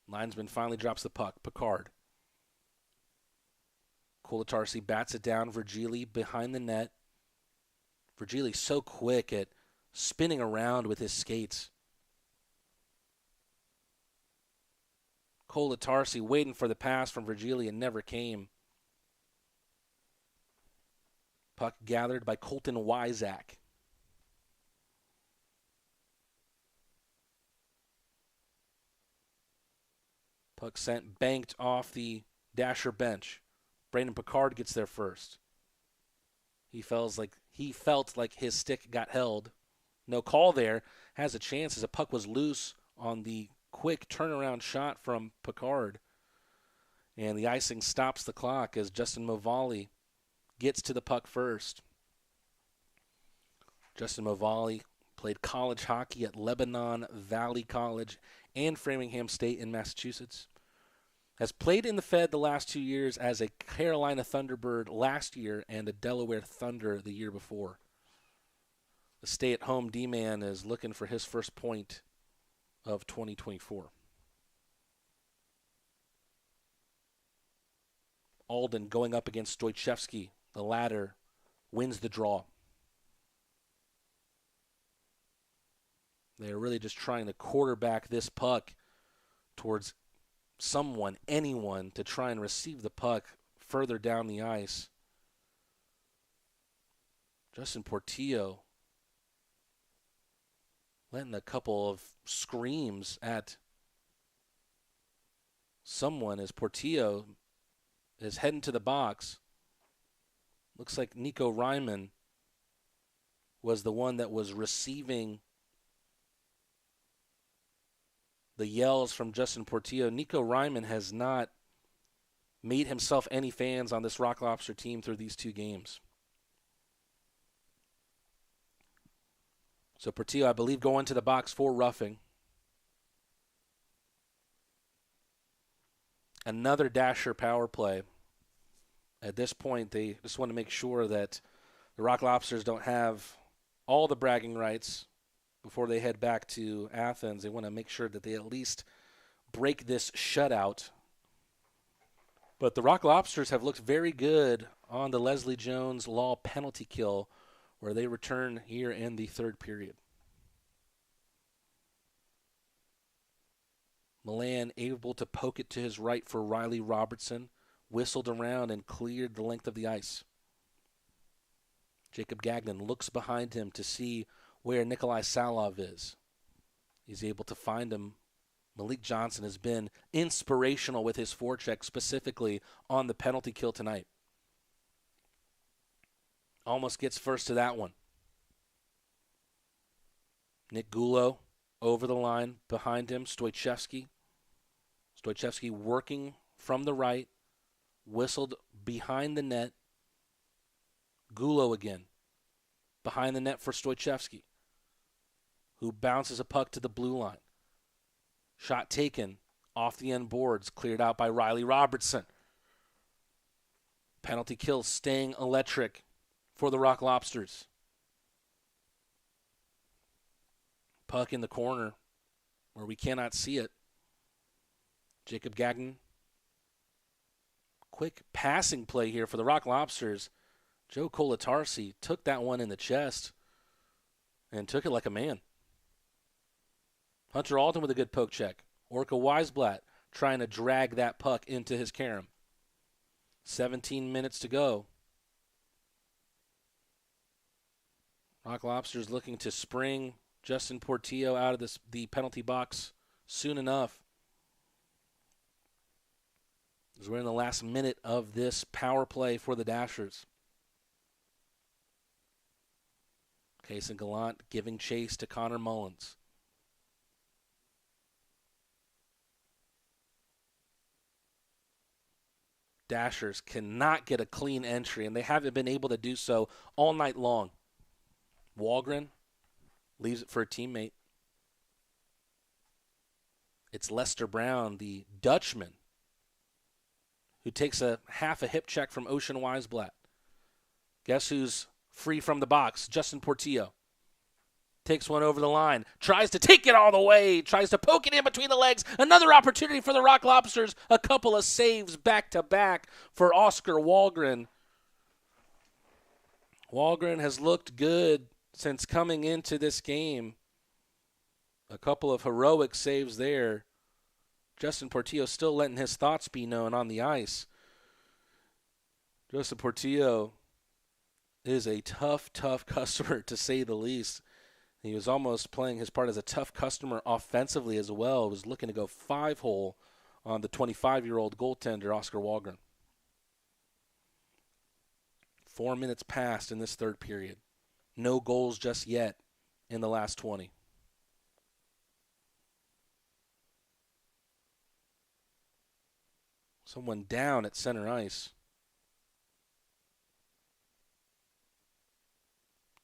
Linesman finally drops the puck. Picard. Kolatarsi bats it down. Virgili behind the net. Virgili so quick at spinning around with his skates. Kolatarsi waiting for the pass from Virgili and never came. Puck gathered by Colton Wyzak. Puck sent, banked off the Dasher bench. Brandon Picard gets there first. He felt like his stick got held. No call there. Has a chance as a puck was loose on the quick turnaround shot from Picard. And the icing stops the clock as Justin Movali gets to the puck first. Justin Movali played college hockey at Lebanon Valley College and Framingham State in Massachusetts. Has played in the Fed the last 2 years as a Carolina Thunderbird last year and a Delaware Thunder the year before. The stay-at-home D-man is looking for his first point of 2024. Alden going up against Stoichevsky. The latter wins the draw. They're really just trying to quarterback this puck towards someone, anyone, to try and receive the puck further down the ice. Justin Portillo letting a couple of screams at someone as Portillo is heading to the box. Looks like Nico Ryman was the one that was receiving the yells from Justin Portillo. Nico Ryman has not made himself any fans on this Rock Lobster team through these 2 games. So Portillo, I believe, going to the box for roughing. Another Dasher power play. At this point, they just want to make sure that the Rock Lobsters don't have all the bragging rights before they head back to Athens. They want to make sure that they at least break this shutout. But the Rock Lobsters have looked very good on the Leslie Jones Law penalty kill, where they return here in the 3rd period. Milan able to poke it to his right for Riley Robertson, whistled around and cleared the length of the ice. Jacob Gagnon looks behind him to see where Nikolai Salov is. He's able to find him. Malik Johnson has been inspirational with his forecheck, specifically on the penalty kill tonight. Almost gets first to that one. Nick Gulo over the line, behind him, Stoichevsky. Stoichevsky working from the right, whistled behind the net. Gulo again, behind the net for Stoichevsky, who bounces a puck to the blue line. Shot taken off the end boards, cleared out by Riley Robertson. Penalty kill staying electric for the Rock Lobsters. Puck in the corner where we cannot see it. Jacob Gagnon. Quick passing play here for the Rock Lobsters. Joe Kolatarsi took that one in the chest and took it like a man. Hunter Alton with a good poke check. Orca Weisblatt trying to drag that puck into his carom. 17 minutes to go. Rock Lobsters looking to spring Justin Portillo out of the penalty box soon enough. As we're in the last minute of this power play for the Dashers. Kason Gallant giving chase to Connor Mullins. Dashers cannot get a clean entry, and they haven't been able to do so all night long. Wahlgren leaves it for a teammate. It's Lester Brown, the Dutchman, who takes a half a hip check from Ocean Weisblatt. Guess who's free from the box? Justin Portillo. Takes one over the line. Tries to take it all the way. Tries to poke it in between the legs. Another opportunity for the Rock Lobsters. A couple of saves back-to-back for Oscar Wahlgren. Wahlgren has looked good since coming into this game. A couple of heroic saves there. Justin Portillo still letting his thoughts be known on the ice. Justin Portillo is a tough customer, to say the least. He was almost playing his part as a tough customer offensively as well. He was looking to go 5-hole on the 25-year-old goaltender, Oscar Wahlgren. 4 minutes passed in this 3rd period. No goals just yet in the last 20. Someone down at center ice.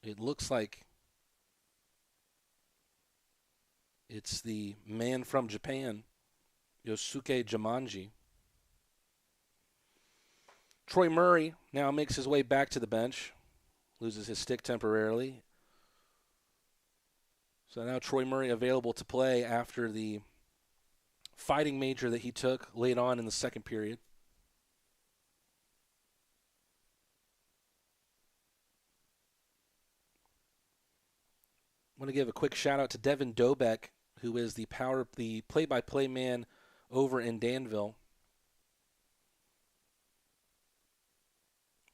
It looks like it's the man from Japan, Yosuke Jamanji. Troy Murray now makes his way back to the bench. Loses his stick temporarily. So now Troy Murray available to play after the fighting major that he took late on in the 2nd period. I want to give a quick shout out to Devin Dobeck, who is the play-by-play man over in Danville.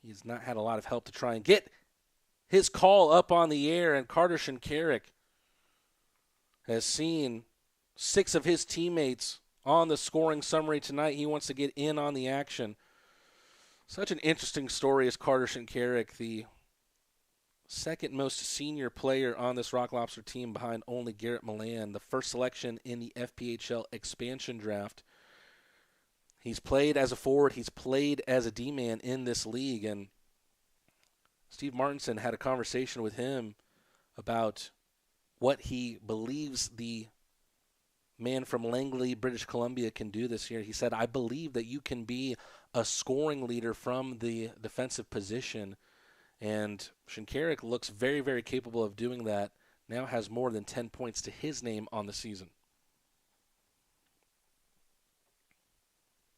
He's not had a lot of help to try and get his call up on the air, and Carter Shinkarik has seen 6 of his teammates on the scoring summary tonight. He wants to get in on the action. Such an interesting story is Carter Shinkarik, the second most senior player on this Rock Lobster team behind only Garrett Milan, the first selection in the FPHL expansion draft. He's played as a forward. He's played as a D-man in this league. And Steve Martinson had a conversation with him about what he believes the man from Langley, British Columbia, can do this year. He said, I believe that you can be a scoring leader from the defensive position. And Shinkarik looks very, very capable of doing that. Now has more than 10 points to his name on the season.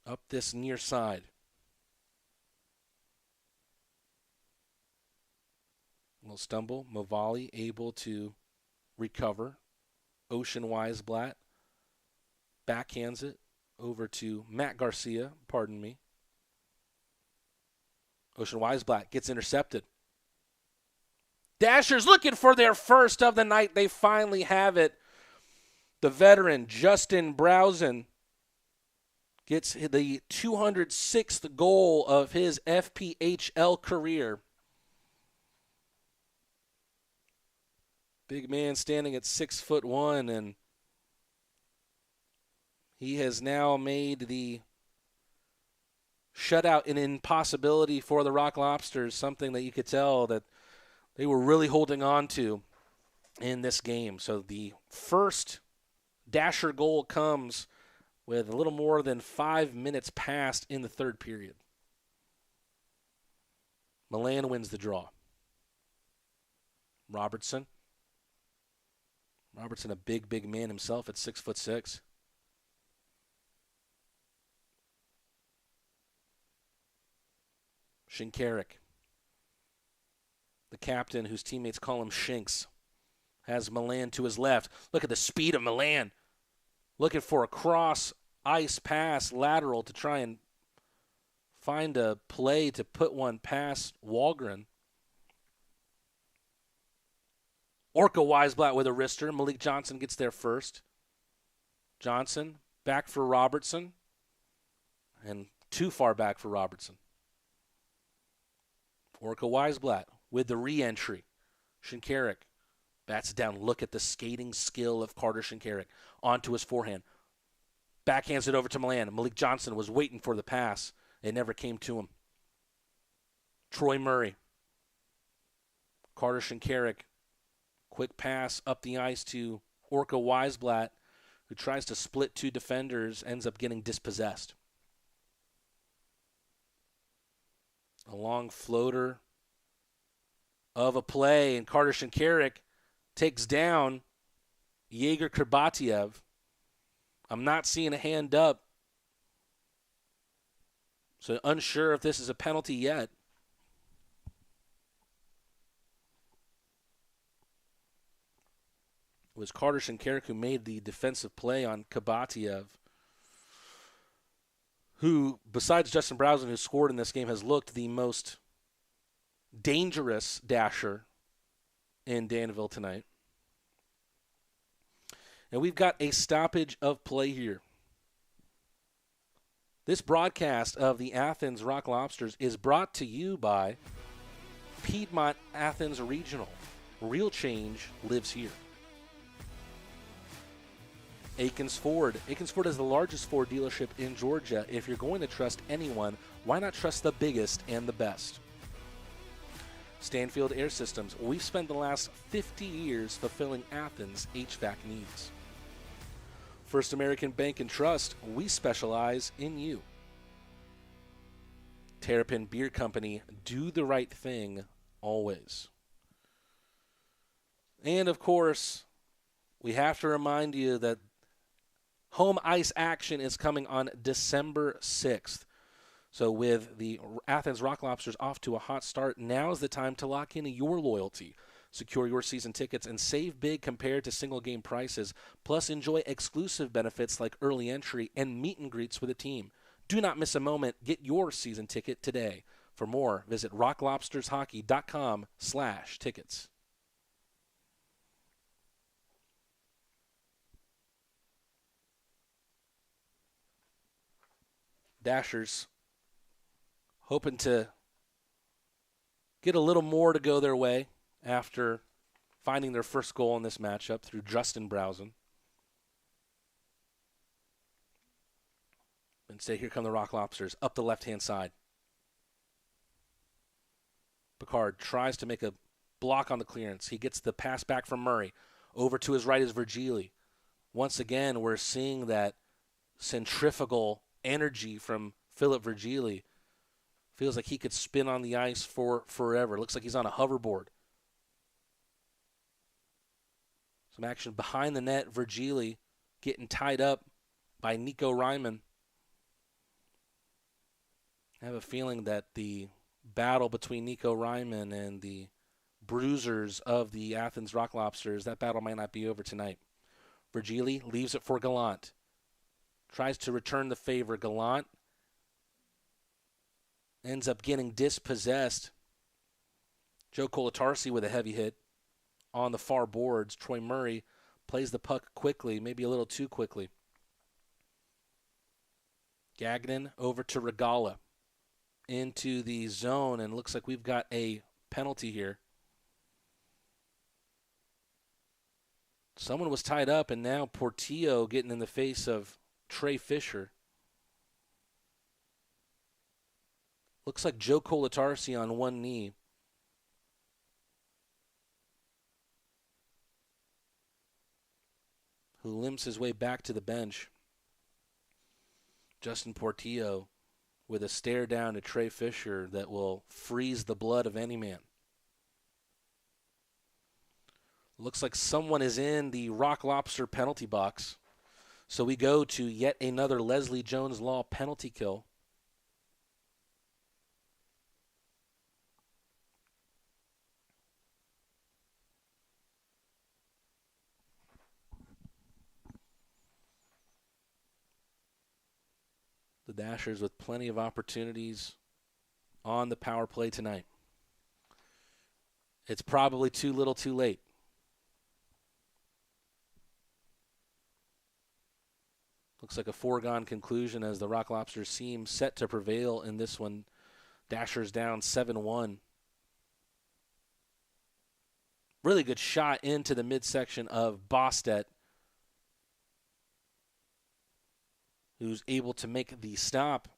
Up this near side. A little stumble. Movali able to recover. Ocean Weisblatt backhands it over to Matt Garcia. Pardon me. Ocean Weisblatt gets intercepted. Dashers looking for their first of the night. They finally have it. The veteran, Justin Browsen, gets the 206th goal of his FPHL career. Big man standing at 6'1", and he has now made the shutout an impossibility for the Rock Lobsters, something that you could tell that they were really holding on to in this game. So the first Dasher goal comes with a little more than 5 minutes passed in the third period. Milan wins the draw. Robertson, a big, big man himself at 6'6". Shinkarik, the captain whose teammates call him Shinks, has Milan to his left. Look at the speed of Milan. Looking for a cross ice pass lateral to try and find a play to put one past Walgren. Orca Weisblatt with a wrister. Malik Johnson gets there first. Johnson back for Robertson. And too far back for Robertson. Orca Weisblatt with the re-entry. Shinkarik bats it down. Look at the skating skill of Carter Shinkarik. Onto his forehand. Backhands it over to Milan. Malik Johnson was waiting for the pass. It never came to him. Troy Murray. Carter Shinkarik. Quick pass up the ice to Orca Weisblatt, who tries to split two defenders, ends up getting dispossessed. A long floater of a play, and Carter Shinkarik takes down Yegor Kurbatiev. I'm not seeing a hand up, so unsure if this is a penalty yet. It was Carter Shinkarik who made the defensive play on Kurbatiev, who, besides Justin Browsen, who scored in this game, has looked the most dangerous dasher in Danville tonight. And we've got a stoppage of play here. This broadcast of the Athens Rock Lobsters is brought to you by Piedmont Athens Regional. Real change lives here. Aikens Ford. Aikens Ford is the largest Ford dealership in Georgia. If you're going to trust anyone, why not trust the biggest and the best? Stanfield Air Systems. We've spent the last 50 years fulfilling Athens' HVAC needs. First American Bank and Trust. We specialize in you. Terrapin Beer Company. Do the right thing always. And, of course, we have to remind you that home ice action is coming on December 6th. So with the Athens Rock Lobsters off to a hot start, now's the time to lock in your loyalty. Secure your season tickets and save big compared to single-game prices. Plus, enjoy exclusive benefits like early entry and meet and greets with the team. Do not miss a moment. Get your season ticket today. For more, visit rocklobstershockey.com/tickets. Dashers hoping to get a little more to go their way after finding their first goal in this matchup through Justin Browsen. Instead, here come the Rock Lobsters up the left-hand side. Picard tries to make a block on the clearance. He gets the pass back from Murray. Over to his right is Virgili. Once again, we're seeing that centrifugal energy from Philip Virgili. Feels like he could spin on the ice for forever. Looks like he's on a hoverboard. Some action behind the net. Virgili getting tied up by Nico Ryman. I have a feeling that the battle between Nico Ryman and the bruisers of the Athens Rock Lobsters, that battle might not be over tonight. Virgili leaves it for Gallant. Tries to return the favor. Gallant ends up getting dispossessed. Joe Colatarsi with a heavy hit on the far boards. Troy Murray plays the puck quickly, maybe a little too quickly. Gagnon over to Regala into the zone, and looks like we've got a penalty here. Someone was tied up, and now Portillo getting in the face of Trey Fisher. Looks like Joe Colatarsi on one knee. Who limps his way back to the bench. Justin Portillo with a stare down to Trey Fisher that will freeze the blood of any man. Looks like someone is in the Rock Lobster penalty box. So we go to yet another Leslie Jones Law penalty kill. The Dashers with plenty of opportunities on the power play tonight. It's probably too little too late. Looks like a foregone conclusion as the Rock Lobsters seem set to prevail in this one. Dashers down 7-1. Really good shot into the midsection of Bostet, who's able to make the stop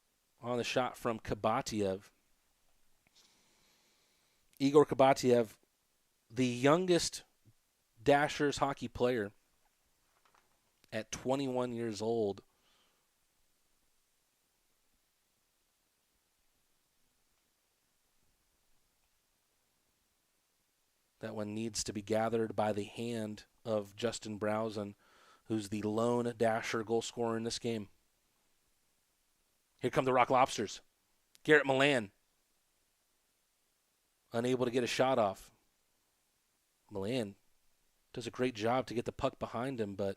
on the shot from Kabatiev. Igor Kabatiev, the youngest Dashers hockey player at 21 years old. That one needs to be gathered by the hand of Justin Browson, who's the lone Dasher goal scorer in this game. Here come the Rock Lobsters. Garrett Milan, unable to get a shot off. Milan does a great job to get the puck behind him, but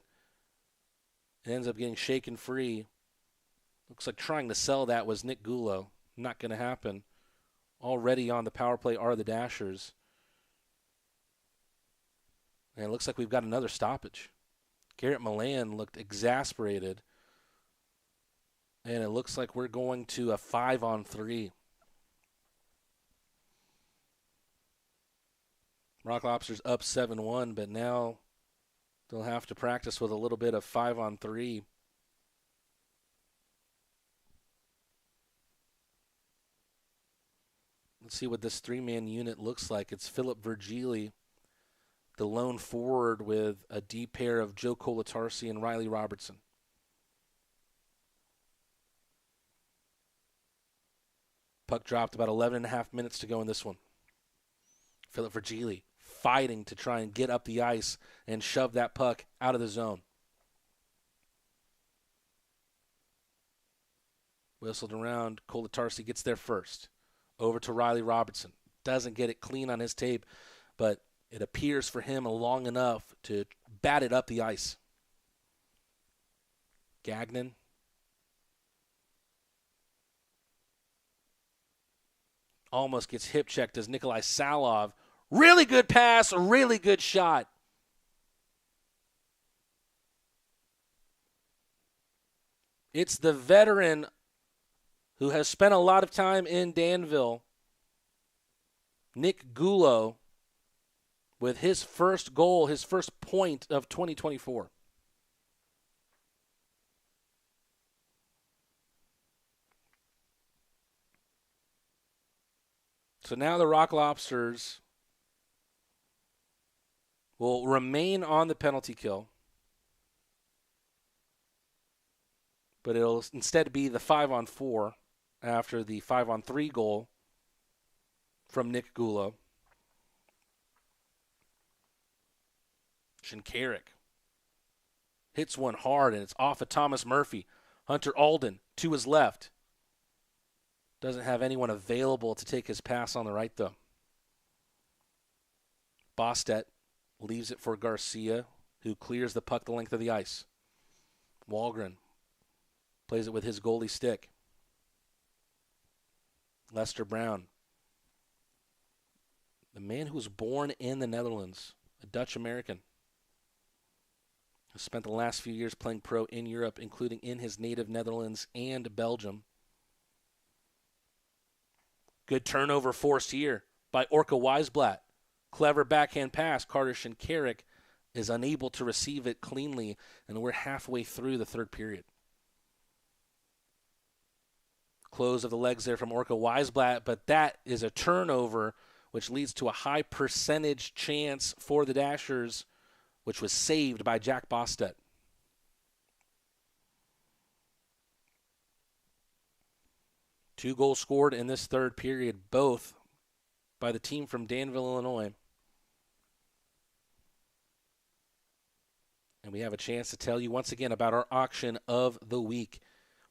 it ends up getting shaken free. Looks like trying to sell that was Nick Gulo. Not going to happen. Already on the power play are the Dashers. And it looks like we've got another stoppage. Garrett Milan looked exasperated. And it looks like we're going to a 5-on-3. Rock Lobsters up 7-1, but now they'll have to practice with a little bit of 5-on-3. Let's see what this three-man unit looks like. It's Philip Virgili, the lone forward, with a deep pair of Joe Colatarsi and Riley Robertson. Puck dropped, about 11 and a half minutes to go in this one. Philip Virgili fighting to try and get up the ice and shove that puck out of the zone. Whistled around, Colatarsi gets there first. Over to Riley Robertson. Doesn't get it clean on his tape, but it appears for him long enough to bat it up the ice. Gagnon. Almost gets hip checked as Nikolai Salov. Really good pass, really good shot. It's the veteran who has spent a lot of time in Danville, Nick Gulo, with his first goal, his first point of 2024. So now the Rock Lobsters will remain on the penalty kill, but it'll instead be the 5-on-4 after the 5-on-3 goal from Nick Gulo. Shinkarik hits one hard, and it's off of Thomas Murphy. Hunter Alden to his left. Doesn't have anyone available to take his pass on the right, though. Bostet leaves it for Garcia, who clears the puck the length of the ice. Wahlgren plays it with his goalie stick. Lester Brown, the man who was born in the Netherlands, a Dutch-American, who spent the last few years playing pro in Europe, including in his native Netherlands and Belgium. Good turnover forced here by Orca Weisblatt. Clever backhand pass. Carter Shinkarik is unable to receive it cleanly, and we're halfway through the third period. Close of the legs there from Orca Weisblatt, but that is a turnover, which leads to a high percentage chance for the Dashers, which was saved by Jack Bostet. Two goals scored in this third period, both by the team from Danville, Illinois. And we have a chance to tell you once again about our auction of the week.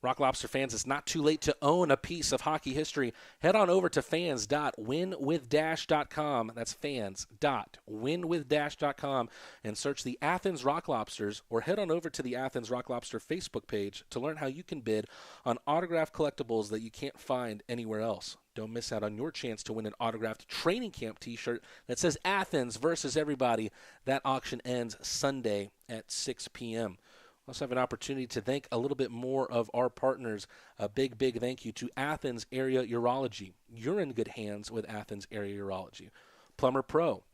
Rock Lobster fans, it's not too late to own a piece of hockey history. Head on over to fans.winwithdash.com. That's fans.winwithdash.com and search the Athens Rock Lobsters, or head on over to the Athens Rock Lobster Facebook page to learn how you can bid on autographed collectibles that you can't find anywhere else. Don't miss out on your chance to win an autographed training camp t-shirt that says Athens versus everybody. That auction ends Sunday at 6 p.m. Also have an opportunity to thank a little bit more of our partners. A big thank you to Athens Area Urology. You're in good hands with Athens Area Urology. Plumber Pro,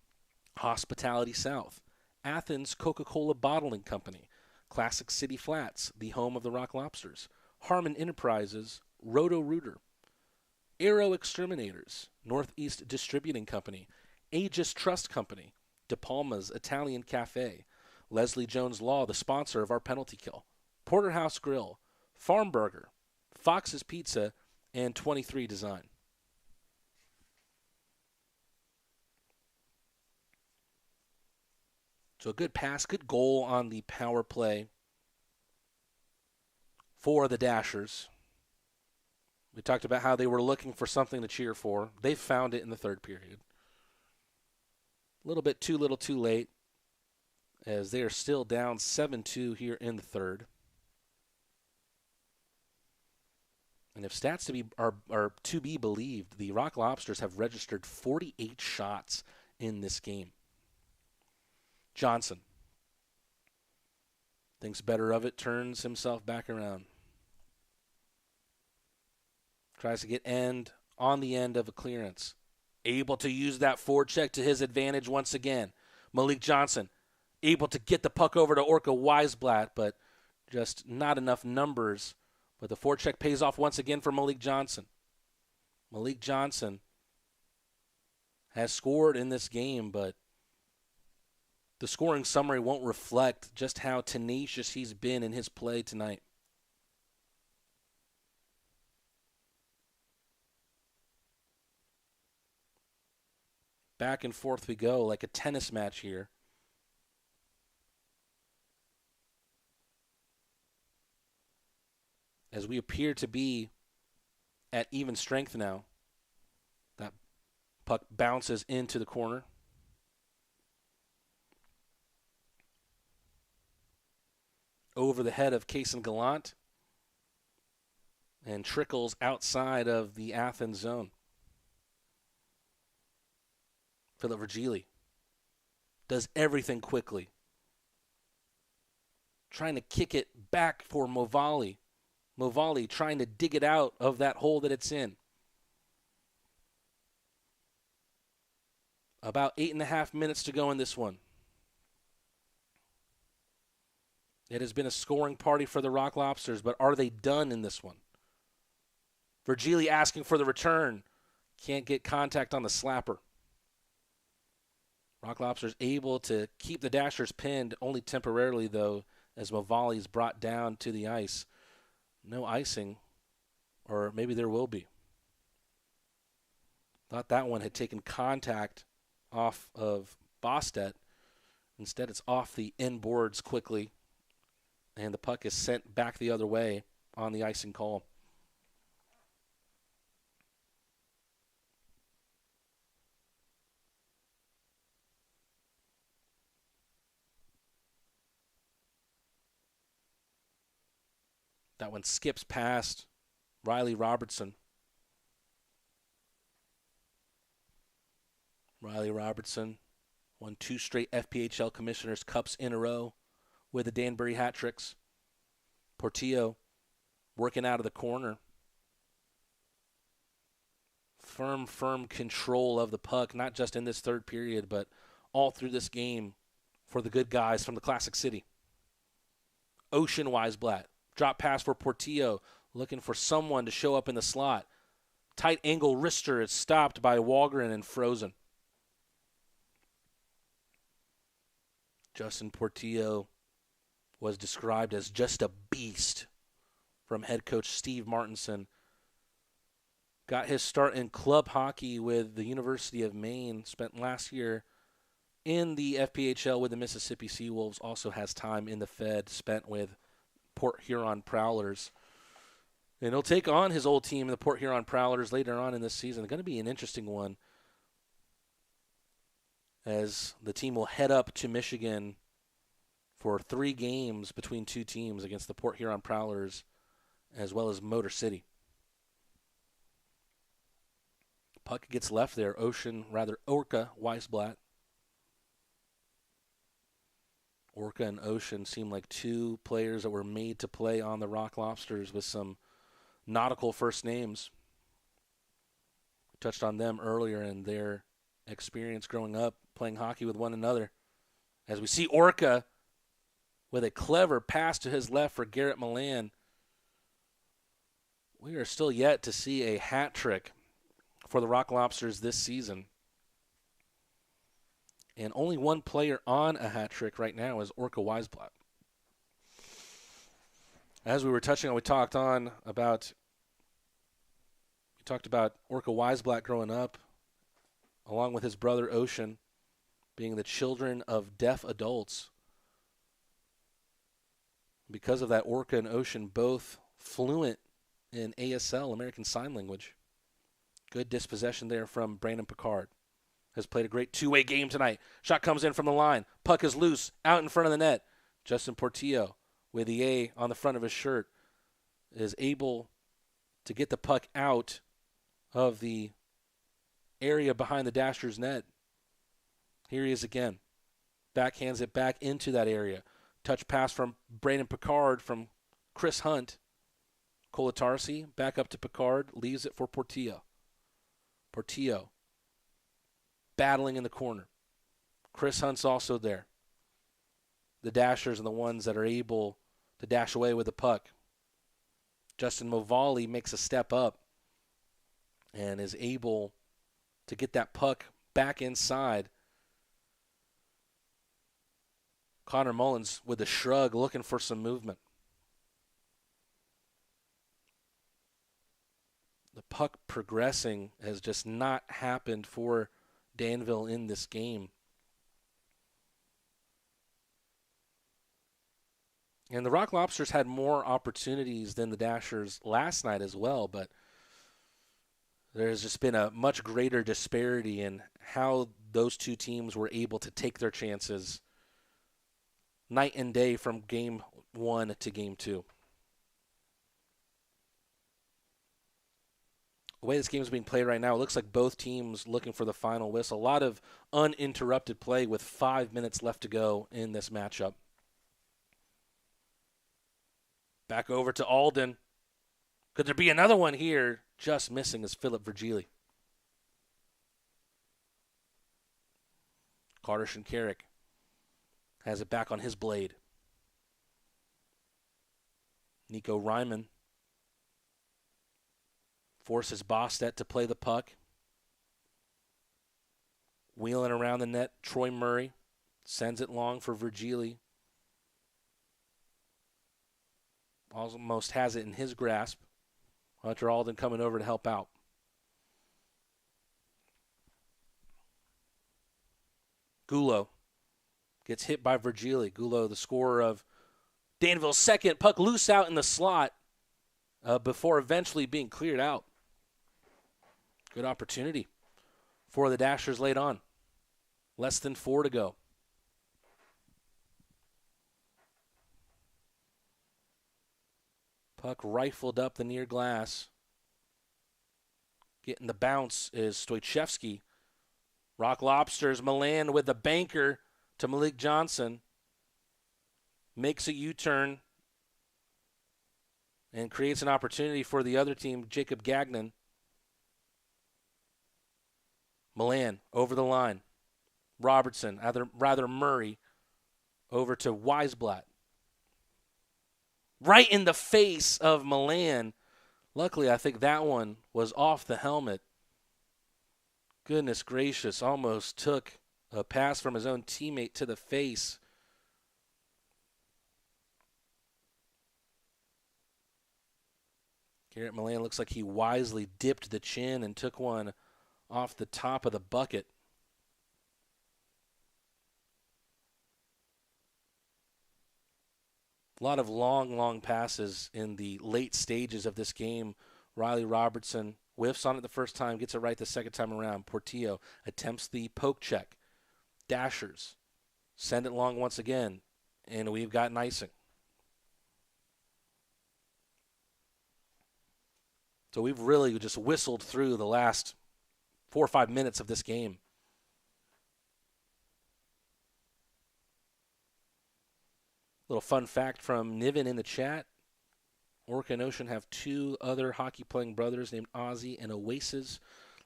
Hospitality South, Athens Coca-Cola Bottling Company, Classic City Flats, the home of the Rock Lobsters, Harmon Enterprises, Roto-Rooter, Aero Exterminators, Northeast Distributing Company, Aegis Trust Company, De Palma's Italian Cafe, Leslie Jones Law, the sponsor of our penalty kill, Porterhouse Grill, Farm Burger, Fox's Pizza, and 23 Design. So a good pass, good goal on the power play for the Dashers. We talked about how they were looking for something to cheer for. They found it in the third period. A little bit too little too late, as they are still down 7-2 here in the third. And if stats are to be believed, the Rock Lobsters have registered 48 shots in this game. Johnson thinks better of it, turns himself back around. Tries to get on the end of a clearance. Able to use that forecheck to his advantage once again. Malik Johnson able to get the puck over to Orca Weisblatt, but just not enough numbers. But the forecheck pays off once again for Malik Johnson. Malik Johnson has scored in this game, but the scoring summary won't reflect just how tenacious he's been in his play tonight. Back and forth we go like a tennis match here. As we appear to be at even strength now. That puck bounces into the corner. Over the head of Kaysen Gallant. And trickles outside of the Athens zone. Philip Virgili does everything quickly. Trying to kick it back for Movali. Movali trying to dig it out of that hole that it's in. About 8.5 minutes to go in this one. It has been a scoring party for the Rock Lobsters, but are they done in this one? Virgili asking for the return. Can't get contact on the slapper. Rock Lobsters able to keep the Dashers pinned only temporarily, though, as Mavali is brought down to the ice. No icing, or maybe there will be. Thought that one had taken contact off of Bostedt. Instead, it's off the end boards quickly, and the puck is sent back the other way on the icing call. That one skips past Riley Robertson. Riley Robertson won 2 straight FPHL Commissioners' Cups in a row with the Danbury hat tricks. Portillo working out of the corner. Firm control of the puck, not just in this third period, but all through this game for the good guys from the Classic City. Ocean Weisblatt. Drop pass for Portillo, looking for someone to show up in the slot. Tight angle wrister is stopped by Walgren and frozen. Justin Portillo was described as just a beast from head coach Steve Martinson. Got his start in club hockey with the University of Maine. Spent last year in the FPHL with the Mississippi Seawolves. Also has time in the Fed spent with Port Huron Prowlers. And he'll take on his old team, the Port Huron Prowlers, later on in this season. It's going to be an interesting one as the team will head up to Michigan for 3 games between 2 teams against the Port Huron Prowlers as well as Motor City. Puck gets left there. Orca Weisblatt. Orca and Ocean seem like 2 players that were made to play on the Rock Lobsters with some nautical first names. Touched on them earlier in their experience growing up playing hockey with one another. As we see Orca with a clever pass to his left for Garrett Milan. We are still yet to see a hat trick for the Rock Lobsters this season. And only one player on a hat trick right now is Orca Weisblatt. As we were touching on, we talked about Orca Weisblatt growing up, along with his brother Ocean, being the children of deaf adults. Because of that, Orca and Ocean both fluent in ASL, American Sign Language. Good dispossession there from Brandon Picard. Has played a great 2-way game tonight. Shot comes in from the line. Puck is loose, out in front of the net. Justin Portillo, with the A on the front of his shirt, is able to get the puck out of the area behind the Dashers' net. Here he is again. Backhands it back into that area. Touch pass from Brandon Picard from Chris Hunt. Colatarsi back up to Picard, leaves it for Portillo. Portillo battling in the corner. Chris Hunt's also there. The Dashers are the ones that are able to dash away with the puck. Justin Mavali makes a step up and is able to get that puck back inside. Connor Mullins with a shrug looking for some movement. The puck progressing has just not happened for Danville in this game. And the Rock Lobsters had more opportunities than the Dashers last night as well, but there's just been a much greater disparity in how those 2 teams were able to take their chances night and day from game 1 to game 2. The way this game is being played right now, it looks like both teams looking for the final whistle. A lot of uninterrupted play with 5 minutes left to go in this matchup. Back over to Alden. Could there be another one here? Just missing is Philip Virgili. Carter Shinkarik has it back on his blade. Nico Ryman forces Bostedt to play the puck. Wheeling around the net, Troy Murray sends it long for Virgili. Almost has it in his grasp. Hunter Alden coming over to help out. Gulo gets hit by Virgili. Gulo, the scorer of Danville's second. Puck loose out in the slot before eventually being cleared out. Good opportunity for the Dashers late on. Less than 4 to go. Puck rifled up the near glass. Getting the bounce is Stoichevsky. Rock Lobsters, Milan with the banker to Malik Johnson. Makes a U-turn and creates an opportunity for the other team, Jacob Gagnon. Milan over the line. Robertson, rather Murray, over to Weisblatt. Right in the face of Milan. Luckily, I think that one was off the helmet. Goodness gracious, almost took a pass from his own teammate to the face. Garrett Milan looks like he wisely dipped the chin and took one off the top of the bucket. A lot of long passes in the late stages of this game. Riley Robertson whiffs on it the first time, gets it right the second time around. Portillo attempts the poke check. Dashers send it long once again, and we've got an icing. So we've really just whistled through the last 4 or 5 minutes of this game. Little fun fact from Niven in the chat. Orca and Ocean have 2 other hockey-playing brothers named Ozzy and Oasis.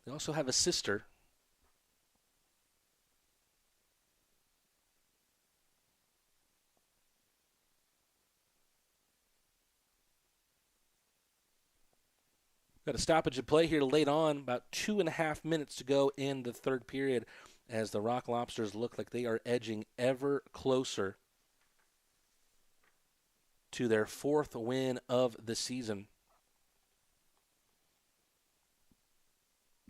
They also have a sister. Got a stoppage of play here late on. About 2.5 minutes to go in the third period as the Rock Lobsters look like they are edging ever closer to their 4th win of the season.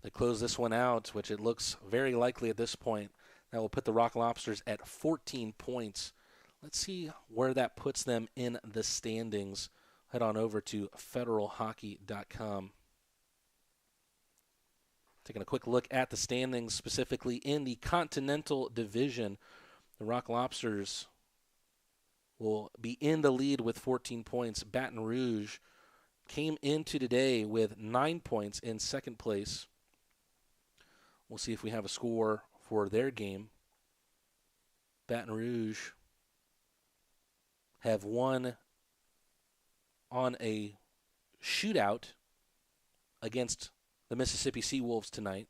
They close this one out, which it looks very likely at this point. That will put the Rock Lobsters at 14 points. Let's see where that puts them in the standings. Head on over to federalhockey.com. Taking a quick look at the standings, specifically in the Continental Division. The Rock Lobsters will be in the lead with 14 points. Baton Rouge came into today with 9 points in second place. We'll see if we have a score for their game. Baton Rouge have won on a shootout against the Mississippi Seawolves tonight.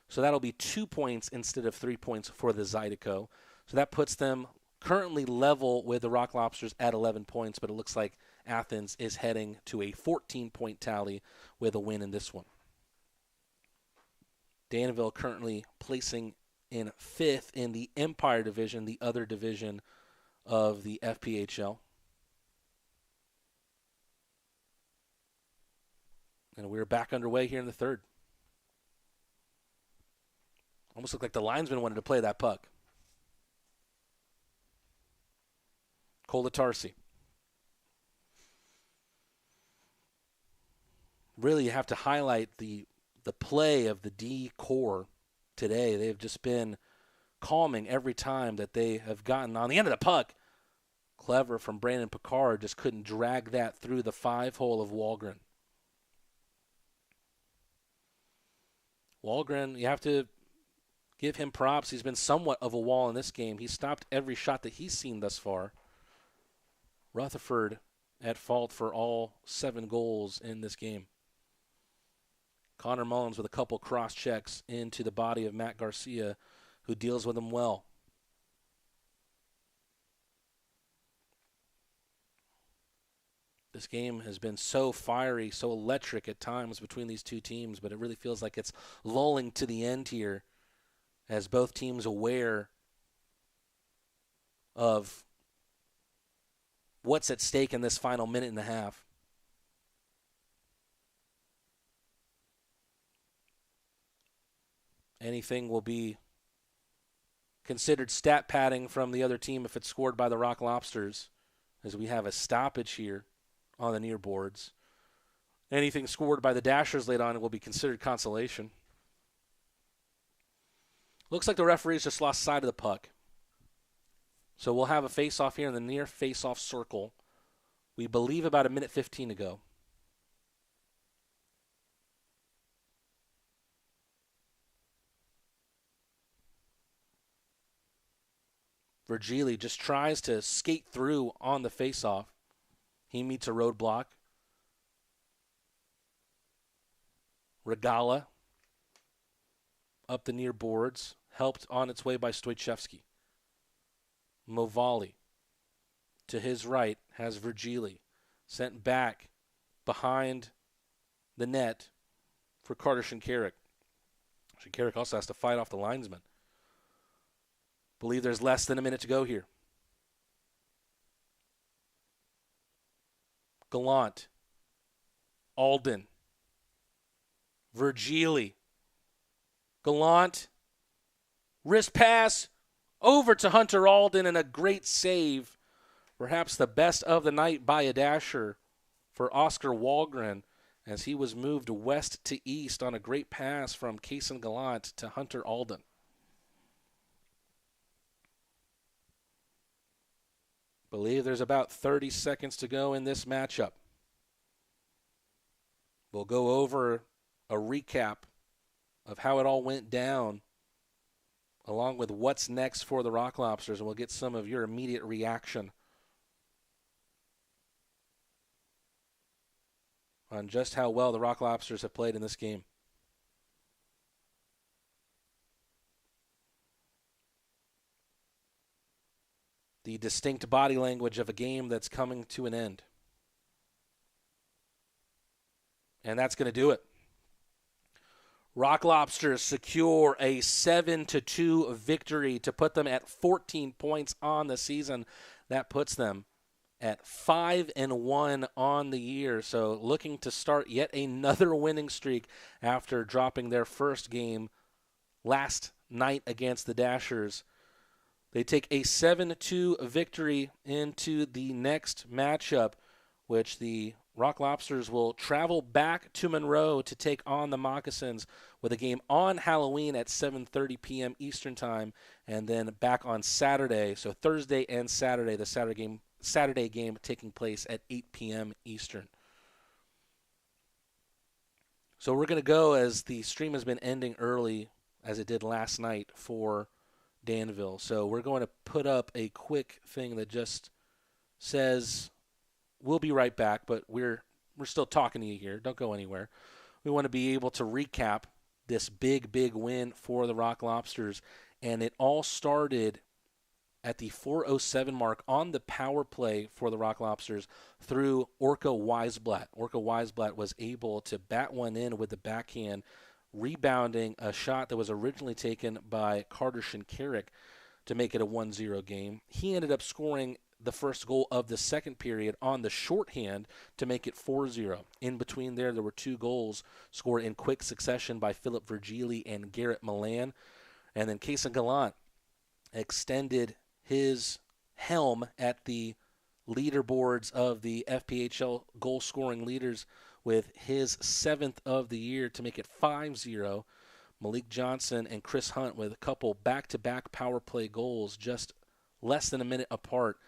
So that'll be 2 points instead of 3 points for the Zydeco. So that puts them currently level with the Rock Lobsters at 11 points, but it looks like Athens is heading to a 14-point tally with a win in this one. Danville currently placing in 5th in the Empire Division, the other division of the FPHL. And we're back underway here in the third. Almost looked like the linesman wanted to play that puck. Colatarsi. Really, you have to highlight the play of the D core today. They've just been calming every time that they have gotten on the end of the puck. Clever from Brandon Picard, just couldn't drag that through the 5-hole of Wahlgren. Wahlgren, you have to give him props. He's been somewhat of a wall in this game. He's stopped every shot that he's seen thus far. Rutherford at fault for all 7 goals in this game. Connor Mullins with a couple cross checks into the body of Matt Garcia, who deals with him well. This game has been so fiery, so electric at times between these two teams, but it really feels like it's lulling to the end here as both teams aware of what's at stake in this final minute and a half. Anything will be considered stat padding from the other team if it's scored by the Rock Lobsters, as we have a stoppage here on the near boards. Anything scored by the Dashers late on will be considered consolation. Looks like the referees just lost sight of the puck. So we'll have a face-off here in the near face-off circle. We believe about 1:15 to go. Virgili just tries to skate through on the face-off. He meets a roadblock. Regala up the near boards, helped on its way by Stoichevsky. Movali to his right has Virgili sent back behind the net for Carter Shinkarik. Shinkarik also has to fight off the linesman. Believe there's less than a minute to go here. Gallant, Alden, Virgili, Gallant, wrist pass over to Hunter Alden, and a great save, perhaps the best of the night by a Dasher for Oscar Walgren, as he was moved west to east on a great pass from Kaysen Gallant to Hunter Alden. Believe there's about 30 seconds to go in this matchup. We'll go over a recap of how it all went down, along with what's next for the Rock Lobsters, and we'll get some of your immediate reaction on just how well the Rock Lobsters have played in this game. The distinct body language of a game that's coming to an end. And that's going to do it. Rock Lobsters secure a 7-2 victory to put them at 14 points on the season. That puts them at 5-1 on the year. So looking to start yet another winning streak after dropping their first game last night against the Dashers. They take a 7-2 victory into the next matchup, which the Rock Lobsters will travel back to Monroe to take on the Moccasins with a game on Halloween at 7:30 p.m. Eastern Time, and then back on Saturday, so Thursday and Saturday, the Saturday game taking place at 8 p.m. Eastern. So we're going to go, as the stream has been ending early, as it did last night for Danville. So we're going to put up a quick thing that just says we'll be right back, but we're still talking to you here. Don't go anywhere. We want to be able to recap this big win for the Rock Lobsters, and it all started at the 4:07 mark on the power play for the Rock Lobsters through Orca Weisblatt. Orca Weisblatt was able to bat one in with the backhand, rebounding a shot that was originally taken by Carter Shinkarik to make it a 1-0 game. He ended up scoring the first goal of the second period on the shorthand to make it 4-0. In between there were two goals scored in quick succession by Philip Virgili and Garrett Milan. And then Kaysen Gallant extended his helm at the leaderboards of the FPHL goal-scoring leaders with his 7th of the year to make it 5-0. Malik Johnson and Chris Hunt with a couple back-to-back power play goals just less than a minute apart.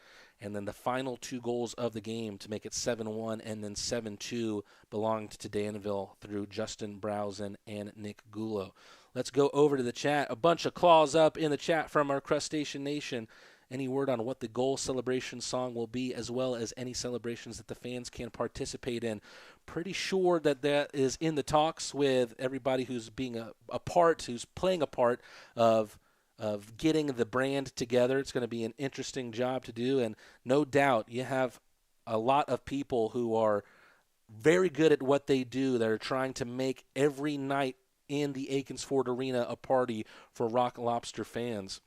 And then the final two goals of the game to make it 7-1 and then 7-2 belonged to Danville through Justin Browsen and Nick Gulo. Let's go over to the chat. A bunch of claws up in the chat from our Crustacean Nation. Any word on what the goal celebration song will be, as well as any celebrations that the fans can participate in? Pretty sure that is in the talks with everybody who's being a part, who's playing a part of getting the brand together. It's going to be an interesting job to do, and no doubt you have a lot of people who are very good at what they do that are trying to make every night in the Aikens Ford Arena a party for Rock Lobster fans.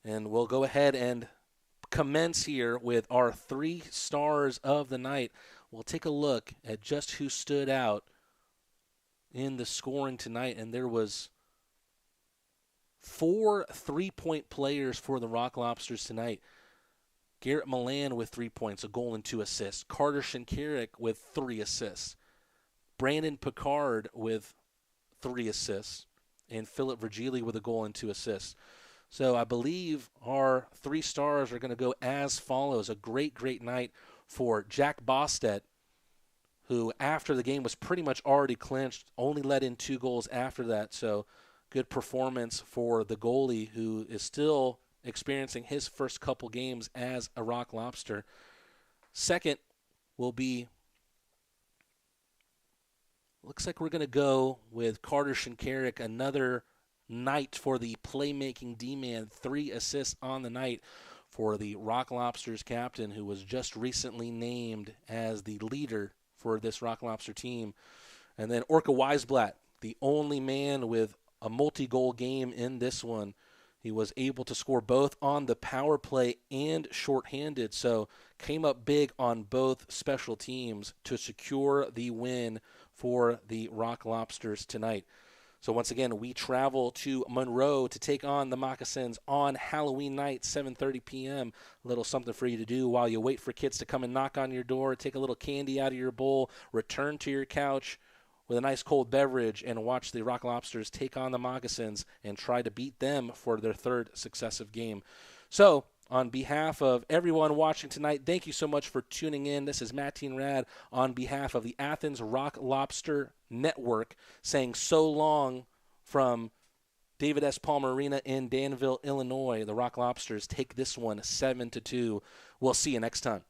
And we'll go ahead and commence here with our 3 stars of the night. We'll take a look at just who stood out in the scoring tonight, and there was 4 3-point players for the Rock Lobsters tonight. Garrett Milan with 3 points, a goal and 2 assists. Carter Shinkarik with 3 assists. Brandon Picard with 3 assists. And Philip Virgili with a goal and 2 assists. So I believe our 3 stars are going to go as follows. A great, great night for Jack Bostedt, who after the game was pretty much already clinched, only let in 2 goals after that. So good performance for the goalie, who is still experiencing his first couple games as a Rock Lobster. Second will be, looks like we're going to go with Carter Shinkarik, another night for the playmaking D-man, 3 assists on the night for the Rock Lobsters captain, who was just recently named as the leader for this Rock Lobster team. And then Orca Weisblatt, the only man with a multi-goal game in this one. He was able to score both on the power play and shorthanded, so came up big on both special teams to secure the win for the Rock Lobsters tonight. So once again, we travel to Monroe to take on the Moccasins on Halloween night, 7:30 p.m. A little something for you to do while you wait for kids to come and knock on your door, take a little candy out of your bowl, return to your couch with a nice cold beverage, and watch the Rock Lobsters take on the Moccasins and try to beat them for their 3rd successive game. So, on behalf of everyone watching tonight, thank you so much for tuning in. This is Matt Teen Rad on behalf of the Athens Rock Lobster Network, saying so long from David S. Palmer Arena in Danville, Illinois. The Rock Lobsters take this one 7-2. We'll see you next time.